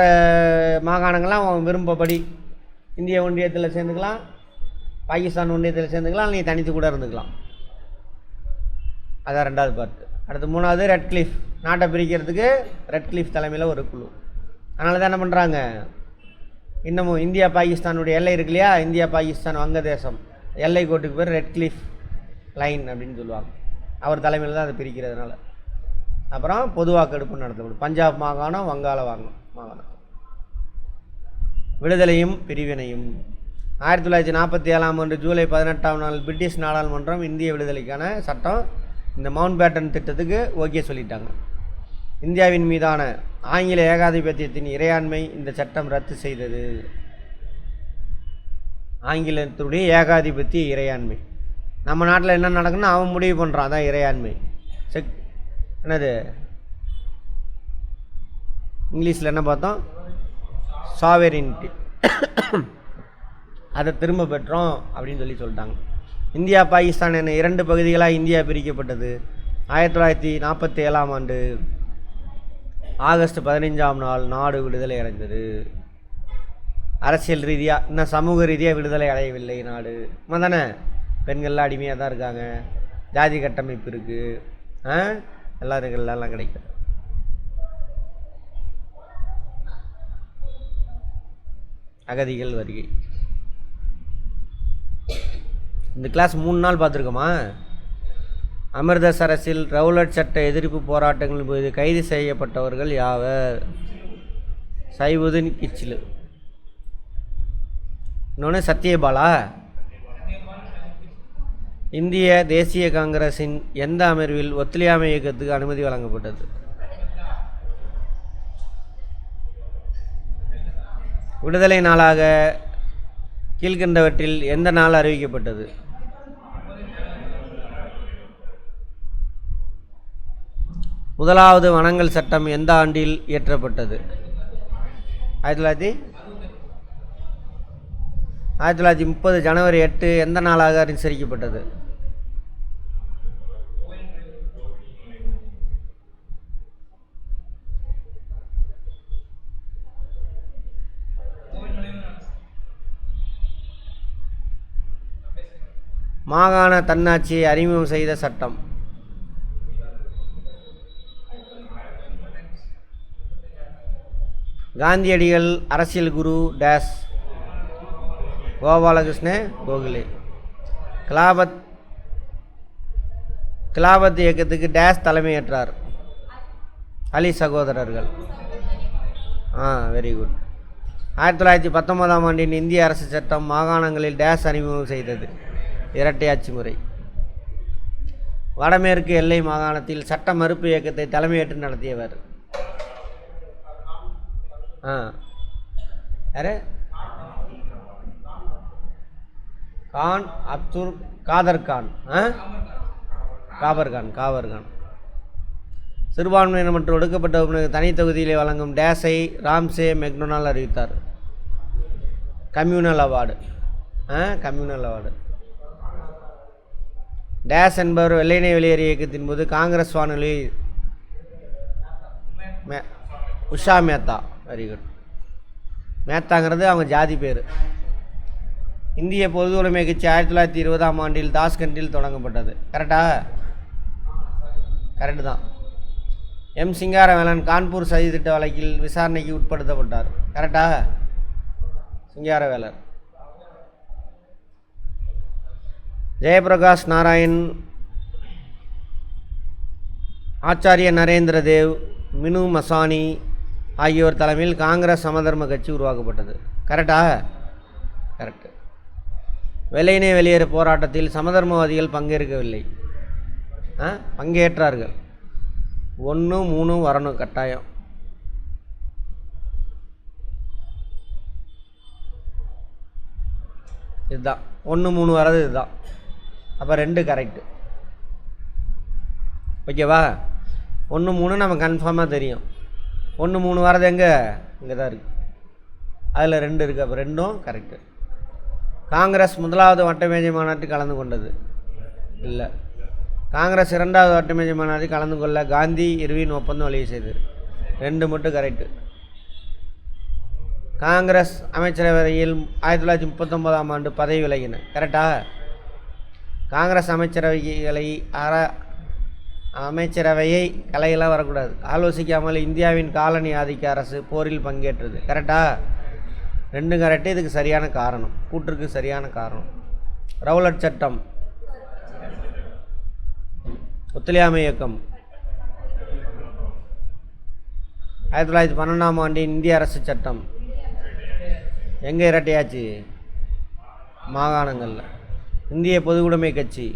மாகாணங்கள்லாம் அவங்க விரும்பப்படி இந்திய ஒன்றியத்தில் சேர்ந்துக்கலாம், பாகிஸ்தான் ஒன்றியத்தில் சேர்ந்துக்கலாம், நீ தனித்து கூட இருந்துக்கலாம். அதான் 2வது பார்ட்டு. அடுத்து 3வது ரெட்கிளிஃப், நாட்டை பிரிக்கிறதுக்கு ரெட்கிளிஃப் தலைமையில் ஒரு குழு. அதனால தான் என்ன பண்ணுறாங்க, இன்னமும் இந்தியா பாகிஸ்தானுடைய எல்லை இருக்கு இல்லையா, இந்தியா பாகிஸ்தான் வங்கதேசம் எல்லை கோட்டுக்கு பேர் ரெட்கிளிஃப் லைன் அப்படின்னு சொல்லுவாங்க. அவர் தலைமையில் தான் அதை பிரிக்கிறதுனால. அப்புறம் பொது வாக்கெடுப்பு நடத்தப்படும். பஞ்சாப் மாகாணம், வங்காள மாகாணம். விடுதலையும் பிரிவினையும் 1947ஆம் ஆண்டு ஜூலை 18ஆம் நாள் பிரிட்டிஷ் நாடாளுமன்றம் இந்திய விடுதலைக்கான சட்டம் இந்த மவுண்ட் பேட்டன் திட்டத்துக்கு ஓகே சொல்லிட்டாங்க. இந்தியாவின் மீதான ஆங்கில ஏகாதிபத்தியத்தின் இறையாண்மை இந்த சட்டம் ரத்து செய்தது. ஆங்கிலத்துடைய ஏகாதிபத்திய இறையாண்மை. நம்ம நாட்டில் என்ன நடக்குன்னு அவன் முடிவு பண்ணுறான், அதான் இறையாண்மை. என்னது இங்கிலீஷில் என்ன பார்த்தோம், சாவரினிட்டி. அதை திரும்ப பெற்றோம் அப்படின்னு சொல்லிட்டாங்க. இந்தியா பாகிஸ்தான் என 2 பகுதிகளாக இந்தியா பிரிக்கப்பட்டது. 1947ஆம் ஆண்டு ஆகஸ்ட் 15ஆம் நாள் நாடு விடுதலை அடைந்தது. அரசியல் ரீதியாக இன்னும் சமூக ரீதியாக விடுதலை அடையவில்லை நாடு. தானே பெண்கள்லாம் அடிமையாக தான் இருக்காங்க, ஜாதி கட்டமைப்பு இருக்குது, எல்லாருக்கெல்லாம் கிடைக்கும். அகதிகள் வருகை. இந்த கிளாஸ் 3 நாள் பார்த்துருக்கோமா. அமிர்தசரஸில் ரவுலட் சட்ட எதிர்ப்பு போராட்டங்களின் போது கைது செய்யப்பட்டவர்கள் யாவர்? சைபுதீன் கிச்சிலு, இன்னொன்று சத்யபாலா. இந்திய தேசிய காங்கிரஸின் எந்த அமர்வில் ஒத்துழையாமை இயக்கத்துக்கு அனுமதி வழங்கப்பட்டது? விடுதலை நாளாக கீழ்கண்டவற்றில் எந்த நாள் அறிவிக்கப்பட்டது? முதலாவது வனங்கள் சட்டம் எந்த ஆண்டில் இயற்றப்பட்டது? 1930 ஜனவரி 8 எந்த நாளாக அனுசரிக்கப்பட்டது? மாகாண தன்னாட்சியை அறிமுகம் செய்த சட்டம். காந்தியடிகள் அரசியல் குரு டேஸ். கோபாலகிருஷ்ண கோகலே. கிலாபத் இயக்கத்துக்கு டேஸ் தலைமையேற்றார்? அலி சகோதரர்கள். Very good. 1919ஆம் ஆண்டின் இந்திய அரசு சட்டம் மாகாணங்களில் டேஸ் அறிமுகம் செய்தது. இரட்டையாட்சி முறை. வடமேற்கு எல்லை மாகாணத்தில் சட்ட மறுப்பு இயக்கத்தை தலைமையேற்று நடத்தியவர் யாரு? கான் அப்துல் காதர் கான். காபர்கான். சிறுபான்மையினர் மற்றும் ஒடுக்கப்பட்ட வகுப்பினருக்கு தனி தொகுதியிலே வழங்கும் டேஸை ராம்சே மெக்டொனால்ட் அறிவித்தார். Communal award. டேஸ் என்பவர் வெள்ளையனே வெளியேறிய இயக்கத்தின் போது காங்கிரஸ் வானொலி உஷா மேத்தா. Very good. மேத்தாங்கிறது அவங்க ஜாதி பேர். இந்திய பொது உடைமை கட்சி 1920ஆம் ஆண்டில் தாஸ்கண்டில் தொடங்கப்பட்டது. கரெக்டு தான். எம் சிங்காரவேலன் கான்பூர் சதி திட்ட வழக்கில் விசாரணைக்கு உட்படுத்தப்பட்டார். சிங்காரவேலர். ஜெயபிரகாஷ் நாராயண், ஆச்சாரிய நரேந்திர தேவ், மினு மசானி ஆகியோர் தலைமையில் காங்கிரஸ் சமதர்ம கட்சி உருவாக்கப்பட்டது. கரெக்டு. வெள்ளையனே வெளியேறு போராட்டத்தில் சமதர்மவாதிகள் பங்கேற்கவில்லை. பங்கேற்றார்கள். 1, 3 வரணும் கட்டாயம். இதுதான் 1, 3 வர்றது இதுதான். அப்போ 2 கரெக்டு. ஓகேவா? 1, 3 நம்ம கன்ஃபார்மாக தெரியும். 1, 3 வர்றது எங்கே? இங்கே தான் இருக்குது. அதில் 2 இருக்குது. அப்போ 2ம் கரெக்டு. காங்கிரஸ் முதலாவது வட்டமேஜை மாநாட்டில் கலந்து கொண்டது. இல்லை. காங்கிரஸ் 2வது வட்டமேஜை மாநாட்டில் கலந்து கொள்ள காந்தி இர்வின் ஒப்பந்தம் வழிவகை செய்தது. 2 மட்டும் கரெக்டு. காங்கிரஸ் அமைச்சரவையில் 1939ஆம் ஆண்டு பதவி விலகின. காங்கிரஸ் அமைச்சரவையை கலையெல்லாம் வரக்கூடாது. ஆலோசிக்காமல் இந்தியாவின் காலனி ஆதிக்க அரசு போரில் பங்கேற்றது. 2 கரெக்டு. இதுக்கு சரியான காரணம், கூற்றுக்கு சரியான காரணம். ரவுலட் சட்டம், ஒத்துழையாமை இயக்கம் 1912ஆம் ஆண்டின் இந்திய அரசு சட்டம் எங்கே இரட்டையாச்சு? மாகாணங்களில். இந்திய பொதுவுடைமை கட்சி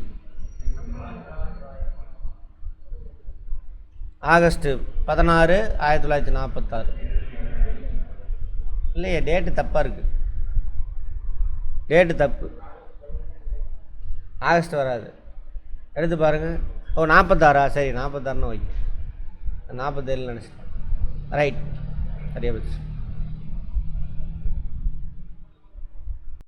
ஆகஸ்ட் 16, 1946. இல்லையே, டேட்டு தப்பாக இருக்குது. டேட்டு தப்பு. ஆகஸ்ட் வராது. எடுத்து பாருங்கள். 46. சரி, 46ன்னு வைக்க. 47 நினச்சிட்டேன். ரைட், சரியா போச்சு.